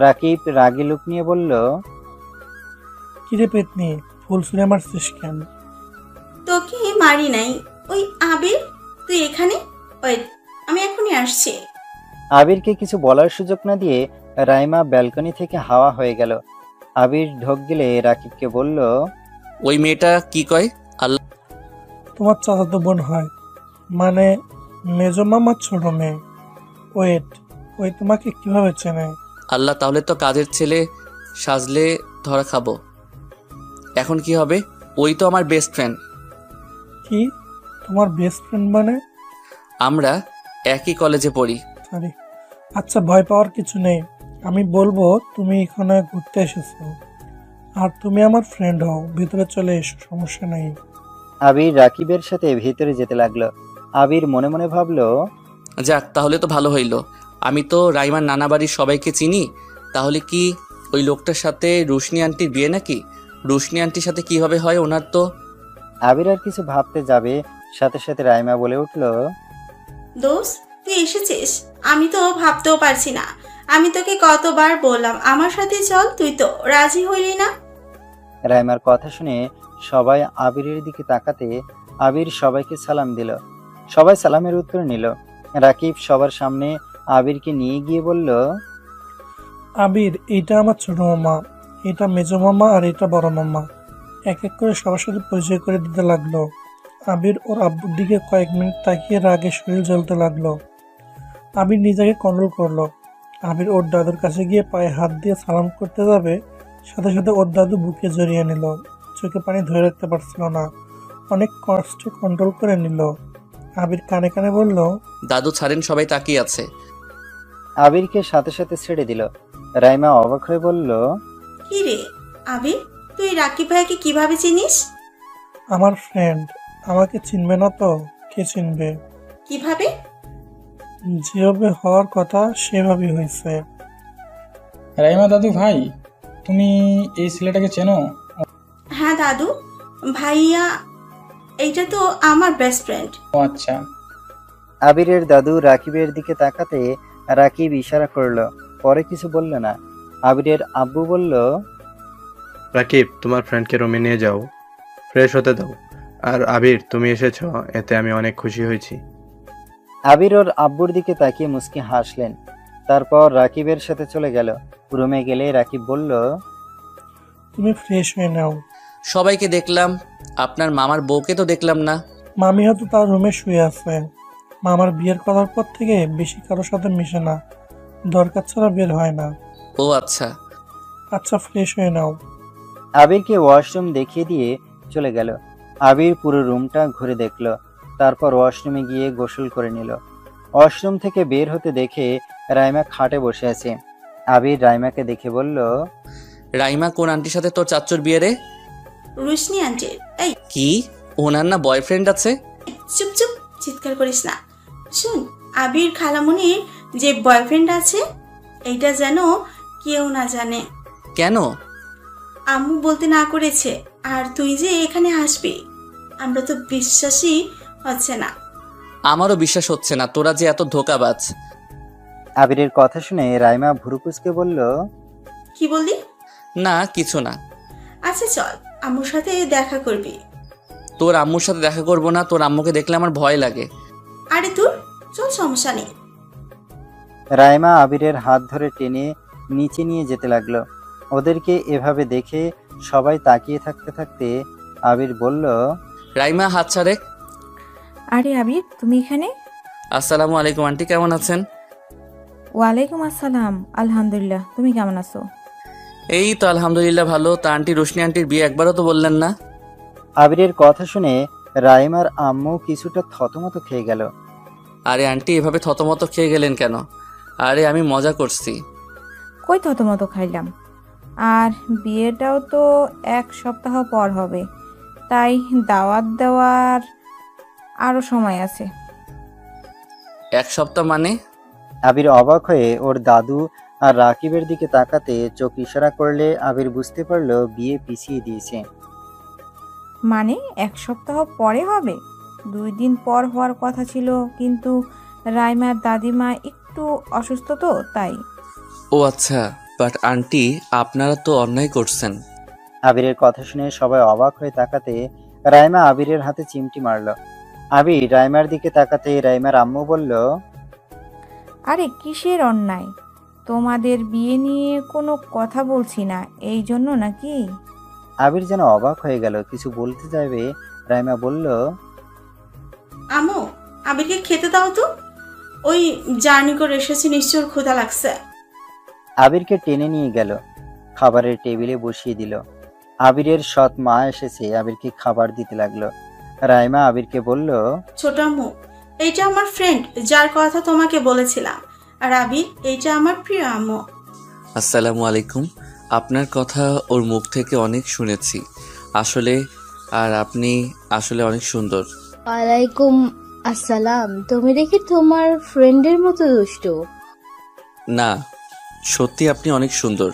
রাকিব রাগী লুক নিয়ে বলল, কিরে পেতনি, ফুল ছুঁড়ে মারছিস কেন? তোকে মারি নাই। ওই আবির, তুই এখানে ওয়েট, আমি এখনই আসছি। আবিরকে কিছু বলার সুযোগ না দিয়ে রাইমা ব্যালকনি থেকে হাওয়া হয়ে গেল। আবির ঢোক গেলে রাকিবকে বলল, ওই মেয়েটা কি কয়? আল্লাহ। তোমার চাচাতো বোন হয়, মানে মেজো মামার ছোট মেয়ে। ওয়েট, ওই তোমাকে কিভাবে চেনে? আল্লাহ, তাহলে তো কাজের ছেলে সাজলে ধরা খাবো। এখন কি হবে? ওই তো আমার বেস্ট ফ্রেন্ড। কি, তোমার বেস্ট ফ্রেন্ড মানে? আমরা একই কলেজে পড়ি। সরি। আচ্ছা, ভয় পাওয়ার কিছু নেই। আমি বলবো তুমি এখানে ঘুরতে এসেছো, আর তুমি আমার ফ্রেন্ড হও। ভিতরে চলে এসো, সমস্যা নেই। আবির রাকিবের সাথে ভিতরে যেতে লাগলো। আবির মনে মনে ভাবলো, যাক, তাহলে তো ভালো হইল। আমি তো রাইমার নানা বাড়ির সবাইকে চিনি। তাহলে কি ওই লোকটার সাথে রুশনি আন্টির বিয়ে নাকি? রুশনি আন্টির সাথে কিভাবে হয় ওনার তো। আবির আর কিছু ভাবতে যাবে, সাথে সাথে রাইমা বলে উঠল, দোস্ত, তুই এসেছিস? আমি তো ভাবতেও পারছি না। আমি তোকে কতবার বললাম আমার সাথে চল, তুই তো রাজি হইলি না। রাইমার কথা শুনে সবাই আবিরের দিকে তাকাতে আবির সবাইকে সালাম দিল। সবাই সালামের উত্তর নিল। রাকিব সবার সামনে আবিরকে নিয়ে গিয়ে বলল, আবির, এইটা আমার ছোট মামা, এটা মেজো মামা, আর এটা বড় মামা। এক এক করে সবার সাথে পরিচয় করে দিতে লাগলো। আবির ওর আব্বুর দিকে কয়েক মিনিট তাকিয়ে রাগে শরীর জ্বলতে লাগলো। আবির নিজেকে কন্ট্রোল করলো। আবির ওর দাদুর কাছে গিয়ে পায়ে হাত দিয়ে সালাম করতে যাবে, সাথে সাথে ওর দাদু বুকে জড়িয়ে নিল। চোখে পানি ধরে রাখতে পারছিল না, অনেক কষ্টে কন্ট্রোল করে নিল। আবির কানে কানে বলল, দাদু ছাড়েন, সবাই তাকিয়ে আছে। আবিরকে সাথে সাথে ছেড়ে দিল। রাইমা অবাক হয়ে বলল, কি রে আবির, তুই রাকিব ভাইকে কিভাবে চিনিস? আমার ফ্রেন্ড, আমাকে চিনবে না তো কে চিনবে? কিভাবে? যেভাবে হওয়ার কথা সেভাবেই হয়েছে। রাইমা দাদু ভাই, তুমি এই ছেলেটাকে চেনো? হ্যাঁ দাদু ভাইয়া, এইটা তো আমার বেস্ট ফ্রেন্ড। ও আচ্ছা। আবিরের দাদু রাকিবের দিকে তাকাতে রাকিব ইশারা করলো, পরে কিছু বলল না। আবিরের আব্বু বলল, রাকিব, তোমার ফ্রেন্ডকে রুমে নিয়ে যাও, ফ্রেশ হতে দাও। আর আবির, তুমি এসেছো, এতে আমি অনেক খুশি হয়েছি। আবির ওর আব্বুর দিকে তাকিয়ে মুচকি হাসলেন। তারপর রাকিবের সাথে চলে গেল। রুমে গেলে রাকিব বলল, তুমি ফ্রেশ হয়ে নাও। সবাইকে দেখলাম, আপনার মামার বউকে তো দেখলাম না। মামি হয়তো তার রুমে শুয়ে আছে। মামার বিয়ের করার পর থেকে বেশি কারোর সাথে মিশে না, দরকার ছাড়া বের হয় না। ও আচ্ছা। আচ্ছা, ফ্রেশ হয়ে নাও। আবিরকে ওয়াশরুম দেখিয়ে দিয়ে চলে গেল। আবির পুরো রুমটা ঘুরে দেখল, তারপর ওয়াশরুমে গিয়ে গোসল করে নিল। ওয়াশরুম থেকে বের হতে দেখে রাইমা খাটে বসে আছে। আবির রাইমাকে দেখে বলল, রাইমা, কোন আন্টির সাথে তোর চাচ্চুর বিয়ে রে? রুশনি আন্টির। এই কি, ওনার না বয়ফ্রেন্ড আছে? চুপ চুপ, চিৎকার করিস না। শুন, আবির খালামুনির যে বয়ফ্রেন্ড আছে, এইটা যেন কেউ না জানে। কেন? আম্মু বলতে না করেছে। আর তুই যে এখানে আসবি, আমরা তো বিশ্বাসই হচ্ছে না। আমারও বিশ্বাস হচ্ছে না, তোরা যে এত ধোঁকাবাজ। আবিরের কথা শুনে রাইমা ভুরুকুচকে বলল, কি বললি? না, কিছু না। আচ্ছা চল, আম্মুর সাথে দেখা করবি। তোর আম্মুর সাথে দেখা করবো না, তোর আম্মুকে দেখলে আমার ভয় লাগে। আরে তোর চল, সমস্যা নেই। রাইমা আবিরের হাত ধরে টেনে নিচে নিয়ে যেতে লাগলো। ওদেরকে এভাবে দেখে সবাই তাকিয়ে থাকতে থাকতে আবির বলল, রাইমা হাত ছাড়ে। আরে আবির, তুমি এখানে? আসসালামু আলাইকুম আন্টি, কেমন আছেন? ওয়ালাইকুম আসসালাম, আলহামদুলিল্লাহ। তুমি কেমন আছো? এই তো আলহামদুলিল্লাহ ভালো। তা আন্টি, রোশনি আন্টির বিয়ে একবারও তো বললেন না। আবিরের কথা শুনে রাইমার আম্মু কিছুটা থতমত খেয়ে গেল। আরে আন্টি, এভাবে থতমত খেয়ে গেলেন কেন? আরে আমি মজা করছি। কই থতমত খাইলাম? আর বিয়েটাও তো 1 সপ্তাহ পর হবে, তাই দাওয়াত দেওয়ার আরো সময় আছে। 1 সপ্তাহ মানে? আবির অবাক হয়ে ওর দাদু আর রাকিবের দিকে তাকাতে চোখ ইশারা করলে আবির বুঝতে পারলো বিয়ে পিছিয়ে দিয়েছে। মানে 1 সপ্তাহ পরে হবে? 2 দিন পর হওয়ার কথা ছিল, কিন্তু রাইমার দাদিমা একটু অসুস্থ তো তাই। ও আচ্ছা, বাট আন্টি আপনারা তো অন্যায় করছেন। আবিরের কথা শুনে সবাই অবাক হয়ে তাকাতে রাইমা আবিরের হাতে চিমটি মারলো। আবির রাইমার দিকে তাকাতে রাইমার আম্মু বলল, আরে কিসের অন্যায়? তোমাদের বিয়ে নিয়ে কোনো কথা বলছি না, এই জন্য নাকি? আবির যেন অবাক হয়ে গেল, কিছু বলতে যাবে রাইমা বলল, আমো, আবিরকে খেতে দাও তো। ওই জার্নি করে এসেছে, নিশ্চয় ক্ষুধা লাগছে। আবিরকে টেনে নিয়ে গেল, খাবারের টেবিলে বসিয়ে দিল। আবিরের সৎ মা এসেছে, আবিরকে খাবার দিতে লাগলো। রাইমা আবিরকে বলল, ছোট আম্মু, এইটা আমার ফ্রেন্ড, যার কথা তোমাকে বলেছিলাম। আর আবির, এইটা আমার প্রিয় আম্মু। আসসালামু আলাইকুম। আপনার কথা ওর মুখ থেকে অনেক শুনেছি আসলে, আর আপনি আসলে অনেক সুন্দর। ওয়ালাইকুম আসসালাম। তুমি দেখি তোমার ফ্রেন্ডের মতো দুষ্টু। না, সত্যি আপনি অনেক সুন্দর।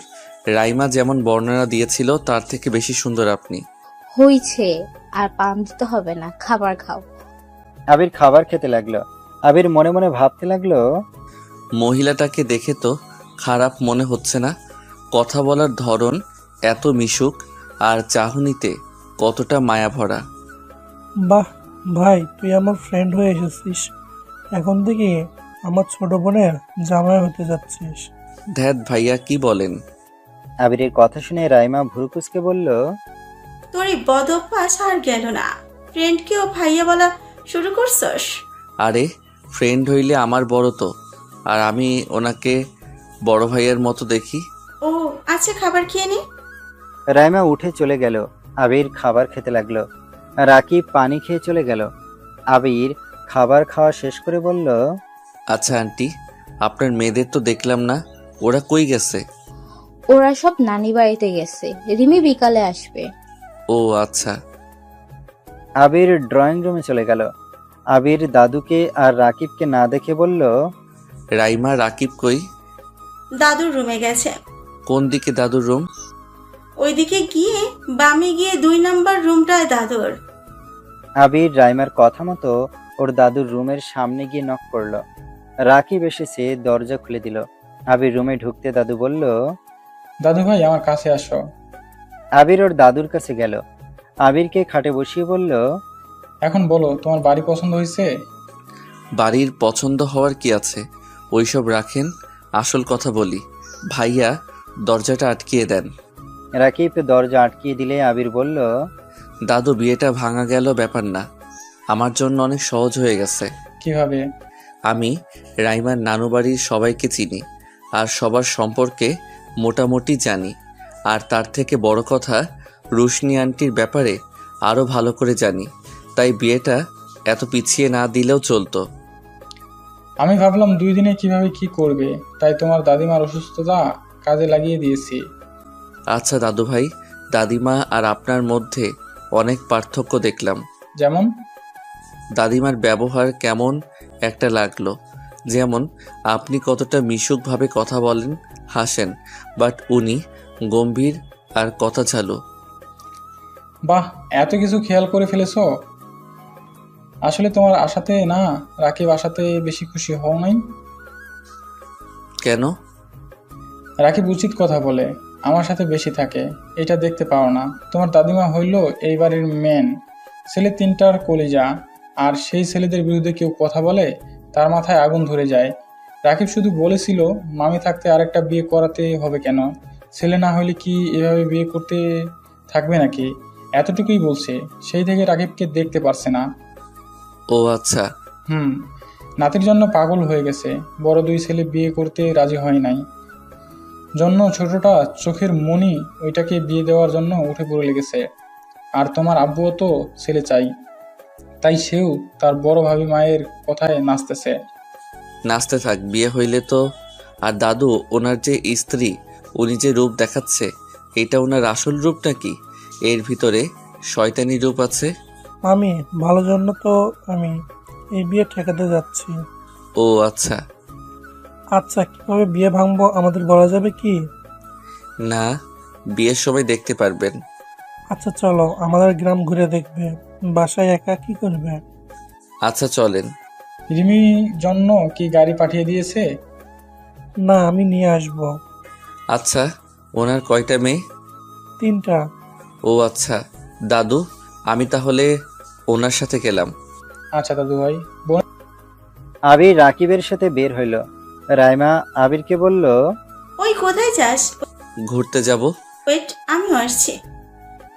রাইমা যেমন বর্ণনা দিয়েছিল তার থেকে বেশি সুন্দর আপনি। হইছে, আর পান দিতে হবে না, খাবার খাও। আবির খাবার খেতে লাগলো। আবির মনে মনে ভাবতে লাগলো, মহিলাটাকে দেখে তো খারাপ মনে হচ্ছে না। কথা বলার ধরন এত মিশুক, আর চাহনিতে কতটা মায়া ভরা। বাহ ভাই, তুই আমার ফ্রেন্ড হয়ে এসেছিস। এখন থেকে আমার ছোট বোনের জামাই হতে যাচ্ছিস। ধ্যাত ভাইয়া, কি বলেন? আবিরের কথা শুনে রাইমা ভুরুকুসকে বলল, তোর এই বদ অভ্যাস আর গেল না। ফ্রেন্ডকেও ভাইয়া বলা শুরু করছস? আরে ফ্রেন্ড হইলে আমার বড় তো, আর আমি ওনাকে বড় ভাইয়ের মতো দেখি। ও আচ্ছা, খাবার খেয়ে নে। রাইমা উঠে চলে গেল। আবির খাবার খেতে লাগলো। রাকিব পানি খেয়ে চলে গেল। আবির খাবার খাওয়া শেষ করে বলল, আচ্ছা আন্টি, আপনার মেয়েদের তো দেখলাম না, ওরা কই গেছে? ওরা সব নানি বাড়িতে গেছে, রিমি বিকালে আসবে। ও আচ্ছা। আবির ড্রয়িং রুমে চলে গেল। আবির দাদুকে আর রাকিবকে না দেখে বলল, রাইমা, রাকিব কই? দাদুর রুমে গেছে। কোন দিকে দাদুর রুম? ওইদিকে গিয়ে বামে গিয়ে 2 নাম্বার রুমটায় দাদুর। আবির রাইমার কথা মতো ওর দাদুর রুমের সামনে গিয়ে নক করলো। রাকিব এসেছে, দরজা খুলে দিল। আবির রুমে ঢুকতে দাদু বলল, দাদু ভাই, আমার কাছে আসো। আবির ওর দাদুর কাছে গেল। আবিরকে খাটে বসিয়ে বলল, এখন বলো, তোমার বাড়ি পছন্দ হয়েছে? বাড়ির পছন্দ হওয়ার কি আছে, ওইসব রাখেন, আসল কথা বলি। ভাইয়া, দরজাটা আটকিয়ে দেন। রাকিব দরজা আটকিয়ে দিলে আবির বলল, দাদু, বিয়েটা ভাঙা গেল ব্যাপার না, আমার জন্য অনেক সহজ হয়ে গেছে। কিভাবে? আমি রাইমার নানু বাড়ির সবাইকে চিনি, আর সবার সম্পর্কে মোটামুটি জানি। আর তার থেকে বড় কথা, রুশনি আন্টির ব্যাপারে আরও ভালো করে জানি। তাই বিয়েটা এত পিছিয়ে না দিলেও চলতো। আমি ভাবলাম 2 দিনে কিভাবে কি করবে, তাই তোমার দাদিমার অসুস্থতা কাজে লাগিয়ে দিয়েছি। আচ্ছা দাদু ভাই, দাদিমা আর আপনার মধ্যে অনেক পার্থক্য দেখলাম। যেমন? দাদিমার ব্যবহার কেমন একটা লাগলো, যেমন আপনি কতটা মিশুকভাবে কথা বলেন, হাসেন, বাট উনি গম্ভীর আর কথা চালু। বাহ, এত কিছু খেয়াল করে ফেলেছো। আসলে তোমার আশাতে না, রাকিব আশাতে বেশি খুশি হও নাই। কেন? রাকিব উচিত কথা বলে, আমার সাথে বেশি থাকে, এটা দেখতে পাও না। তোমার দাদিমা হইল এই বাড়ির মেন ছেলে, 3টার কলিজা, আর সেই ছেলেদের বিরুদ্ধে কেউ কথা বলে তার মাথায় আগুন ধরে যায়। রাকিব শুধু বলেছিল মামি থাকতে আরেকটা বিয়ে করাতে হবে কেন, ছেলে না হলে কি এভাবে বিয়ে করতে থাকবে নাকি? এতটুকুই বলছে, সেই থেকে রাকিবকে দেখতে পারছে না। ও আচ্ছা। নাতির জন্য পাগল হয়ে গেছে। বড় দুই ছেলে বিয়ে করতে রাজি হয় নাই জন্য ছোটটা চোখের মনি ওইটাকে বিয়ে দেওয়ার জন্য উঠে পড়ে লেগেছে। আর তোমার আব্বুও তো ছেলে চাই, তাই সেও তার বড় ভাবি মায়ের কথায় নাচতেছে। নাচতে থাক, বিয়ে হইলে তো। আর দাদু, ওনার যে স্ত্রী, উনি যে রূপ দেখাচ্ছে, এটা ওনার আসল রূপ নাকি এর ভিতরে শয়তানি রূপ আছে? আমি ভালো জন্য তো আমি এই বিয়ে ঠেকাতে যাচ্ছি। ও আচ্ছা। আচ্ছা, কিভাবে বিয়ে ভাঙবো আমাদের বলা যাবে কি? না, বিয়ের সময় দেখতে পারবেন। আচ্ছা চলো, আমাদের গ্রাম ঘুরে দেখবে। বাসায় একা কি করবে? আচ্ছা চলেন। রিমি জন্য কি গাড়ি পাঠিয়ে দিয়েছে? না, আমি নিয়ে আসবো। আচ্ছা, ওনার কয়টা মেয়ে? 3টা। ও আচ্ছা দাদু, আমি তাহলে ওনার সাথে গেলাম। আচ্ছা দাদু ভাই। আবির রাকিবের সাথে বের হইল। রাইমা আবিরকে বলল, ওই কোথায় যাস? ঘুরতে যাব। ওয়েট, আমিও আসছি।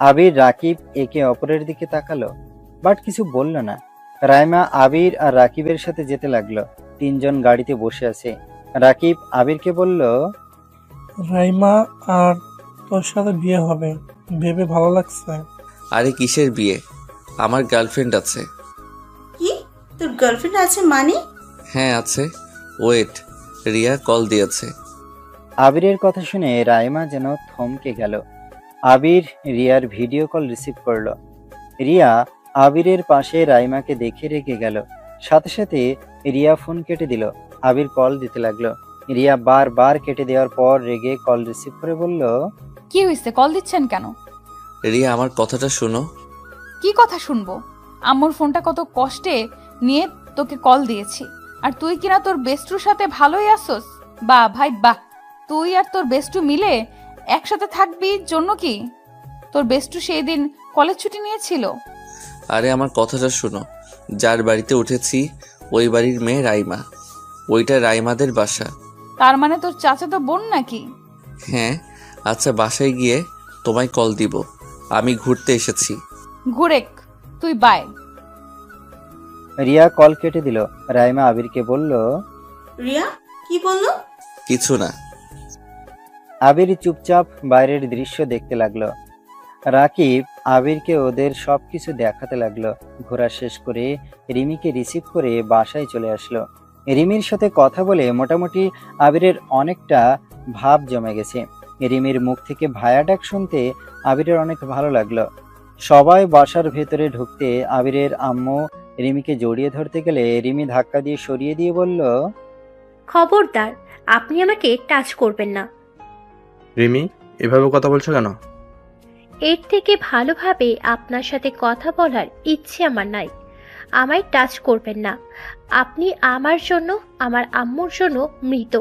আবির রাকিব একে অপরের দিকে তাকালো, বাট কিছু বলল না। রাইমা আবির আর রাকিবের সাথে যেতে লাগলো। 3 জন গাড়িতে বসে আছে। রাকিব আবিরকে বলল, রাইমা আর তোর সাথে বিয়ে হবে ভেবে ভালো লাগছে। আরে কিসের বিয়ে? আমার গার্লফ্রেন্ড আছে। কি? তোর গার্লফ্রেন্ড আছে মানে? হ্যাঁ আছে। ওয়েট, রিয়া কল দিয়েছে। আবিরের কথা শুনে রাইমা যেন থমকে গেল। আবির রিয়ার ভিডিও কল রিসিভ করলো। রিয়া আবিরের পাশে রাইমাকে দেখে রেগে গেল। সাথে সাথে রিয়া ফোন কেটে দিল। আবির কল দিতে লাগলো। রিয়া বারবার কেটে দেওয়ার পর রেগে কল রিসিভ করে বলল, কি হয়েছে, কল দিচ্ছেন কেন? রিয়া আমার কথাটা শোনো। কি কথা শুনবো? আম্মুর ফোনটা কত কষ্টে নিয়ে তোকে কল দিয়েছি, আর তুই কিনা তোর বেস্টুর সাথে ভালোই আসোস। বাহ ভাই বাহ, তুই আর তোর বেস্টু মিলে একসাথে থাকবি জন্য কি? তোর বেস্টু সেই দিন কলেজ ছুটি নিয়েছিল। আরে আমার কথাটা শোনো। যার বাড়িতে উঠেছি ওই বাড়ির মেয়ে রাইমা। ওইটা রাইমাদের বাসা। তার মানে তোর চাচাতো বোন নাকি? হ্যাঁ। আচ্ছা, বাসায় গিয়ে তোমায় কল দিব। আমি ঘুরতে এসেছি। ঘুরেক, তুই বাই। রিয়া কল কেটে দিল। রাইমা আবিরকে বলল, রিয়া কি বললো? কিছু না। আবির চুপচাপ বাইরের দৃশ্য দেখতে লাগলো। রাকিব আবিরকে ওদের সবকিছু দেখাতে লাগলো। ঘোরা শেষ করে রিমিকে রিসিভ করে বাসায় চলে আসলো। রিমির সাথে কথা বলে মোটামুটি আবিরের অনেকটা ভাব জমে গেছে। রিমির মুখ থেকে ভায়া ডাক শুনতে আবিরের অনেক ভালো লাগলো। সবাই বাসার ভেতরে ঢুকতে আবিরের আম্মু রিমিকে জড়িয়ে ধরতে গেলে রিমি ধাক্কা দিয়ে সরিয়ে দিয়ে বলল, খবরদার, আপনি আমাকে টাচ করবেন না। রিমি, এভাবে কথা বলছো কেন? এর থেকে ভালোভাবে আপনার সাথে কথা বলার ইচ্ছে আমার নাই। আমায় টাচ করবেন না। আপনি আমার জন্য, আমার আম্মুর জন্য মৃত।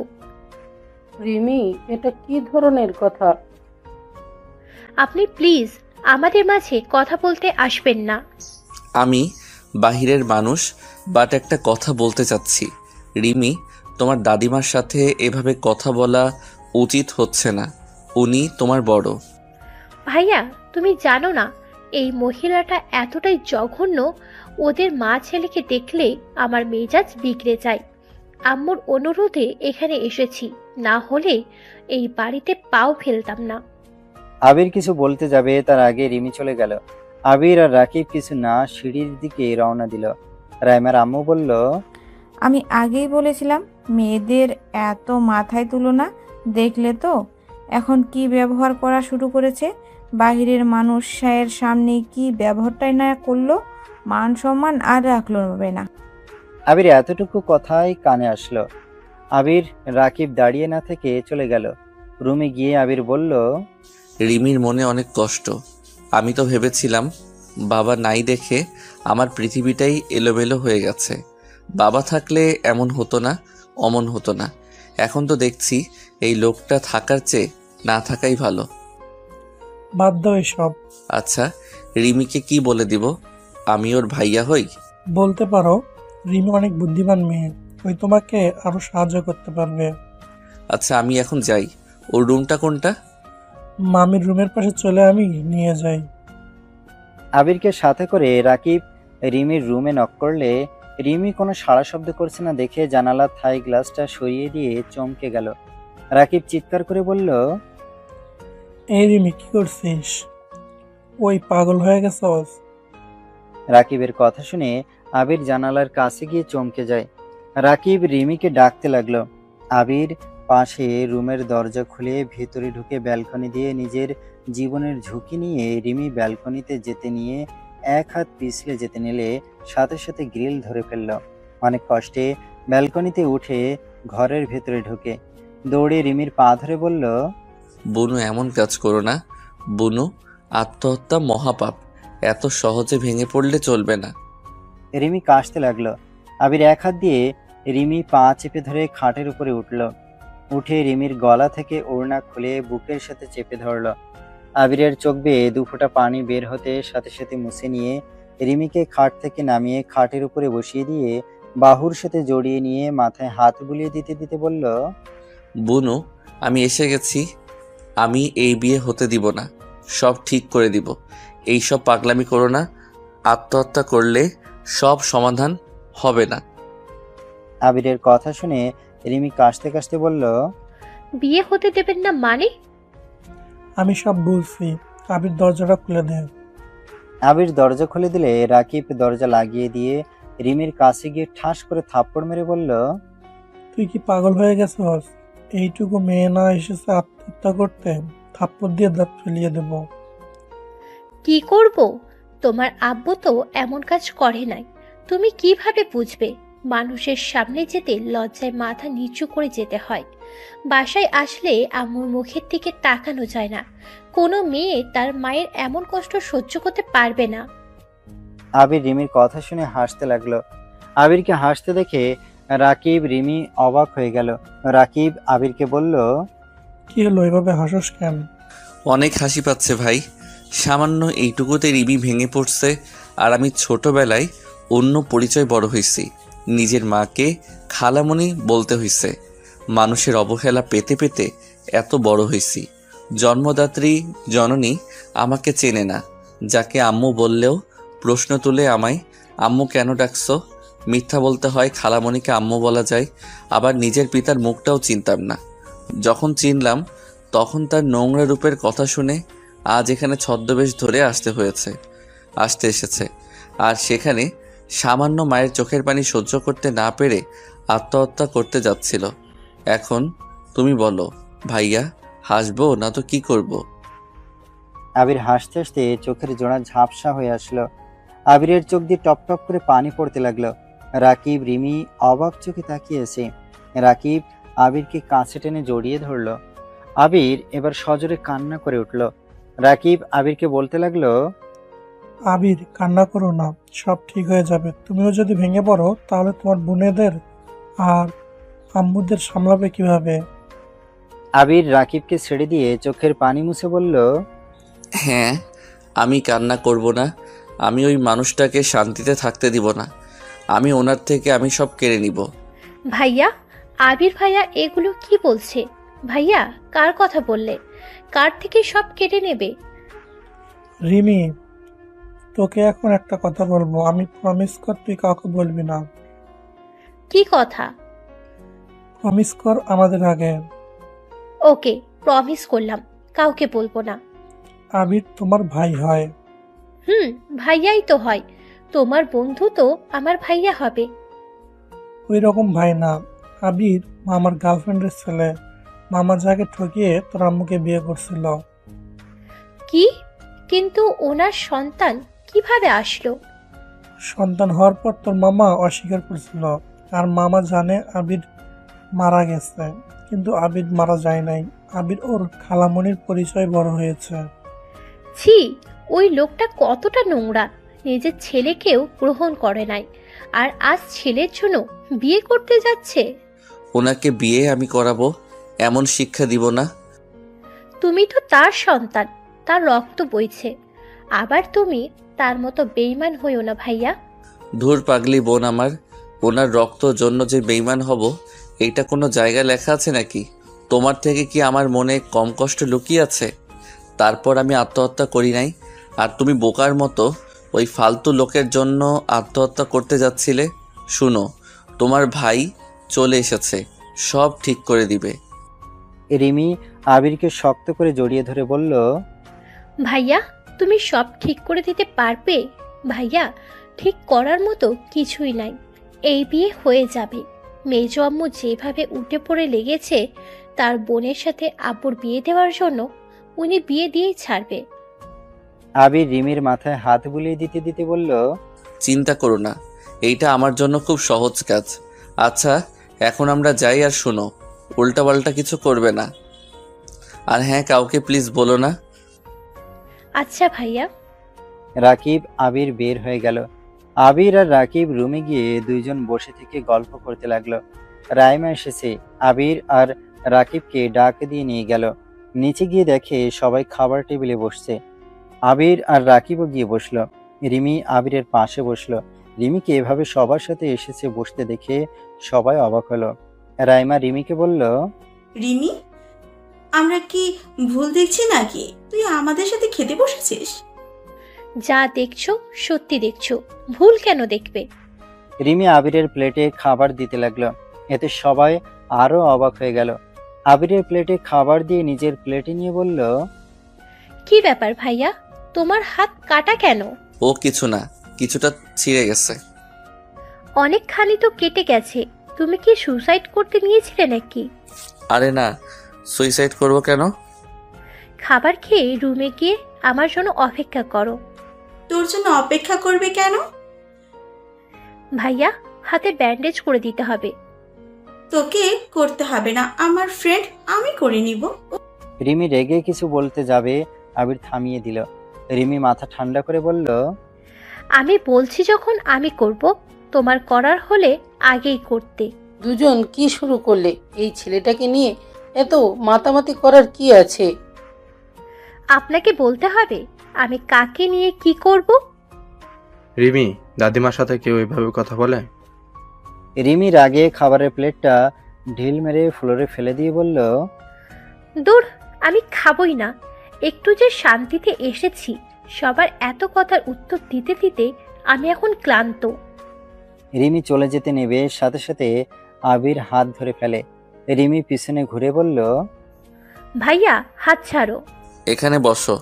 রিমি, এটা কি ধরনের কথা? আপনি প্লিজ আমাদের মাঝে কথা বলতে আসবেন না। আমি বাহিরের মানুষ, বাট একটা কথা বলতে চাচ্ছি। রিমি, তোমার দাদিমার সাথে এভাবে কথা বলা উচিত হচ্ছে না। উনি তোমার বড়। ভাইয়া, তুমি জানো না এই মহিলাটা এতটাই জঘন্য, ওদের মা ছেলেকে দেখলে আমার মেজাজ বিগড়ে যায়। আম্মুর অনুরোধে এখানে এসেছি, না হলে এই বাড়িতে পাও ফেলতাম না। আবির কিছু বলতে যাবে তার আগে রিমি চলে গেল। আবির আর রাকিব কিছু না সিঁড়ির দিকে রওনা দিল। রাইমার আম্মু বলল, আমি আগেই বলেছিলাম মেয়েদের এত মাথায় তুলো না। দেখলে তো এখন কি ব্যবহার করা শুরু করেছে। বাহিরের মানুষের সামনে কি ব্যবহারটাই না করলো, মান সম্মান আর রাখলো না। আবির এতটুকু কথাই কানে আসলো। আবির রাকিব দাঁড়িয়ে না থেকে চলে গেল। রুমে গিয়ে আবির বলল, রিমির মনে অনেক কষ্ট। আমি তো ভেবেছিলাম বাবা নাই দেখে আমার পৃথিবীটাই এলোমেলো হয়ে গেছে। বাবা থাকলে এমন হতো না, অমন হতো না। এখন তো দেখছি এই লোকটা থাকার চেয়ে না থাকাই ভালো। বাদ দাও এসব। আচ্ছা, রিমিকে কি বলে দিব? আমি ওর ভাইয়া হই? বলতে পারো, রিমি অনেক বুদ্ধিমান মেয়ে, ওই তোমাকে আরো সাহায্য করতে পারবে। আচ্ছা, আমি এখন যাই। ওর রুমটা কোনটা? মামির রুমের পাশে চলে আমি নিয়ে যাই। আবিরকে সাথে করে রাকিব রিমির রুমে নক করলে রিমি কোনো সাড়া শব্দ করছে না দেখে জানালার থাই গ্লাসটা সরিয়ে দিয়ে চমকে গেল। রাকিব চিৎকার করে বলল, এই রিমি, কি করছিস? ওই পাগল হয়ে গেছস? রাকিবের কথা শুনে আবির জানালার কাছে গিয়ে চমকে যায়। রাকিব রিমিকে ডাকতে লাগলো। আবির পাশে রুমের দরজা খুলে ভেতরে ঢুকে ব্যালকনি দিয়ে নিজের জীবনের ঝুঁকি নিয়ে রিমি ব্যালকনিতে যেতে নিয়ে এক হাত পিছলে যেতে নিলে সাথে সাথে গ্রিল ধরে ফেলল। অনেক কষ্টে ব্যালকনিতে উঠে ঘরের ভেতরে ঢুকে দৌড়ে রিমির পা ধরে বলল, বুনু এমন কাজ করো না। বুনু, আত্মহত্যা মহাপাপ, এত সহজে ভেঙে পড়লে চলবে না। রিমি কাশতে লাগলো। আবির এক হাত দিয়ে রিমি পা চেপে ধরে খাটের উপরে উঠল। উঠে রিমির গলা থেকে ওড়না খুলে বুকের সাথে চেপে ধরল। আবিরের চোখ বেয়ে দুফোঁটা পানি বের হতে সাথে সাথে মুছে নিয়ে রিমিকে খাট থেকে নামিয়ে খাটের উপরে বসিয়ে দিয়ে বাহুর সাথে জড়িয়ে নিয়ে মাথায় হাত বুলিয়ে দিতে দিতে বলল, বুনু, আমি এসে গেছি। আমি এই বিয়ে হতে দিব না, সব ঠিক করে দিব। এই সব পাগলামি করো না। আত্মহত্যা করলে সব সমাধান হবে না। আবিরের কথা শুনে রিমি কাশতে কাশতে বলল, বিয়ে হতে দেবেন না মানে? আমি সব বলছি, আবির দরজাটা খুলে দে। আবির দরজা খুলে দিলে রাকিব দরজা লাগিয়ে দিয়ে রিমির কাছে গিয়ে ঠাস করে থাপ্পড় মেরে বলল, তুই কি পাগল হয়ে গেছস? এইটুকু মেয়ে না এসেছে আত্মহত্যা করতে? থাপ্পড় দিয়ে দাঁত ফেলিয়ে দেব। কি করব? তোমার আব্বু তো এমন কাজ করে নাই। তুমি কিভাবে বুঝবে? মানুষের সামনে যেতে লজ্জায় মাথা নিচু করে যেতে হয়। বাসায় আসলে আম্মুর মুখের দিকে তাকানো যায় না। কোনো মেয়ে তার মায়ের এমন কষ্ট সহ্য করতে পারবে না। আবির রিমির কথা শুনে হাসতে লাগলো। আবিরকে হাসতে দেখে রাকিব রিমি অবাক হয়ে গেল। রাকিব আবিরকে বলল, কি হলো, এভাবে হাসস কেন? অনেক হাসি পাচ্ছে ভাই। সামান্য এইটুকুতে রিমি ভেঙে পড়ছে, আর আমি ছোটবেলায় অন্য পরিচয় বড় হয়েছি। নিজের মাকে খালামণি বলতে হয়েছে। মানুষের অবহেলা পেতে পেতে এত বড় হয়েছি। জন্মদাত্রী জননী আমাকে চেনে না। যাকে আম্মু বললেও প্রশ্ন তুলে আমায় আম্মু কেন ডাকছো? মিথ্যা বলতে হয়, খালামণিকে আম্মু বলা যায়। আবার নিজের পিতার মুখটাও চিনতাম না। যখন চিনলাম তখন তার নোংরা রূপের কথা শুনে আজ এখানে ছদ্মবেশ ধরে আসতে এসেছে। আর সেখানে সামান্য মায়ের চোখের পানি সহ্য করতে না পেরে আত্মহত্যা করতে যাচ্ছিল। এখন তুমি বলো ভাইয়া, হাসবো না তো কি করব? আবির হাসতে হাসতে চোখের জোড়া ঝাপসা হয়ে আসলো। আবিরের চোখ দিয়ে টপ টপ করে পানি পড়তে লাগলো। রাকিব রিমি অবাক চোখে তাকিয়েছে। রাকিব আবিরকে কাছে টেনে জড়িয়ে ধরলো। আবির এবার সজোরে কান্না করে উঠল। রাকিব আবিরকে বলতে লাগলো, আবির, কান্না করো না, সব ঠিক হয়ে যাবে। তুমিও যদি ভেঙে পড়ো তাহলে তোমার বোনেদের আর আম্মুদের সামলাবে কিভাবে? আবির রাকিবকে ছেড়ে দিয়ে চোখের পানি মুছে বলল, হ্যাঁ, আমি কান্না করব না। আমি ওই মানুষটাকে শান্তিতে থাকতে দিব না। আমি ওনার থেকে আমি সব কেড়ে নিব। ভাইয়া, আবির ভাইয়া এগুলো কি বলছে? ভাইয়া, কার কথা বললে? কার থেকে সব কেটে নেবে? রিমি, তোকে এখন একটা কথা বলবো, আমি প্রমিস কর তুই কাউকে বলবি না। কি কথা? প্রমিস কর আমাদের আগে। ওকে, প্রমিস করলাম, কাউকে বলবো না। আবির তোমার ভাই হয়। ভাইয়াই তো হয়। তোমার বন্ধু তো আমার ভাইয়া হবে। ওই রকম ভাই না। আবির মামার গার্লফ্রেন্ডের ছেলে। মামা যাকে ঠকিয়ে তোর আম্মুকে বিয়ে করছিল। কি? কিন্তু ওনার সন্তান কিভাবে আসলো? সন্তান হওয়ার পর তোর মামা অস্বীকার করছিল। আর মামা জানে আবির মারা গেছে, কিন্তু আবির মারা যায় নাই। আবির ওর খালামণির পরিচয় বড় হয়েছে। ছি, ওই লোকটা কতটা নোংরা। নিজের ছেলেকেও গ্রহণ করে নাই, আর আজ ছেলের জন্য বিয়ে করতে যাচ্ছে। ওনাকে বিয়ে আমি করাবো, এমন শিক্ষা দিব না। তুমি তো তার সন্তান, তার রক্ত বইছে। আবার তুমি তার মতো বেইমান হইও না ভাইয়া। ধুর পাগলি বোন আমার, ওনার রক্ত জন্য যে বেইমান হব এইটা কোনো জায়গায় লেখা আছে নাকি? তোমার থেকে কি আমার মনে কম কষ্ট লুকিয়ে আছে? তারপর আমি আত্মহত্যা করি নাই, আর তুমি বোকার মতো ওই ফালতু লোকের জন্য আত্মহত্যা করতে যাচ্ছিলে। শুনো, তোমার ভাই চলে এসেছে, সব ঠিক করে দিবে। রিমি আবিরকে শক্ত করে জড়িয়ে ধরে বলল, ভাইয়া তুমি সব ঠিক করে দিতে পারবে? ভাইয়া, ঠিক করার মতো কিছুই নাই, এই বিয়ে হয়ে যাবে। মেজো আম্মু যেভাবে উঠে পড়ে লেগেছে তার বোনের সাথে আব্বুর বিয়ে দেওয়ার জন্য, উনি বিয়ে দিয়েই ছাড়বে। আবির রিমির মাথায় হাত বুলিয়ে দিতে দিতে বলল, চিন্তা করো না, এইটা আমার জন্য খুব সহজ কাজ। আচ্ছা, এখন আমরা যাই, আর শোনো, উল্টাপাল্টা কিছু করবে না। আর হ্যাঁ, কাউকে প্লিজ বলো না। আচ্ছা ভাইয়া। রাকিব আবির বের হয়ে গেল। আবির আর রাকিব রুমে গিয়ে দুইজন বসে থেকে গল্প করতে লাগলো। রাইমা এসেছে, আবির আর রাকিবকে ডাক দিয়ে নিয়ে গেল। নিচে গিয়ে দেখে সবাই খাবার টেবিলে বসছে। আবির আর রাকিবও গিয়ে বসলো। রিমি আবিরের পাশে বসলো। রিমিকে এভাবে সবার সাথে এসেছে বসতে দেখে সবাই অবাক হলো। রাইমা রিমিকে বলল, রিমি, আমরা কি ভুল দেখছি নাকি? তুই আমাদের সাথে খেতে বসেছিস? যা দেখছো সত্যি দেখছো, ভুল কেন দেখবে? রিমি আবিরের প্লেটে খাবার দিতে লাগলো। এতে সবাই আরো অবাক হয়ে গেল। আবিরের প্লেটে খাবার দিয়ে নিজের প্লেটে নিয়ে বলল, কি ব্যাপার ভাইয়া, তোমার হাত কাটা কেন? ও কিছু না, কিছুটা ছিঁড়ে গেছে। অনেকখানি তো কেটে গেছে, তুমি কি সুসাইড করতে নিয়েছিলে নাকি? আরে না, সুইসাইড করবো কেন? খাবার খেয়ে রুমে গিয়ে আমার জন্য অপেক্ষা করো। তোর জন্য অপেক্ষা করবে কেন? ভাইয়া, হাতে ব্যান্ডেজ করে দিতে হবে। তোকে করতে হবে না, আমার ফ্রেন্ড, আমি করে নিব। রিমি রেগে কিছু বলতে যাবে, আবির থামিয়ে দিল। রিমি মাথা ঠান্ডা করে বলল, আমি বলছি যখন আমি করব, তোমার করার হলে আগেই করতে। দুজন কি শুরু করলে? এই ছেলেটাকে নিয়ে এত মাতামাতি করার কি আছে? আপনাকে বলতে হবে আমি কাকে নিয়ে কি করব? রিমি, দাদিমার সাথে কেউ এভাবে কথা বলে? রিমি রাগে খাবারের প্লেটটা ঢিল মেরে ফ্লোরে ফেলে দিয়ে বলল, দূর, আমি খাবই না। একটু যে শান্তিতে এসেছি, সবার এত কথার উত্তর দিতে দিতে আমি এখন ক্লান্ত। রিমি চলে যেতে নেবে, সাথে সাথে আবির হাত ধরে ফেলে। রিমি পিছনে ঘুরে বলল, ভাইয়া, হাত ছাড়ো। এখানে বসো।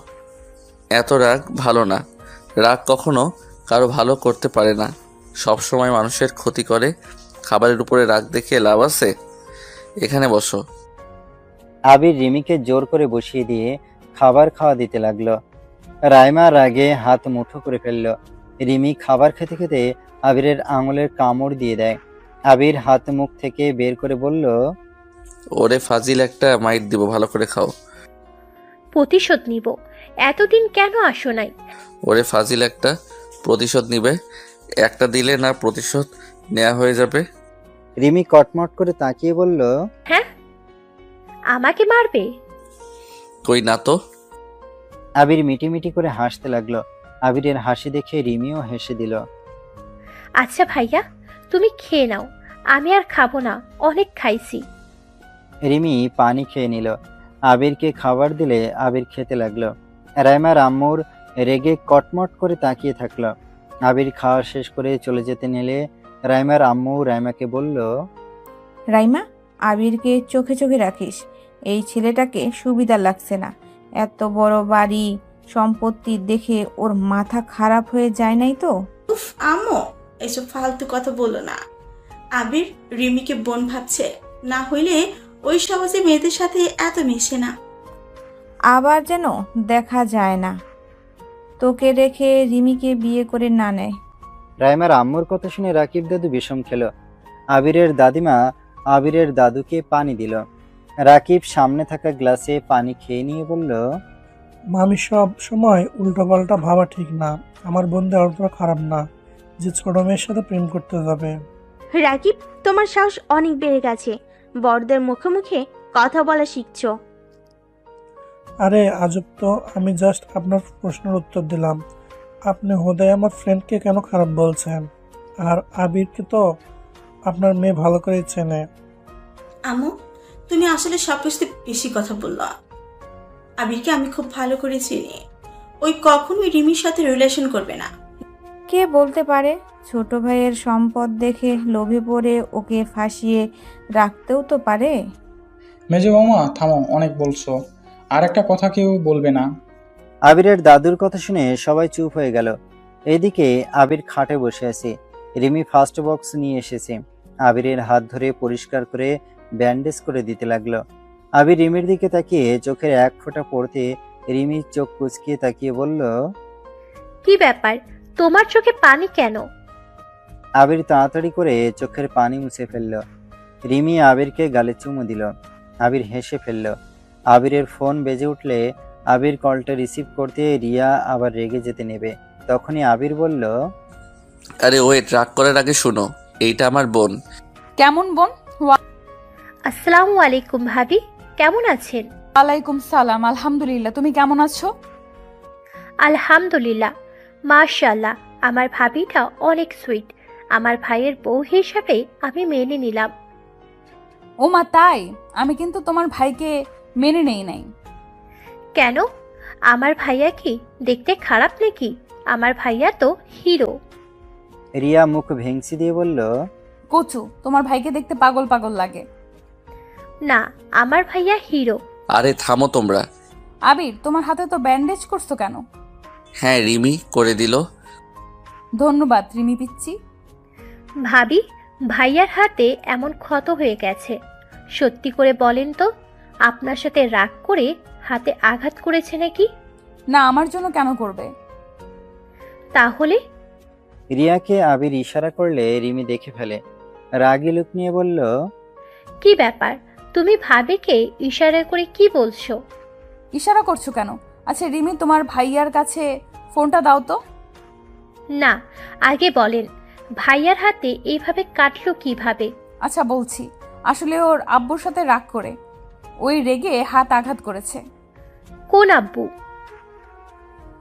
এত রাগ ভালো না। রাগ কখনো কারো ভালো করতে পারে না, সব সময় মানুষের ক্ষতি করে। খাবারের উপরে রাগ দেখিয়ে লাভ আছে? এখানে বসো। আবির রিমিকে জোর করে বসিয়ে দিয়ে খাবার খাওয়া দিতে লাগলো। রাইমা রাগে হাত মুঠো করে ফেলল। রিমি খাবার খেতে খেতে আবিরের আঙুলের কামড় দিয়ে দেয়। আবির হাত মুখ থেকে বের করে বলল, ওরে ফাজিল একটা, মাইট দিব, ভালো করে খাও। প্রতিশোধ নিব। এতদিন কেন আসো নাই? ওরে ফাজিল একটা, প্রতিশোধ নিবে? একটা দিলে না প্রতিশোধ নেওয়া হয়ে যাবে? রিমি কটমট করে তাকিয়ে বলল, হ্যাঁ, আমাকে মারবে? কই না তো। আবির মিটিমিটি করে হাসতে লাগলো। আবিরের হাসি দেখে রিমিও হেসে দিল। আচ্ছা ভাইয়া, তুমি খেয়ে নাও, আমি আর খাবো না, অনেক খাইছি। রিমি পানি খেয়ে নিল। আবিরকে খাবার দিলে আবির খেতে লাগলো। রাইমার আম্মুর রেগে কটমট করে তাকিয়ে থাকলো। আবির খাওয়া শেষ করে চলে যেতে নিলে রাইমার আম্মু রাইমাকে বলল, রাইমা, আবিরকে চোখে চোখে রাখিস। এই ছেলেটাকে সুবিধা লাগছে না। এত বড় বাড়ি সম্পত্তি দেখে ওর মাথা খারাপ হয়ে যায় নাই তো? উফ আম্মু, এসব ফালতু কথা বলো না। আবির রিমিকে বোন ভাবছে, না হইলে ওই সহজে মেয়েদের সাথে এত মিশে না। আবার যেন দেখা যায় না তোকে রেখে রিমিকে বিয়ে করে না নেয়। রাইমার আম্মুর কথা শুনে রাকিব দাদু বিষম খেল। আবিরের দাদিমা আবিরের দাদুকে পানি দিল। রাকিব সামনে থাকা গ্লাসে পানি খেয়ে নিয়ে বলল, মামি সব সময় উল্টোপাল্টা ভাবা ঠিক না। আমার বন্ধু অতটা খারাপ না যে ছোট মেয়ের সাথে প্রেম করতে যাবে। রাকিব, তোমার সাহস অনেক বেড়ে গেছে। বড়দের মুখে মুখে কথা বলা শিখছো। আরে আজব তো, আমি জাস্ট আপনার প্রশ্নের উত্তর দিলাম। আপনি হোদায় আমার ফ্রেন্ডকে কেন খারাপ বলছেন? আর আবিরকে তো আপনার মেয়ে ভালো করেই চেনে। আম্মু, তুমি আসলে সবকিছুতে বেশি কথা বললো। আবিরকে আমি খুব ভালো করে চিনি। ওই কখনোই রিমির সাথে রিলেশন করবে না। কে বলতে পারে, ছোট ভাইয়ের সম্পদ দেখে লোভে পড়ে ওকে ফাঁসিয়ে রাখতেও তো পারে। মেজো বৌমা থামো, অনেক বলছো, আর একটা কথা কেউ বলবে না। আবিরের দাদুর কথা শুনে সবাই চুপ হয়ে গেল। এদিকে আবির খাটে বসে আছে, রিমি ফার্স্ট বক্স নিয়ে এসেছে। আবিরের হাত ধরে পরিষ্কার করে ব্যান্ডেজ করে দিতে লাগলো। আবির রিমির দিকে তাকিয়ে চোখের এক ফোঁটা পড়তে রিমির চোখ কুচকিয়ে তাকিয়ে বলল, কি ব্যাপার, তোমার চোখে পানি কেন? আবির তাড়াতাড়ি করে চোখের পানি মুছে ফেলল। রিমি আবিরকে গালে চুমু দিল। আবির হেসে ফেলল। আবিরের ফোন বেজে উঠলে আবির কলটা রিসিভ করতে রিয়া আবার রেগে যেতে নেবে। তখনই আবির বলল, আরে ওয়েট, রাগ করার আগে শোনো, এইটা আমার বোন। কেমন বোন? আসসালামু আলাইকুম ভাবি, কেমন আছেন? ওয়ালাইকুম সালাম, আলহামদুলিল্লাহ। তুমি কেমন আছো? আলহামদুলিল্লাহ, মাশাআল্লাহ। আমার ভাবিটা অনেক সুইট। আমার ভাইয়ের বউ হিসাবে আমি মেনে নিলাম। ও মা, তাই? আমি কিন্তু তোমার ভাইকে মেনে নেই নাই। কেন? আমার ভাইয়া কি দেখতে খারাপ নাকি? আমার ভাইয়া তো হিরো। রিয়া মুখ ভেঙচি দিয়ে বলল, কচু, তোমার ভাইকে দেখতে পাগল পাগল লাগে। না, আমার ভাইয়া হিরো। আরে থামো তোমরা। আবির, তোমার হাতে তো ব্যান্ডেজ করছো কেন? হ্যাঁ, রিমি করে দিল। ধন্যবাদ রিমি পিচ্ছি। ভাবি, ভাইয়ার হাতে এমন ক্ষত হয়ে গেছে, সত্যি করে বলেন তো, আপনার সাথে রাগ করে হাতে আঘাত করেছে নাকি? না, আমার জন্য কেন করবে? তাহলে? রিয়াকে আবির ইশারা করলে রিমি দেখে ফেলে। রাগী লুক নিয়ে বলল, কি ব্যাপার, তুমি ভাবিকে ইশারা করে কি বলছো? ইশারা করছো কেন? আচ্ছা রিমি, তোমার ভাইয়ার কাছে ফোনটা দাও তো। না, আগে বলেন ভাইয়ার হাতে এইভাবে কাটলো কিভাবে? আচ্ছা বলছি, আসলে ওর আব্বুর সাথে রাগ করে ওই রেগে হাত আঘাত করেছে। কোন আব্বু?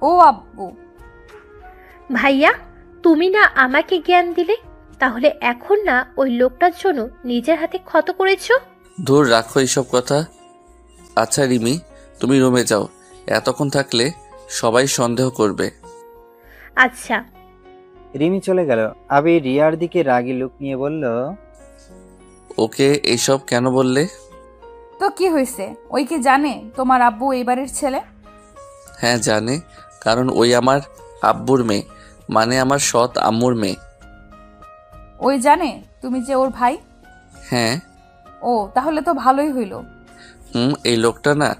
ও আব্বু। ভাইয়া, তুমি না আমাকে জ্ঞান দিলে, তাহলে এখন না ওই লোকটার জন্য নিজের হাতে ক্ষত করেছো? দূর রাখো এইসব কথা। আচ্ছা রিমি, তুমি রুমে যাও, এতক্ষণ থাকলে সবাই সন্দেহ করবে। আচ্ছা। রিমি চলে গেল। আবির রিয়ার দিকে রাগী লুক নিয়ে বলল, ওকে এইসব কেন বললে? তো কি হয়েছে? ওই কি জানে তোমার আব্বু এবারের ছেলে? হ্যাঁ জানে, কারণ ওই আমার আব্বুর মেয়ে, মানে আমার সৎ আম্মুর মেয়ে। ওই জানে তুমি যে ওর ভাই? হ্যাঁ। ও, তাহলে তো ভালোই হইল। এই লোকটা না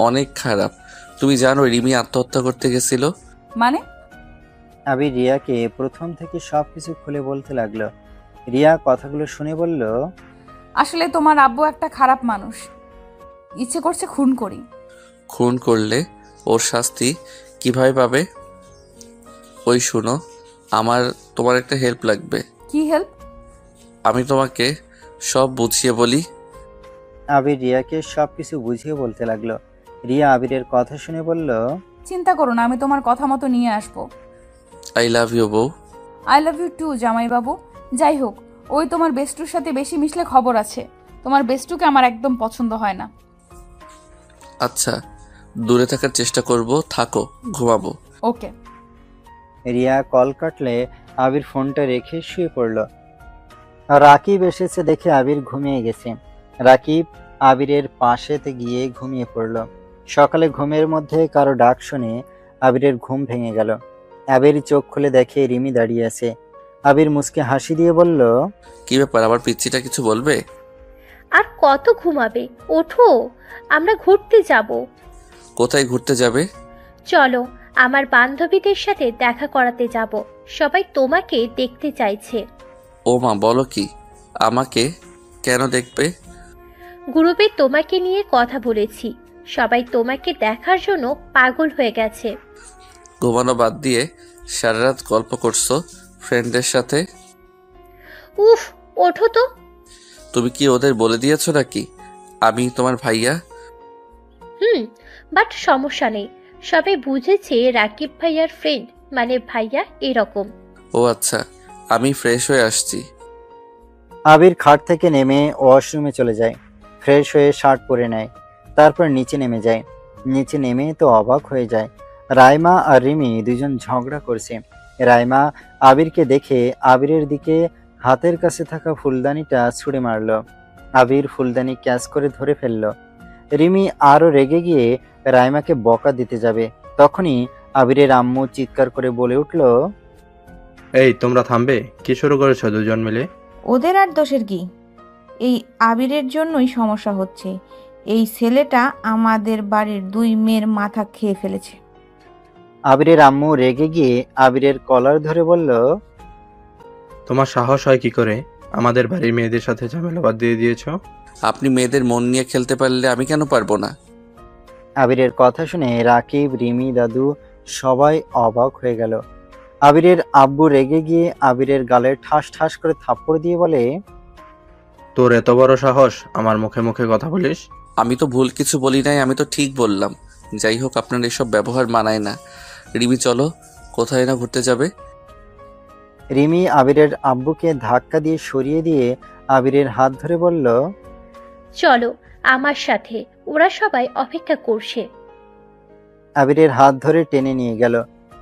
অনেক খারাপ। তুমি জানো রিমি আত্মহত্যা করতে গেছিল। মানে? আবির রিয়াকে প্রথম থেকে সবকিছু খুলে বলতে লাগলো। রিয়া কথাগুলো শুনে বলল, আসলে তোমার আব্বু একটা খারাপ মানুষ, ইচ্ছে করছে খুন করি। খুন করলে ওর শাস্তি কিভাবে পাবে? ওই শুনো, তোমার একটা হেল্প লাগবে। কি হেল্প? আমি তোমাকে সব বুঝিয়ে বলি। আবির রিয়াকে সবকিছু বুঝিয়ে বলতে লাগলো। রিয়া আবিরের কথা শুনে বলল, চিন্তা করো না, আমি তোমার কথা মতো নিয়ে আসবো। আই লাভ ইউ বউ। আই লাভ ইউ টু জামাই বাবু। যাই হোক, ওই তোমার বেস্টুর সাথে বেশি মিশলে খবর আছে। তোমার বেস্টুকে আমার একদম পছন্দ হয় না। আচ্ছা, দূরে থাকার চেষ্টা করব, থাকো, ঘুমাবো। ওকে। রিয়া কল কাটলে আবির ফোনটা রেখে শুয়ে পড়ল। রাকিব এসেছে দেখে আবির ঘুমিয়ে গেছে। রাকিব আবিরের পাশেতে গিয়ে ঘুমিয়ে পড়ল। সকালে ঘুমের মধ্যে কারো ডাক শুনে আবিরের ঘুম ভেঙে গেল। আবির চোখ খুলে দেখে রিমি দাঁড়িয়ে আছে। আবির মুচকে হাসি দিয়ে বলল, কি ব্যাপার, আবার পিচ্চিটা কিছু বলবে? আর কত ঘুমাবে, ওঠো, আমরা ঘুরতে যাব। কোথায় ঘুরতে যাবে? চলো, আমার বান্ধবীদের সাথে দেখা করাতে যাব। সবাই তোমাকে দেখতে চাইছে। ও মা, বলো কি? আমাকে কেন দেখবে? গ্রুপে তোমাকে নিয়ে কথা বলেছি, সবাই তোমাকে দেখার জন্য পাগল হয়ে গেছে। ঘুমানো বাদ দিয়ে সারা রাত গল্প করছো ফ্রেন্ডদের সাথে? উফ, ওঠো তো। তুমি কি ওদের বলে দিয়েছো নাকি আমি তোমার ভাইয়া? বাট সমস্যা নেই, সবাই বুঝেছে রাকিব ভাইয়ার ফ্রেন্ড মানে ভাইয়া এরকম। ও আচ্ছা, আমি ফ্রেশ হয়ে আসছি। আবির খাট থেকে নেমে ওয়াশরুমে চলে যায়। ফ্রেশ হয়ে শার্ট পরে নেয়, তারপর নিচে নেমে যায়। নিচে নেমে তো অবাক হয়ে যায়। রাইমা আর রিমি দুজন ঝগড়া করছে। রাইমা আবিরকে দেখে আবিরের দিকে হাতের কাছে থাকা ফুলদানিটা ছুঁড়ে মারল। আবির ফুলদানি ক্যাচ করে ধরে ফেলল। রিমি আরো রেগে গিয়ে রাইমাকে বকা দিতে যাবে, তখনই আবিরের আম্মু চিৎকার করে বলে উঠল, এই তোমরা থামবে? কি শুরু করেছো দুজন মিলে? ওদের আর দোষের কি? এই আবিরের জন্যই সমস্যা হচ্ছে। এই ছেলেটা আমাদের বাড়ির 2 মেয়ের মাথা খেয়ে ফেলেছে। আবিরের আম্মু রেগে গিয়ে আবিরের কলার ধরে বলল, তোমার সাহস হয় কি করে আমাদের বাড়ির মেয়েদের সাথে ঝামেলা বাদ দিয়ে দিয়েছো? আপনি মেয়েদের মন নিয়ে খেলতে পারলে আমি কেন পারবো না? আবিরের কথা শুনে রাকিব, রিমি, দাদু সবাই অবাক হয়ে গেল। আবিরের আব্বু রেগে গিয়ে আবিরের গালে ঠাস ঠাস করে থাপ্পড় দিয়ে বলে, তোর এত বড় সাহস আমার মুখে মুখে কথা বলিস? আমি তো ভুল কিছু বলি নাই, আমি তো ঠিক বললাম। যাই হোক, আপনার এসব ব্যবহার মানায় না। রিমি চলো, কোথায় না ঘুরতে যাবে? রিমি আবিরের আব্বুকে ধাক্কা দিয়ে সরিয়ে দিয়ে আবিরের হাত ধরে বলল, চলো আমার সাথে, ওরা সবাই অপেক্ষা করছে। আবিরের হাত ধরে টেনে নিয়ে গেল।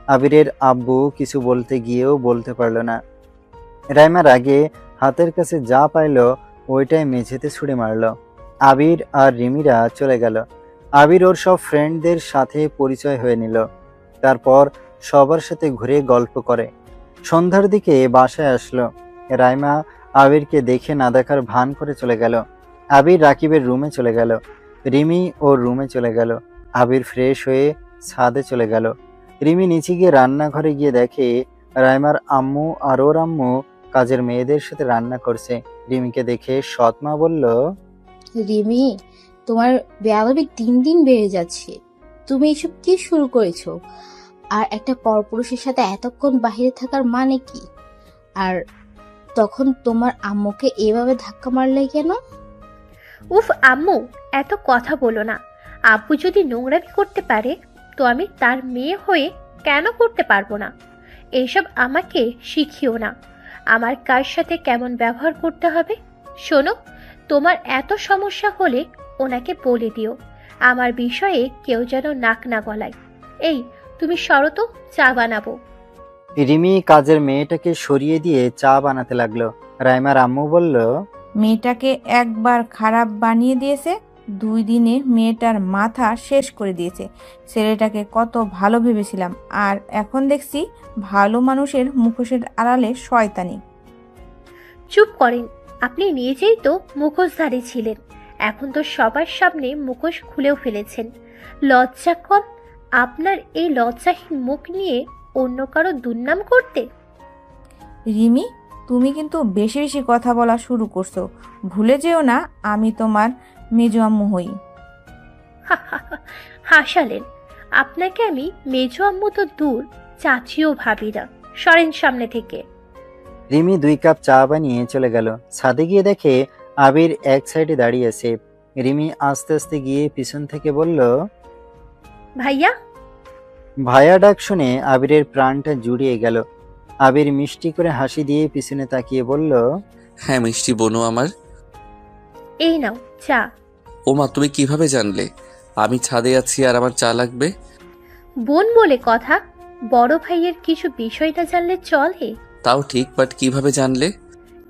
আবিরের আব্বু কিছু বলতে গিয়েও বলতে পারল না। রাইমার আগে হাতের কাছে যা পাইল ওইটাই মেঝেতে ছুঁড়ে মারল। আবির আর রিমিরা চলে গেল। আবির ওর সব ফ্রেন্ডদের সাথে পরিচয় হয়ে নিল। তারপর সবার সাথে ঘুরে গল্প করে। সন্ধ্যার দিকে বাসায় আসলো। রাইমা আবিরকে দেখে না দেখার ভান করে চলে গেল। আবির রাকিবের রুমে চলে গেল। রিমি ওর রুমে চলে গেল। আবির ফ্রেশ হয়ে ছাদে চলে গেল। রিমি নিচে গিয়ে রান্নাঘরে গিয়ে দেখে রাইমার আম্মু আর ওর আম্মু কাজের মেয়েদের সাথে রান্না করছে। রিমিকে দেখে সৎমা বলল, রিমি, তোমার বেয়াদবি দিন দিন বেড়ে যাচ্ছে। তুমি এসব কি শুরু করেছো? আর একটা পরপুরুষের সাথে এতক্ষণ বাইরে থাকার মানে কি? আর তখন তোমার আম্মুকে এভাবে ধাক্কা মারলে কেন? উফ আম্মু, এত কথা বলো না। আব্বু যদি নোংরামি করতে পারে, তো আমি তার মেয়ে হয়ে কেন করতে পারবো না? এইসব আমাকে শিখিও না, আমার কার সাথে কেমন ব্যবহার করতে হবে। শোনো, তোমার এত সমস্যা হলে ওনাকে বলে দিও, আমার বিষয়ে কেউ যেন নাক না গলায়। এই তুমি সরো তো, চা বানাবো। রিমি কাজের মেয়েটাকে সরিয়ে দিয়ে চা বানাতে লাগলো। রাইমার আম্মু বলল, মেয়েটাকে একবার খারাপ বানিয়ে দিয়েছে, 2 দিনে মেয়েটার মাথা শেষ করে দিয়েছে। ছেলেটাকে কত ভালো ভেবেছিলাম, আর এখন দেখছি ভালো মানুষের মুখোশের আড়ালে শয়তানি। চুপ করেন, আপনি নিজেই তো মুখোশধারী ছিলেন, এখন তো সবার সামনে মুখোশ খুলেও ফেলেছেন। লজ্জা কম আপনার এই লজ্জাহীন মুখ নিয়ে অন্য কারো দুর্নাম করতে? রিমি, তুমি কিন্তু বেশি বেশি কথা বলা শুরু করছো। ভুলে যেও না আমি তোমার মেজো আম্মু হই। হাসালেন, আপনাকে আমি মেজো আম্মু তো দূর, চাচিও ভাবি না। সরেন সামনে থেকে। রিমি 2 কাপ চা বানিয়ে চলে গেল। ছাদে গিয়ে দেখে আবির এক সাইডে দাঁড়িয়ে আছে। রিমি আস্তে আস্তে গিয়ে পিছন থেকে বলল, ভাইয়া। ভাইয়া ডাক শুনে আবিরের প্রাণটা জুড়িয়ে গেল। আবির মিষ্টি করে হাসি দিয়ে পিছনে তাকিয়ে বলল, হ্যাঁ মিষ্টি বোনও আমার। এই নাও চা। ওমা, তুমি কিভাবে জানলে আমি ছাদে আছি আর আমার চা লাগবে? বোন বলে কথা, বড় ভাইয়ের কিছু বিষয় না জানলে চলে? তাও ঠিক, বাট কিভাবে জানলে?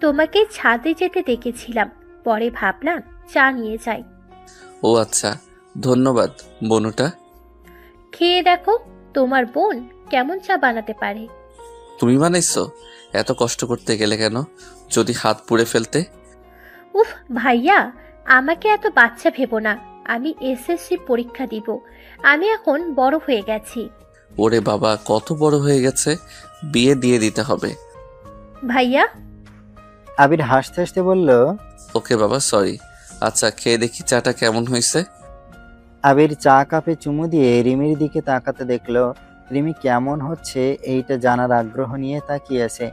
তোমাকে ছাদে যেতে দেখেছিলাম, পরে ভাবলাম চা নিয়ে যাই। ও আচ্ছা, ধন্যবাদ বোনটা। খেয়ে দেখো তোমার বোন কেমন চা বানাতে পারে। তুমি বানাইছো? এত কষ্ট করতে গেলে কেন? যদি হাত পুড়ে ফেলতে? উফ ভাইয়া, আমাকে এত বাচ্চা ভেবো না। আমি এসএসসি পরীক্ষা দিব, আমি এখন বড় হয়ে গেছি। ওরে বাবা, কত বড় হয়ে গেছে, বিয়ে দিয়ে দিতে হবে। ভাইয়া। আবির হাসতে হাসতে বলল, ওকে বাবা, সরি। আচ্ছা, খেয়ে দেখি চাটা কেমন হয়েছে। আবির চা কাপে চুমু দিয়ে রিমির দিকে তাকাতে দেখলো রিমি কেমন হচ্ছে এইটা জানার আগ্রহ নিয়ে তাকিয়ে আছে।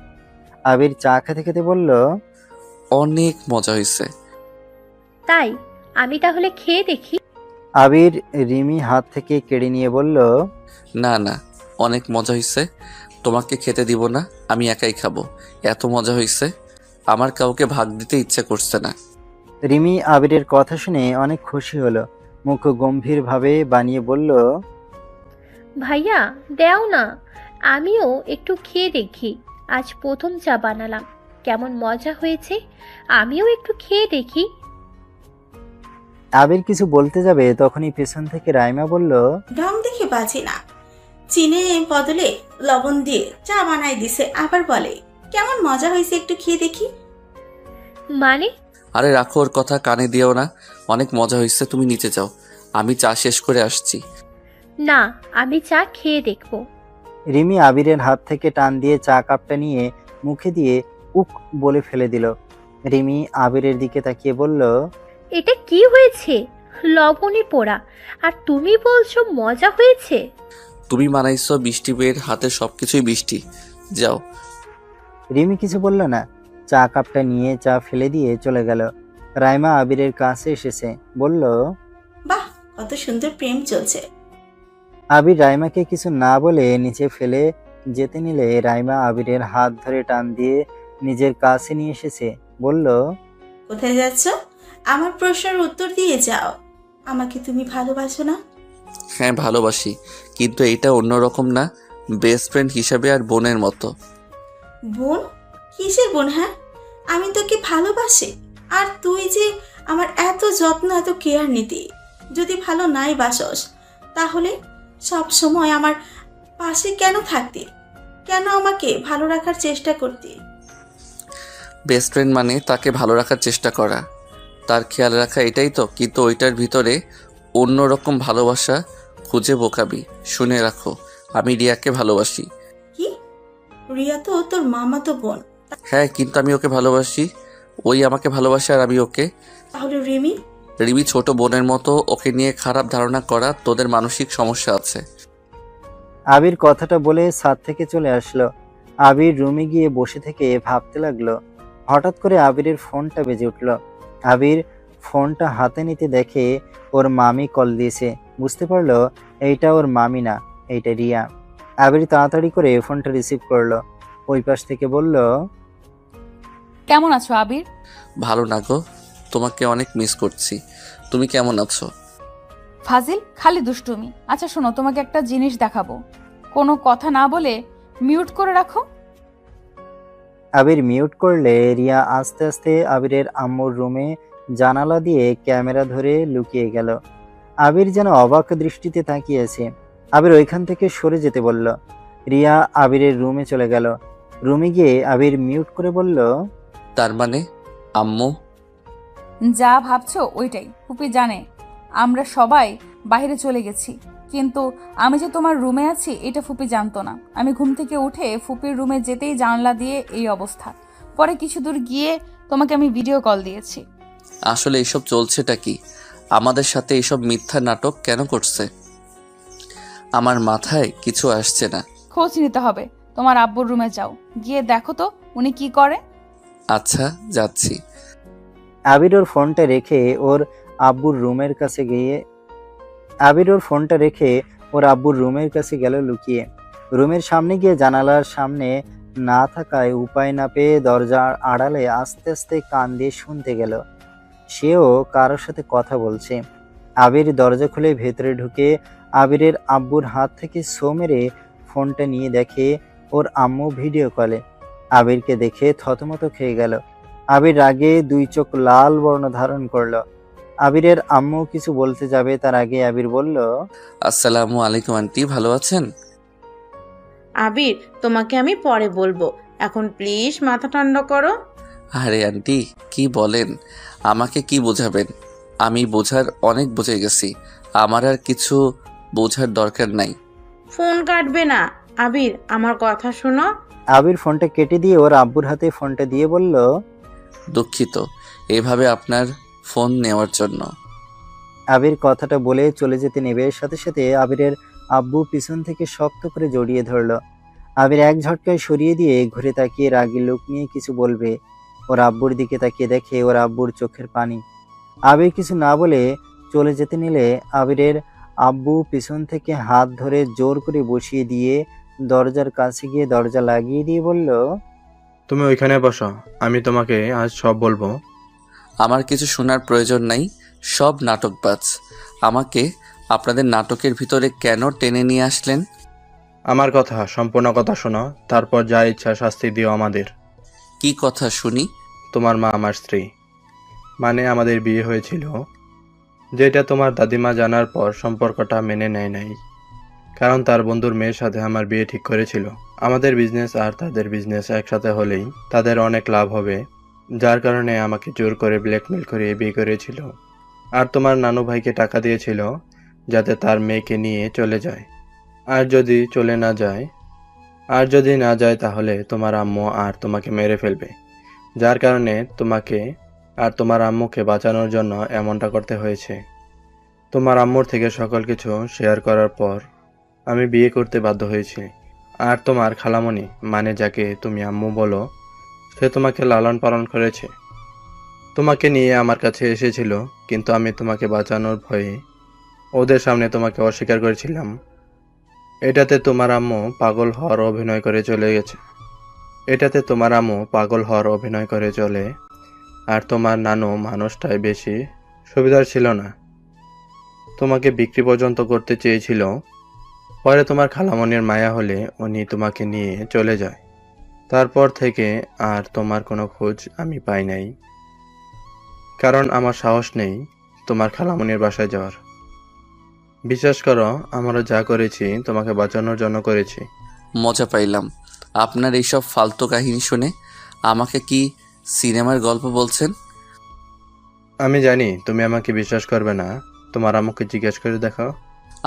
আবির চা খেতে খেতে বলল, অনেক মজা হয়েছে। তাই আমি তাহলে খেয়ে দেখি। আবির রিমি হাত থেকে কেড়ে নিয়ে বলল, না না, অনেক মজা হয়েছে, তোমাকে খেতে দিব না, আমি একাই খাবো। এত মজা হয়েছে, আমার কাউকে ভাগ দিতে ইচ্ছা করছে না। রিমি আবিরের কথা শুনে অনেক খুশি হলো। মুখ গম্ভীরভাবে বানিয়ে বলল, ভাইয়া দেও না, আমিও একটু খেয়ে দেখি। আজ প্রথম চা বানালাম, কেমন মজা হয়েছে, আমিও একটু খেয়ে দেখি। আবির কিছু বলতে যাবে তখনই পেছন থেকে রাইমা বলল, ঢং দেখে বাজি না, চিনি বদলে লবণ দিয়ে চা বানাই দিছে, আবার বলে কেমন মজা হয়েছে একটু খেয়ে দেখি। মানে? আরে রাখো ওর কথা কানে দিও না, অনেক মজা হয়েছে, তুমি নিচে যাও, আমি চা শেষ করে আসছি। না, আমি চা খেয়ে দেখবো। রিমি আবিরের হাত থেকে টান দিয়ে চা কাপটা নিয়ে মুখে দিয়ে উক বলে ফেলে দিল। রিমি আবিরের দিকে তাকিয়ে বলল, এটা কি হয়েছে? লবণে পোড়া, আর তুমি বলছো মজা হয়েছে? তুমি মানাইছো বৃষ্টি বের হাতে সবকিছুই বৃষ্টি, যাও। রিমি কিছু বলল না, চা কাপটা নিয়ে চা ফেলে দিয়ে চলে গেল। রাইমা আবিরের কাছে এসেছে, বলল, বাহ, কত সুন্দর প্রেম চলছে। আবির রাইমাকে কিছু না বলে নিচে ফেলে যেতে নিলে রাইমা আবিরের হাত ধরে টান দিয়ে নিজের কাছে নিয়ে এসেছে, বলল, কোথায় যাচ্ছ? আমার প্রশ্নের উত্তর দিয়ে যাও। আমাকে তুমি ভালোবাসো না? হ্যাঁ ভালোবাসি, কিন্তু এটা অন্যরকম না, বেস্ট ফ্রেন্ড হিসাবে আর বোনের মতো। বোন? কিসের বোন? হ্যাঁ, আমি তোকে ভালোবাসি, আর তুই যে আমার এত যত্ন এত কেয়ার নিতি। যদি ভালো নাই বাসস, তাহলে সব সময় আমার পাশে কেন থাকতি? কেন আমাকে ভালো রাখার চেষ্টা করতি? বেস্ট ফ্রেন্ড মানে তাকে ভালো রাখার চেষ্টা করা, তার খেয়াল রাখা, এটাই তো। কিন্তু ওইটার ভিতরে অন্যরকম ভালোবাসা খুঁজে বোকাবি। শুনে রাখো, আমি রিয়াকে ভালোবাসি। কি? রিয়া তো তোর মামা তো বোন। হ্যাঁ, কিন্তু আমি ওকে ভালোবাসি, ওই আমাকে ভালোবাসে আর আমি ওকে। তাহলে রিমি? রিমি ছোট বোনের মতো, ওকে নিয়ে খারাপ ধারণা করা, তোদের মানসিক সমস্যা আছে। আবির কথাটা বলে ছাদ থেকে চলে আসলো। আবির রুমে গিয়ে বসে থেকে ভাবতে লাগলো। হঠাৎ করে আবিরের ফোনটা বেজে উঠল। আবির ফোনটা হাতে নিতে দেখে ওর মামি কল দিয়েছে। বুঝতে পারলো এইটা ওর মামি না, এইটা রিয়া। আবির তাড়াতাড়ি করে ফোনটা রিসিভ করলো। ওই পাশ থেকে বলল, কেমন আছো আবির? ভালো না গো, তোমাকে অনেক মিস করছি। তুমি কেমন আছো? ফাজিল, খালি দুষ্টুমি। আচ্ছা শোনো, তোমাকে একটা জিনিস দেখাবো, কোনো কথা না বলে মিউট করে রাখো। আবির মিউট করলে রিয়া আস্তে আস্তে আবিরের আম্মুর রুমে জানালা দিয়ে ক্যামেরা ধরে লুকিয়ে গেল। আবির যেন অবাক দৃষ্টিতে তাকিয়েছে। আবির ওইখান থেকে সরে যেতে বলল। রিয়া আবিরের রুমে চলে গেল। রুমে গিয়ে আবির মিউট করে বলল, তার মানে আম্মু? যা ভাবছো ওইটাই। ফুপি জানে আমরা সবাই বাইরে চলে গেছি, কিন্তু আমি যে তোমার রুমে আছি এটা ফুপি জানতো না। আমি ঘুম থেকে উঠে ফুপির রুমে যেতেই জানলা দিয়ে এই অবস্থা। পরে কিছু দূর গিয়ে তোমাকে আমি ভিডিও কল দিয়েছি। আসলে এসব চলছেটা কি? আমাদের সাথে এসব মিথ্যা নাটক কেন করছে? আমার মাথায় কিছু আসছে না। খোঁজ নিতে হবে। তোমার আব্বুর রুমে যাও, গিয়ে দেখো তো উনি কি করে। আচ্ছা, যাচ্ছি। আবির ওর ফোনটা রেখে ওর আব্বুর রুমের কাছে গেল লুকিয়ে। রুমের সামনে গিয়ে জানালার সামনে না থাকায় উপায় না পেয়ে দরজার আড়ালে আস্তে আস্তে কান দিয়ে শুনতে গেল। সেও কারোর সাথে কথা বলছে। আবির দরজা খুলে ভেতরে ঢুকে আবিরের আব্বুর হাত থেকে ছো মেরে ফোনটা নিয়ে দেখে ওর আম্মু ভিডিও কলে। আবিরকে দেখে থতমত খেয়ে গেল। আবির রাগে দুই চোখ লাল বর্ণ ধারণ করলো। আবিরের আম্মু কিছু বলতে যাবে তার আগে আবির বলল, আসসালামু আলাইকুম আন্টি, ভালো আছেন? আবির, তোমাকে আমি পরে বলবো, এখন প্লিজ মাথা ঠান্ডা করো। আরে আন্টি কি বলেন, আমাকে কি বোঝাবেন? আমি বোঝার অনেক বুঝে গেছি, আমার আর কিছু বোঝার দরকার নাই। ফোন কাটবে না আবির, আমার কথা শোনো। আবির ফোনটা কেটে দিয়ে ওর আব্বুর হাতে ফোনটা দিয়ে বলল, দুঃখিত এভাবে আপনার ফোন নেওয়ার জন্য। আবির কথাটা বলে চলে যেতে নেবে, সাথে সাথে আবিরের আব্বু পিছন থেকে শক্ত করে জড়িয়ে ধরলো। আবির এক ঝটকায় সরিয়ে দিয়ে ঘুরে তাকিয়ে রাগী লোক নিয়ে কিছু বলবে, ওর আব্বুর দিকে তাকিয়ে দেখে ওর আব্বুর চোখের পানি। আবির কিছু না বলে চলে যেতে নিলে আবিরের আব্বু পিছন থেকে হাত ধরে জোর করে বসিয়ে দিয়ে দরজার কাছে গিয়ে দরজা লাগিয়ে দিয়ে বলল, তুমি ওইখানে বসো, আমি তোমাকে আজ সব বলবো। আমার কিছু শোনার প্রয়োজন নাই, সব নাটকবাজ। আমাকে আপনাদের নাটকের ভিতরে কেন টেনে নিয়ে আসলেন? আমার কথা, সম্পূর্ণ কথা শোনো, তারপর যা ইচ্ছা শাস্তি দিও আমাদের। কি কথা শুনি? তোমার মা আমার স্ত্রী, মানে আমাদের বিয়ে হয়েছিল, যেটা তোমার দাদিমা জানার পর সম্পর্কটা মেনে নেয় নাই, কারণ তার বন্ধুর মেয়ের সাথে আমার বিয়ে ঠিক করেছিল। আমাদের বিজনেস আর তাদের বিজনেস একসাথে হলেই তাদের অনেক লাভ হবে, যার কারণে আমাকে জোর করে ব্ল্যাকমেল করে বিয়ে করেছিল। আর তোমার নানু ভাইকে টাকা দিয়েছিল যাতে তার মেয়েকে নিয়ে চলে যায়। আর যদি না যায় তাহলে তোমার আম্মু আর তোমাকে মেরে ফেলবে, যার কারণে তোমাকে আর তোমার আম্মুকে বাঁচানোর জন্য এমনটা করতে হয়েছে। তোমার আম্মুর থেকে সকল কিছু শেয়ার করার পর আমি বিয়ে করতে বাধ্য হয়েছি। আর তোমার খালামণি, মানে যাকে তুমি আম্মু বলো, সে তোমাকে লালন পালন করেছে। তোমাকে নিয়ে আমার কাছে এসেছিল, কিন্তু আমি তোমাকে বাঁচানোর ভয়ে ওদের সামনে তোমাকে অস্বীকার করেছিলাম। এটাতে তোমার আম্মু পাগল হওয়ার অভিনয় করে চলে। আর তোমার নানু মানুষটাই বেশি সুবিধার ছিল না, তোমাকে বিক্রি পর্যন্ত করতে চেয়েছিল। পরে তোমার খালামণির মায়া হলে উনি তোমাকে নিয়ে চলে যায়। তারপর থেকে আর তোমার কোনো খোঁজ আমি পাই নাই, কারণ আমার সাহস নেই তোমার খালামণির বাসায় যাওয়ার। বিশ্বাস করো, আমরা যা করেছি তোমাকে বাঁচানোর জন্য করেছি। মজা পাইলাম আপনার এইসব ফালতু কাহিনী শুনে। আমাকে কি সিনেমার গল্প বলছেন? আমি জানি তুমি আমাকে বিশ্বাস করবে না, তোমার আম্মুকে জিজ্ঞেস করে দেখাও।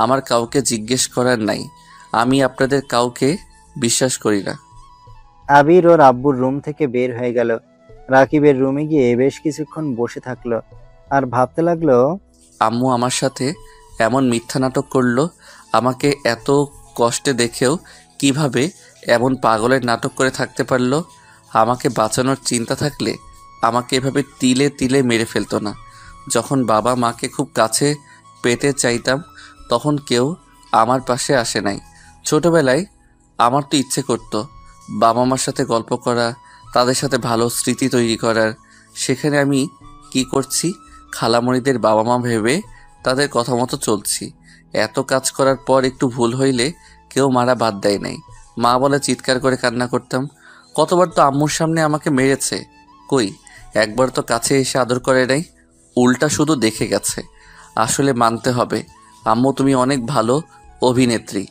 আমার কাউকে জিজ্ঞেস করার নাই, আমি আপনাদের কাউকে বিশ্বাস করি না। আবির ওর আব্বুর রুম থেকে বের হয়ে গেল। রাকিবের রুমে গিয়ে বেশ কিছুক্ষণ বসে থাকলো আর ভাবতে লাগলো, আম্মু আমার সাথে এমন মিথ্যা নাটক করলো, আমাকে এত কষ্টে দেখেও কিভাবে এমন পাগলের নাটক করে থাকতে পারলো। আমাকে বাঁচানোর চিন্তা থাকলে আমাকে এভাবে তিলে তিলে মেরে ফেলতো না। যখন বাবা মাকে খুব কাছে পেতে চাইতাম তখন কেউ আমার পাশে আসে নাই। ছোটবেলায় আমার তো ইচ্ছে করতো বাবা মার সাথে গল্প করা, তাদের সাথে ভালো স্মৃতি তৈরি করার। সেখানে আমি কি করছি? খালামণিদের বাবা মা ভেবে তাদের কথা মতো চলছি। এত কাজ করার পর একটু ভুল হইলে কেউ মারা বাদ দেয় নাই। মা বলে চিৎকার করে কান্না করতাম। কতবার তো আম্মুর সামনে আমাকে মেরেছে, কই একবার তো কাছে এসে আদর করে নাই, উল্টা শুধু দেখে গেছে। আসলে মানতে হবে আম্মু তুমি অনেক ভালো অভিনেত্রী।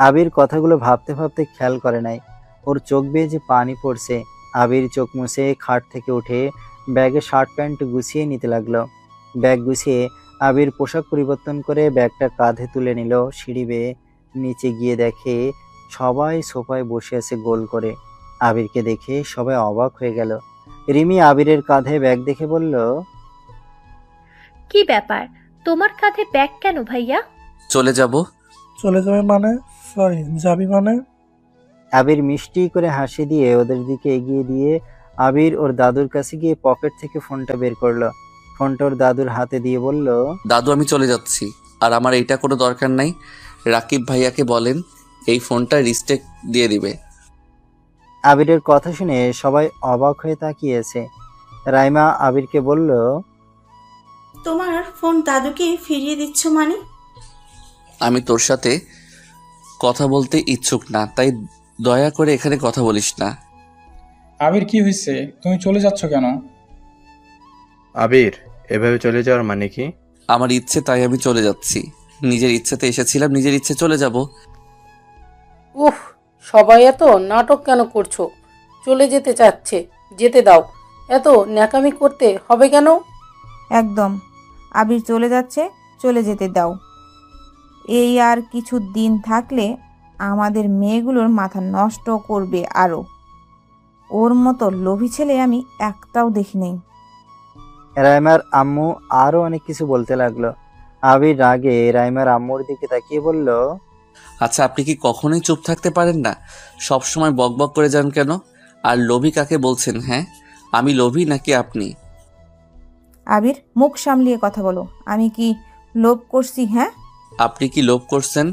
আবির কথাগুলো ভাবতে ভাবতে খেয়াল করে নাই ওর চোখ বেয়ে যে পানি পড়ছে। আবির চোখ মুছে খাট থেকে উঠে ব্যাগে শার্ট প্যান্ট গুছিয়ে নিতে লাগলো। ব্যাগ গুছিয়ে আবির পোশাক পরিবর্তন করে ব্যাগটা কাঁধে তুলে নিল। সিঁড়ি বেয়ে নিচে গিয়ে দেখে সবাই সোফায় বসে আছে গোল করে। আবিরকে দেখে সবাই অবাক হয়ে গেল। রিমি আবিরের কাঁধে ব্যাগ দেখে বলল, কি ব্যাপার, তোমার কাঁধে ব্যাগ কেন ভাইয়া? চলে যাব। চলে যাবে মানে? সরি, যাবি মানে? আবির মিষ্টি করে হাসি দিয়ে ওদের দিকে এগিয়ে দিয়ে আবির ওর দাদুর কাছে গিয়ে পকেট থেকে ফোনটা বের করলো। ফোনটা ওর দাদুর হাতে দিয়ে বলল, দাদু আমি চলে যাচ্ছি, আর আমার এইটা কোনো দরকার নাই। রাকিব ভাইয়াকে বলেন এই ফোনটা রিস্টেক দিয়ে দিবে। আবিরের কথা শুনে সবাই অবাক হয়ে তাকিয়েছে। রাইমা আবিরকে বলল, তোমার ফোন দাদুকে ফিরিয়ে দিচ্ছ মানে? আমি তোর সাথে কথা বলতে ইচ্ছুক না, তাই দয়া করে এখানে কথা বলিস না। আবির কি হয়েছে, তুমি চলে যাচ্ছ কেন? আবির, এভাবে চলে যাওয়ার মানে কি? আমার ইচ্ছে তাই আমি চলে যাচ্ছি। নিজের ইচ্ছেতে এসেছিলাম, নিজের ইচ্ছে চলে যাব। উফ, সবাই এত নাটক কেন করছো? চলে যেতে চাচ্ছে, যেতে দাও। এত ন্যাকামি করতে হবে কেন? একদম, আবির চলে যাচ্ছে, চলে যেতে দাও। এই আর কিছু দিন থাকলে আমাদের মেয়েগুলোর মাথা নষ্ট করবে আরও। ওর মতো লোভী ছেলে আমি একটাও দেখি নেই। রাইমার আম্মু আরো অনেক কিছু বলতে লাগলো। আবির রাগে রাইমার আম্মুর দিকে তাকিয়ে বলল, আচ্ছা আপনি কি কখনোই চুপ থাকতে পারেন না? সব সময় বকবক করে যান কেন? আর লোভী কাকে বলছেন? হ্যাঁ, আমি লোভী নাকি আপনি? আবির, মুখ সামলিয়ে কথা বলো। আমি কি লোভ করছি? হ্যাঁ, আপনি কি লোভ করছেন?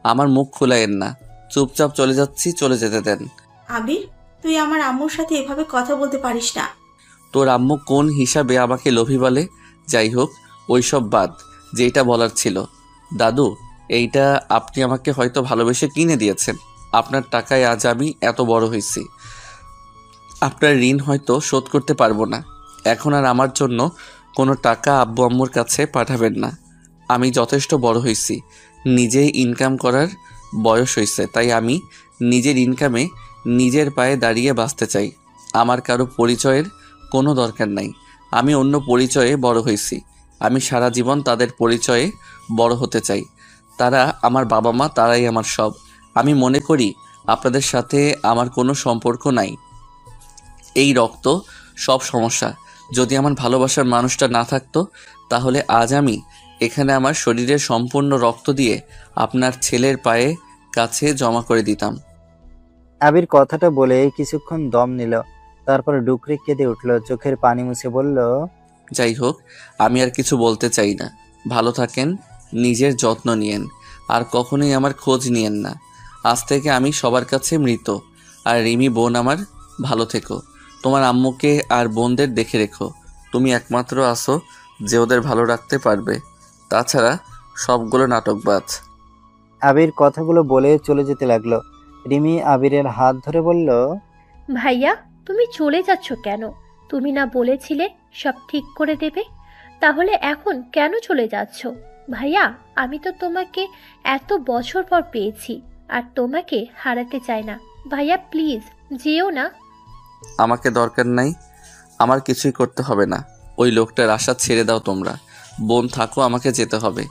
আমার মুখ খোলায়েন না, চুপচাপ চলে যাচ্ছি, চলে যেতে দেন। আবির, তুই আমার আম্মুর সাথে এভাবে কথা বলতে পারিস না। তোর আম্মু কোন হিসাবে আমাকে লোভী বলে? যাই হোক, ওইসব বাদ, যেটা বলার ছিল। দাদু, এইটা আপনি আমাকে হয়তো ভালোবেসে কিনে দিয়েছেন। আপনার টাকায় আজ আমি এত বড় হয়েছি। আপনার ঋণ হয়তো শোধ করতে পারবো না। এখন আর আমার জন্য কোনো টাকা আব্বু আম্মুর কাছে পাঠাবেন না। আমি যথেষ্ট বড় হয়েছি, নিজেই ইনকাম করার বয়স হয়েছে, তাই আমি নিজের ইনকামে নিজের পায়ে দাঁড়িয়ে বাঁচতে চাই। আমার কারো পরিচয়ের কোনো দরকার নাই। আমি অন্য পরিচয়ে বড় হয়েছি। আমি সারা জীবন তাদের পরিচয়ে বড় হতে চাই। তারা আমার বাবা মা, তারাই আমার সব। আমি মনে করি আপনাদের সাথে আমার কোনো সম্পর্ক নাই। এই রক্ত সব সমস্যা। যদি আমার ভালোবাসার মানুষটা না থাকতো, তাহলে আজ আমি এখানে আমার শরীরের সম্পূর্ণ রক্ত দিয়ে আপনার ছেলের পায়ে কাছে জমা করে দিতাম। আবির কথাটা বলে কিছুক্ষণ দম নিল, তারপর ডুকরে কেঁদে উঠল, চোখের পানি মুছে বলল, যাই হোক, আমি আর কিছু বলতে চাই না। ভালো থাকেন, নিজের যত্ন নিয়েন, আর কখনোই আমার খোঁজ নিয়েন না। আজ থেকে আমি সবার কাছে মৃত। আর রিমি বোন আমার, ভালো থেকো। তোমার আম্মুকে আর বোনদের দেখে রেখো। তুমি একমাত্র আসো যে ওদের ভালো রাখতে পারবে। তাছাড়া সবগুলো নাটকবাজ। আবির কথাগুলো বলে চলে যেতে লাগলো। রিমি আবিরের হাত ধরে বলল, ভাইয়া, তুমি চলে যাচ্ছ কেন? তুমি না বলেছিলে সব ঠিক করে দেবে? তাহলে এখন কেন চলে যাচ্ছ? ভাইয়া, আমি তো তোমাকে এত বছর পর পেয়েছি, আর তোমাকে হারাতে চাই না। ভাইয়া প্লিজ যেও না। আমাকে দরকার নাই, আমার কিছুই করতে হবে না। ওই লোকটার আশা ছেড়ে দাও তোমরা। বোন থাকো, আমাকে যেতে হবে।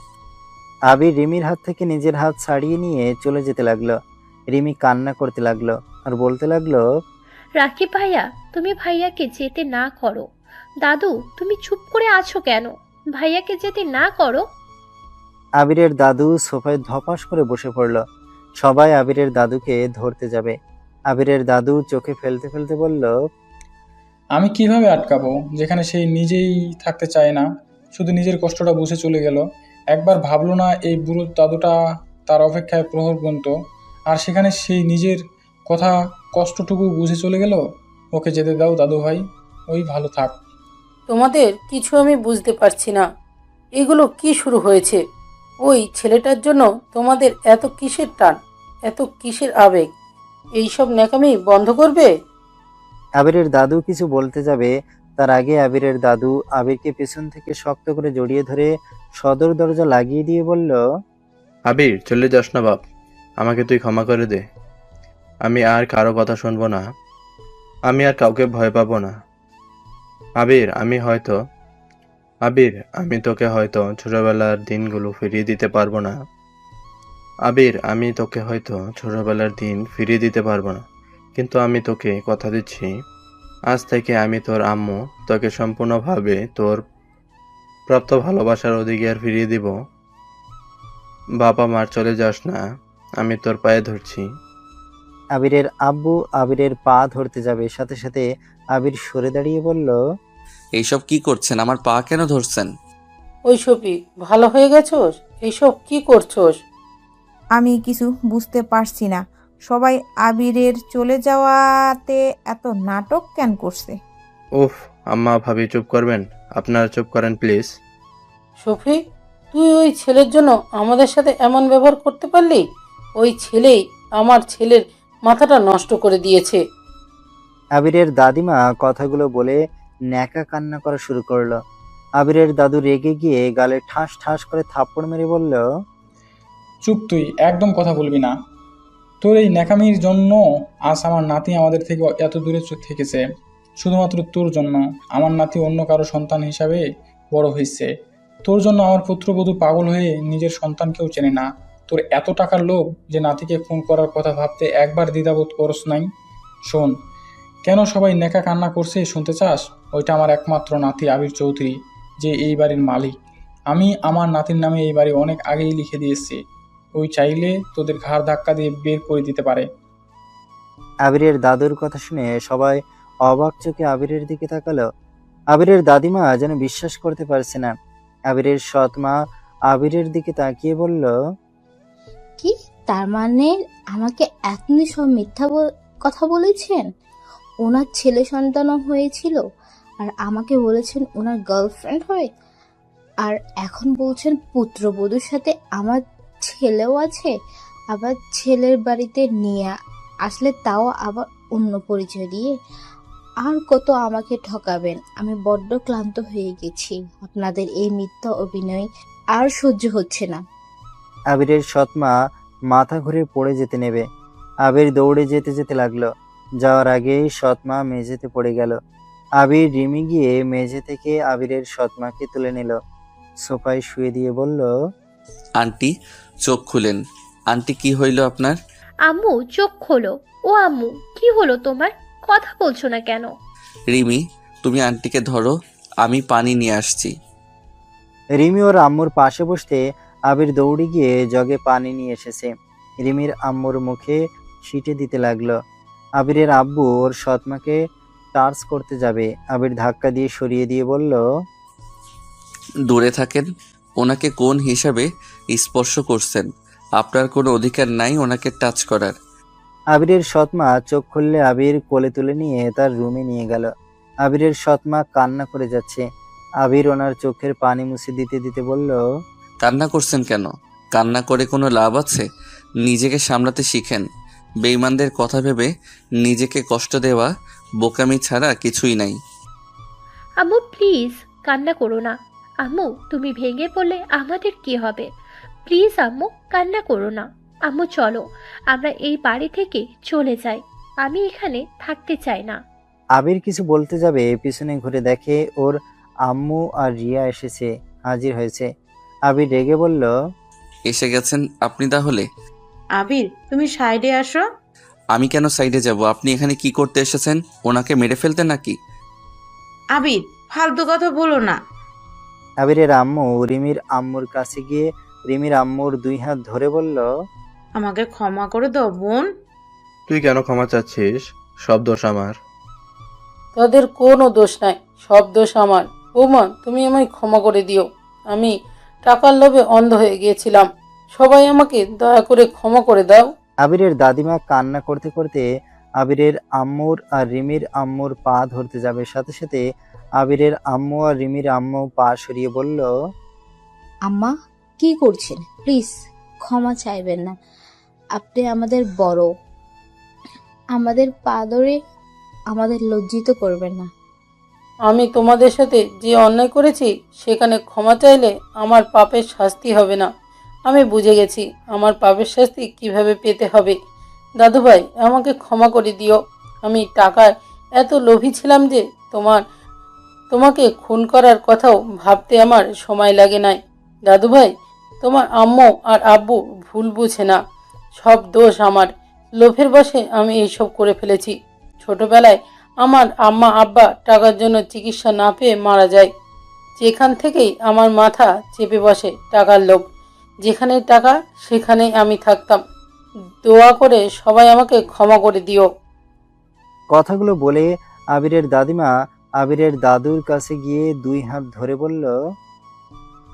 আবির রিমির হাত থেকে নিজের হাত ছাড়িয়ে নিয়ে চলে যেতে লাগলো। রিমি কান্না করতে লাগলো আর বলতে লাগলো, রাকিব ভাইয়া, তুমি ভাইয়াকে যেতে না করো। দাদু, তুমি চুপ করে আছো কেন? ভাইয়াকে যেতে না করো। আবিরের দাদু সোফায় ধপাস করে বসে পড়ল। সবাই আবিরের দাদুকে ধরতে যাবে। আবিরের দাদু চোখে ফেলতে ফেলতে বলল, আমি কিভাবে আটকাবো যেখানে সেই নিজেই থাকতে চায় না, শুধু নিজের কষ্টটা বুঝে চলে গেল। একবার ভাবলো না এই বুড়ো দাদুটা তার অপেক্ষায় প্রহর গুনতো, আর সেখানে সেই নিজের কথা কষ্টটুকু বুঝে চলে গেল। ওকে যেতে দাও দাদু ভাই, ওই ভালো থাক। তোমাদের কিছু আমি বুঝতে পারছি না। এগুলো কি শুরু হয়েছে? ওই ছেলেটার জন্য তোমাদের এত কিসের টান, এত কিসের আবেগ? এইসব ন্যাকামি বন্ধ করবে? আবিরের দাদু কিছু বলতে যাবে, তার আগে আবিরের দাদু আবিরকে পেছন থেকে শক্ত করে জড়িয়ে ধরে সদর দরজা লাগিয়ে দিয়ে বলল, আবির, চলে যাস না বাপ, আমাকে তুই ক্ষমা করে দে। আমি আর কারো কথা শুনবো না, আমি আর কাউকে ভয় পাবো না। আবির, আমি তোকে হয়তো ছোটবেলার দিনগুলো ফিরিয়ে দিতে পারবো না। কিন্তু আমি তোকে কথা দিচ্ছি, আজ থেকে আমি তোর আম্মু তোকে সম্পূর্ণভাবে তোর প্রাপ্ত ভালোবাসার অধিকার ফিরিয়ে দিব। বাবা মার চলে যাস না, আমি তোর পায়ে ধরছি। আবিরের আব্বু আবিরের পা ধরতে যাবে, সাথে সাথে আবির সরে দাঁড়িয়ে বলল, এইসব কি করছেন? আমার পা কেন ধরছেন? ওই শফিক, ভালো হয়ে গেছোস? এইসব কি করছোস? আমি কিছু বুঝতে পারছি না। সবাই আবিরের চলে যাওয়াতে এত নাটক কেন করছে? উফ, আম্মা ভাবি চুপ করবেন? আপনারা চুপ করেন প্লিজ। শফিক, তুই ওই ছেলের জন্য আমাদের সাথে এমন ব্যবহার করতে পারলি? ওই ছেলেই আমার ছেলের মাথাটা নষ্ট করে দিয়েছে। আবিরের দাদিমা কথাগুলো বলে ন্যাকা কান্না করা শুরু করলো। আবিরের দাদু রেগে গিয়ে গালে ঠাস ঠাস করে থাপ্পড় মেরে বলল, চুপ, তুই একদম কথা বলবি না। তোর এই ন্যাকামির জন্য আজ আমার নাতি আমাদের থেকে এত দূরে থেকেছে। শুধুমাত্র তোর জন্য আমার নাতি অন্য কারো সন্তান হিসাবে বড় হয়েছে। তোর জন্য আমার পুত্রবধূ পাগল হয়ে নিজের সন্তানকেও চেনে না। তোর এত টাকার লোভ যে নাতিকে খুন করার কথা ভাবতে একবার দ্বিধাবোধ করস নাই? শোন, কেন সবাই নেকা কান্না করছে শুনতে চাস? ওইটা আমার একমাত্র নাতি আবির চৌধুরী, যে এই বাড়ির মালিক। আমি আমার নাতির নামে এই বাড়ি অনেক আগেই লিখে দিয়েছি। ওই চাইলে তোদের ঘাড় ধাক্কা দিয়ে বের করে দিতে পারে। আবিরের দাদুর কথা শুনে সবাই অবাক চোখে আবিরের দিকে তাকালো। আবিরের দাদিমা যেন বিশ্বাস করতে পারছে না। আবিরের সৎ মা আবিরের দিকে তাকিয়ে বলল, কি তার মানে আমাকে এখনই সব মিথ্যা কথা বলেছেন? ওনার ছেলে সন্তানও হয়েছিল আর আমাকে বলেছেন ওনার গার্লফ্রেন্ড হয়, আর এখন বলছেন পুত্রবধূর সাথে আমার ছেলেও আছে, আবার ছেলের বাড়িতে নিয়ে আসলে তাও আবার অন্য পরিচয় দিয়ে। আর কত আমাকে ঠকাবেন? আমি বড্ড ক্লান্ত হয়ে গেছি, আপনাদের এই মিথ্যা অভিনয় আর সহ্য হচ্ছে না। আবিরের সৎমা মাথা ঘুরে পড়ে যেতে নেবে। আবির দৌড়ে যেতে যেতে লাগলো। যাওয়ার আগেই সৎমা মেঝেতে পড়ে গেল। আবির রিমি গিয়ে মেঝে থেকে আবিরের সৎমাকে তুলে নিল, সোফায় শুয়ে দিয়ে বলল, আন্টি চোখ খুলেন। আন্টি কি হইল আপনার? আম্মু চোখ খোলো। ও আম্মু, কি হলো তোমার? কথা বলছো না কেন? রিমি তুমি আন্টিকে ধরো, আমি পানি নিয়ে আসছি। রিমি ওর আম্মুর পাশে বসতে আবির দৌড়ে গিয়ে জগে পানি নিয়ে এসেছে। রিমির আম্মুর মুখে ছিটে দিতে লাগলো। আবিরের আব্বু ওর সৎমাকে টাচ করতে যাবে, আবির ধাক্কা দিয়ে সরিয়ে দিয়ে বলল, দূরে থাকেন। ওনাকে কোন হিসাবে স্পর্শ করছেন? আপনার কোনো অধিকার নাই ওনাকে টাচ করার। আবিরের সৎমা চোখ খুললে আবির কোলে তুলে নিয়ে তার রুমে নিয়ে গেল। আবিরের সৎমা কান্না করে যাচ্ছে। আবির ওনার চোখের পানি মুছে দিতে দিতে বলল, কান্না করছেন কেন? কান্না করে কোনো লাভ আছে? নিজেকে সামলাতে শিখেন। বেঈমানদের কথা ভেবে নিজেকে কষ্ট দেওয়া বোকামি ছাড়া কিছুই নাই। আম্মু প্লিজ কান্না করো না। আম্মু তুমি ভেঙে পড়লে আমাদের কি হবে? প্লিজ আম্মু কান্না করো না। আম্মু চলো আমরা এই বাড়ি থেকে চলে যাই, আমি এখানে থাকতে চাই না। আবির কিছু বলতে যাবে, পিছনে ঘুরে দেখে ওর আম্মু আর রিয়া এসেছে, হাজির হয়েছে। আবির রেগে বলল, এসে গেছেন আপনি তাহলে? আবির তুমি সাইডে আসো। আমি কেন সাইডে যাব? আপনি এখানে কি করতে এসেছেন? ওনাকে মেরে ফেলতে নাকি? আবির ফালতু কথা বলো না। আবিরের আম্মু রিমির আম্মুর কাছে গিয়ে রিমির আম্মুর 2 হাত ধরে বলল, আমাকে ক্ষমা করে দাও বোন। তুই কেন ক্ষমা চাচ্ছিস? সব দোষ আমার। তাদের কোনো দোষ নাই, সব দোষ আমার। বৌমা তুমি আমায় ক্ষমা করে দিও, আমি টাকার লোভে অন্ধ হয়ে গিয়েছিলাম, সবাই আমাকে দয়া করে ক্ষমা করে দাও। আবিরের দাদিমা কান্না করতে করতে আবিরের আম্মুর আর রিমির আম্মুর পা ধরতে যাবে, সাথে সাথে আবিরের আম্মু আর রিমির আম্মু পা সরিয়ে বলল, আম্মা কি করছেন? প্লিজ ক্ষমা চাইবেন না, আপনি আমাদের বড়, আমাদের পা ধরে আমাদের লজ্জিত করবেন না। আমি তোমাদের সাথে যে অন্যায় করেছি সেখানে ক্ষমা চাইলে আমার পাপের শাস্তি হবে না। আমি বুঝে গেছি আমার পাপের শাস্তি কিভাবে পেতে হবে। দাদুভাই আমাকে ক্ষমা করে দিও। আমি টাকার এত লোভী ছিলাম যে তোমাকে খুন করার কথাও ভাবতে আমার সময় লাগে নাই। দাদুভাই তোমার আম্মু আর আব্বু ভুল বুঝে না, সব দোষ আমার। লোভের বশে আমি এইসব করে ফেলেছি। ছোটবেলায় আমার আম্মা আব্বা টাকার জন্য চিকিৎসা না পেয়ে মারা যায়। যেখান থেকেই আমার মাথা চেপে বসে টাকার লোভ। যেখানেই টাকা সেখানেই আমি থাকতাম। দোয়া করে সবাই আমাকে ক্ষমা করে দিও। কথাগুলো বলে আবিরের দাদিমা আবিরের দাদুর কাছে গিয়ে 2 হাত ধরে বলল,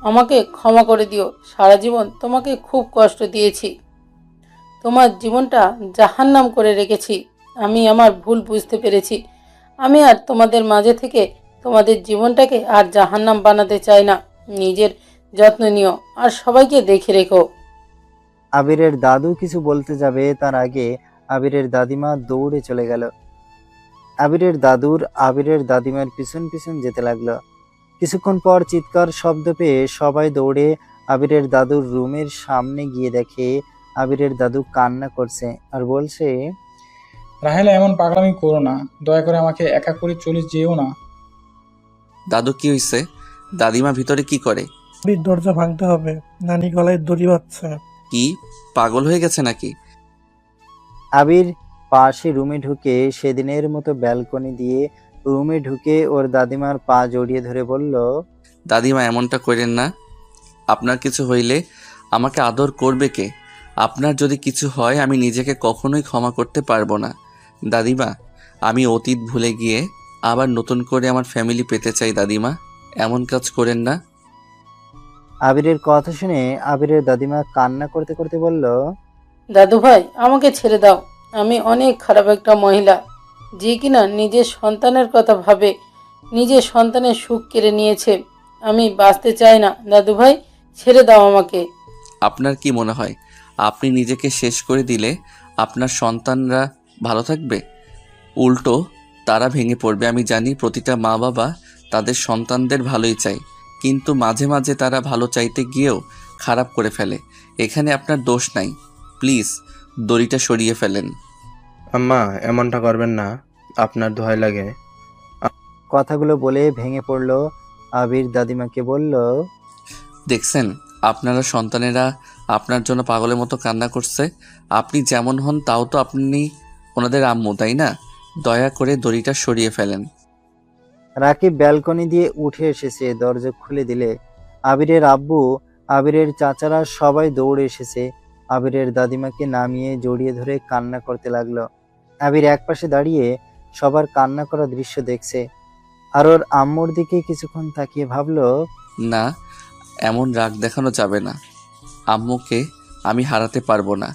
আমাকে ক্ষমা করে দিও। সারা জীবন তোমাকে খুব কষ্ট দিয়েছি, তোমার জীবনটা জাহান্নাম করে রেখেছি। আমি আমার ভুল বুঝতে পেরেছি। আমি আর তোমাদের মাঝে থেকে তোমাদের জীবনটাকে আর জাহান্নাম বানাতে চাই না। নিজের যত্ন নিও আর সবাইকে দেখে রেখো। আবিরের দাদু কিছু বলতে যাবে, তার আগে আবিরের দাদিমা দৌড়ে চলে গেল। আবিরের দাদুর আবিরের দাদিমার পিছন পিছন যেতে লাগলো। কিছুক্ষণ পর চিৎকার শব্দ পেয়ে সবাই দৌড়ে আবিরের দাদুর রুমের সামনে গিয়ে দেখে আবিরের দাদু কান্না করছে আর বলছে, রাহেলা এমন পাগলামি করো না, দয়া করে আমাকে একা করে চলে যেও না। দাদু কি হইছে? দাদিমা ভিতরে কি করে? আবির দরজা ভাঙতে হবে, নানি গলায় দড়ি বাঁধছে। কি পাগল হয়ে গেছে নাকি? আবির পাশে রুমে ঢুকে সেদিনের মতো ব্যালকনি দিয়ে রুমে ঢুকে ওর দাদিমার পা জড়িয়ে ধরে বলল, দাদিমা এমনটা করেন না। আপনার কিছু হইলে আমাকে আদর করবে কে? আপনার যদি কিছু হয় আমি নিজেকে কখনোই ক্ষমা করতে পারবো না। দাদিমা আমি অতীত ভুলে গিয়ে আবার নতুন করে আমার ফ্যামিলি পেতে চাই। দাদিমা এমন কাজ করেন না। আবিরের কথা শুনে আবিরের দাদিমা কান্না করতে করতে বলল, দাদুভাই আমাকে ছেড়ে দাও। আমি অনেক খারাপ একটা মহিলা যে কিনা নিজের সন্তানের কথা ভাবে নিজের সন্তানের সুখ কেড়ে নিয়েছে। আমি বাঁচতে চাই না দাদু ভাই, ছেড়ে দাও আমাকে। আপনার কি মনে হয় আপনি নিজেকে শেষ করে দিলে আপনার সন্তানরা ভালো থাকবে? উল্টো তারা ভেঙে পড়বে। আমি জানি প্রতিটা মা বাবা তাদের সন্তানদের ভালোই চায়, কিন্তু মাঝে মাঝে তারা ভালো চাইতে গিয়েও খারাপ করে ফেলে। এখানে আপনার দোষ নাই। প্লিজ দড়িটা সরিয়ে ফেলেন। আম্মা, এমনটা করবেন না, আপনার দোহাই লাগে। কথাগুলো বলে ভেঙে পড়ল। আবির দাদিমাকে বলল, দেখছেন আপনারা সন্তানেরা আপনার জন্য পাগলের মতো কান্না করছে। আপনি যেমন হন তাও তো আপনি ওনাদের আম্মু, তাই না? দয়া করে দড়িটা সরিয়ে ফেলেন। রাকিব ব্যালকনি দিয়ে উঠে এসেছে। দরজা খুলে দিলে আবিরের আব্বু, আবিরের চাচারা সবাই দৌড়ে এসেছে। আবিরের দাদিমাকে নামিয়ে জড়িয়ে ধরে কান্না করতে লাগলো। আবির একপাশে দাঁড়িয়ে সবার কান্না করা দৃশ্য দেখছে, আর ওর আম্মুর দিকে কিছুক্ষণ তাকিয়ে ভাবলো, না, এমন রাগ দেখানো যাবে না। আম্মুকে আমি হারাতে পারবো না।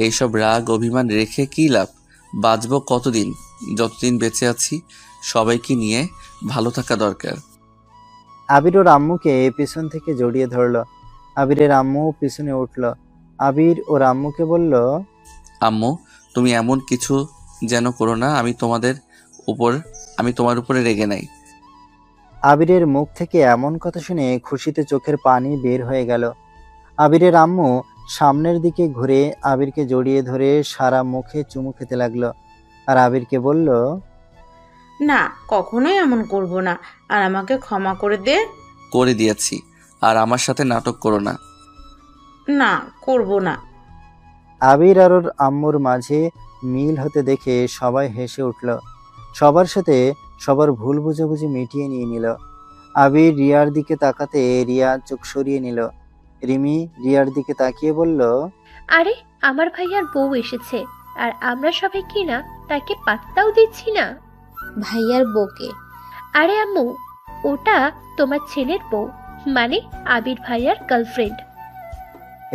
এইসব রাগ অভিমান রেখে কী লাভ? বাঁচবো কতদিন? যতদিন বেঁচে আছি সবাইকে নিয়ে ভালো থাকা দরকার। আবির ওর আম্মুকে পিছন থেকে জড়িয়ে ধরলো। আবিরের আম্মু পিছনে উঠল। আবির ওর আম্মুকে বলল, আম্মু, তুমি এমন কিছু যেন করো না। আমি তোমার উপরে রেগে নাই। আবিরের মুখ থেকে এমন কথা শুনে খুশিতে চোখের পানি বের হয়ে গেল। আবিরের আম্মু সামনের দিকে ঘুরে আবিরকে জড়িয়ে ধরে সারা মুখে চুমু খেতে লাগলো, আর আবিরকে বলল, না, কখনোই এমন করব না, আর আমাকে ক্ষমা করে দে। করে দিয়েছি, আর আমার সাথে নাটক করো না। না, করব না। আবির আর ওর আম্মুর মাঝে মিল হতে দেখে সবাই হেসে উঠল। সবার সাথে সবার ভুল বুঝাবুঝি মিটিয়ে নিয়ে নিল। আবির রিয়ার দিকে তাকাতে রিয়া চোখ সরিয়ে নিল। রিমি রিয়ার দিকে তাকিয়ে বলল, আরে আমার ভাইয়ার বউ এসেছে, আর আমরা সবাই কি না তাকে পাত্তাও দিচ্ছি না। ভাইয়ার বউকে? আরে আম্মু, ওটা তোমার ছেলের বউ, মানে আবির ভাইয়ার গার্লফ্রেন্ড।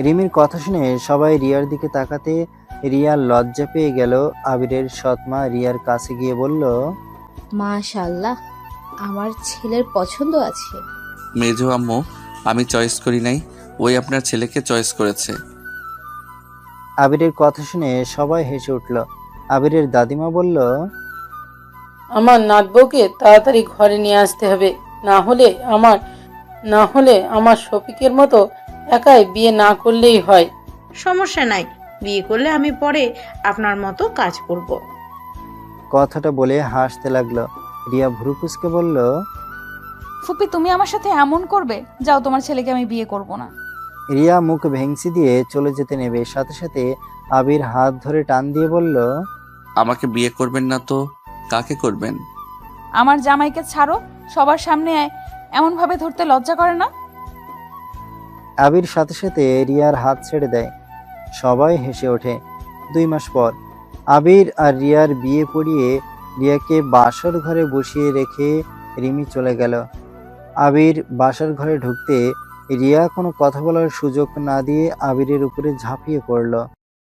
রিমির কথা শুনে সবাই রিয়ার দিকে তাকাতে রিয়া লজ্জা পেয়ে গেল। আবিরের সৎমা রিয়ার কাছে গিয়ে বলল, মাশাআল্লাহ, আমার ছেলের পছন্দ আছে। মেজো আম্মু, আমি চয়েস করি নাই, ওই আপনার ছেলেকে চয়েস করেছে। আবিরের কথা শুনে সবাই হেসে উঠল। আবিরের দাদিমা বলল, আমার নাতবউকে তাড়াতাড়ি ঘরে নিয়ে আসতে হবে, না হলে আমার শফিকের মতো একাই বিয়ে না করলেই হয়। সমস্যা নাই, বিয়ে করলে আমি পরে আপনার মতো কাজ করব। কথাটা বলে হাসতে লাগলো। রিয়া ভ্রুকুচকে বলল, ফুপি, তুমি আমার সাথে এমন করবে? যাও, তোমার ছেলেকে আমি বিয়ে করব না। রিয়া মুখ ভেংচি দিয়ে চলে যেতে নেবে, সাথে সাথে আবির হাত ধরে টান দিয়ে বলল, আমাকে বিয়ে করবেন না তো কাকে করবেন? আমার জামাইকে ছাড়ো। সবার সামনে এমন ভাবে ধরতে লজ্জা করে না? আবির সাথে সাথে রিয়ার হাত ছেড়ে দেয়। সবাই হেসে ওঠে। 2 মাস পর আবির আর রিয়ার বিয়ে পড়িয়ে রিয়াকে বাসর ঘরে বসিয়ে রেখে রিমি চলে গেল। আবির বাসর ঘরে ঢুকতে রিয়া কোনো কথা বলার সুযোগ না দিয়ে আবিরের উপরে ঝাঁপিয়ে পড়ল।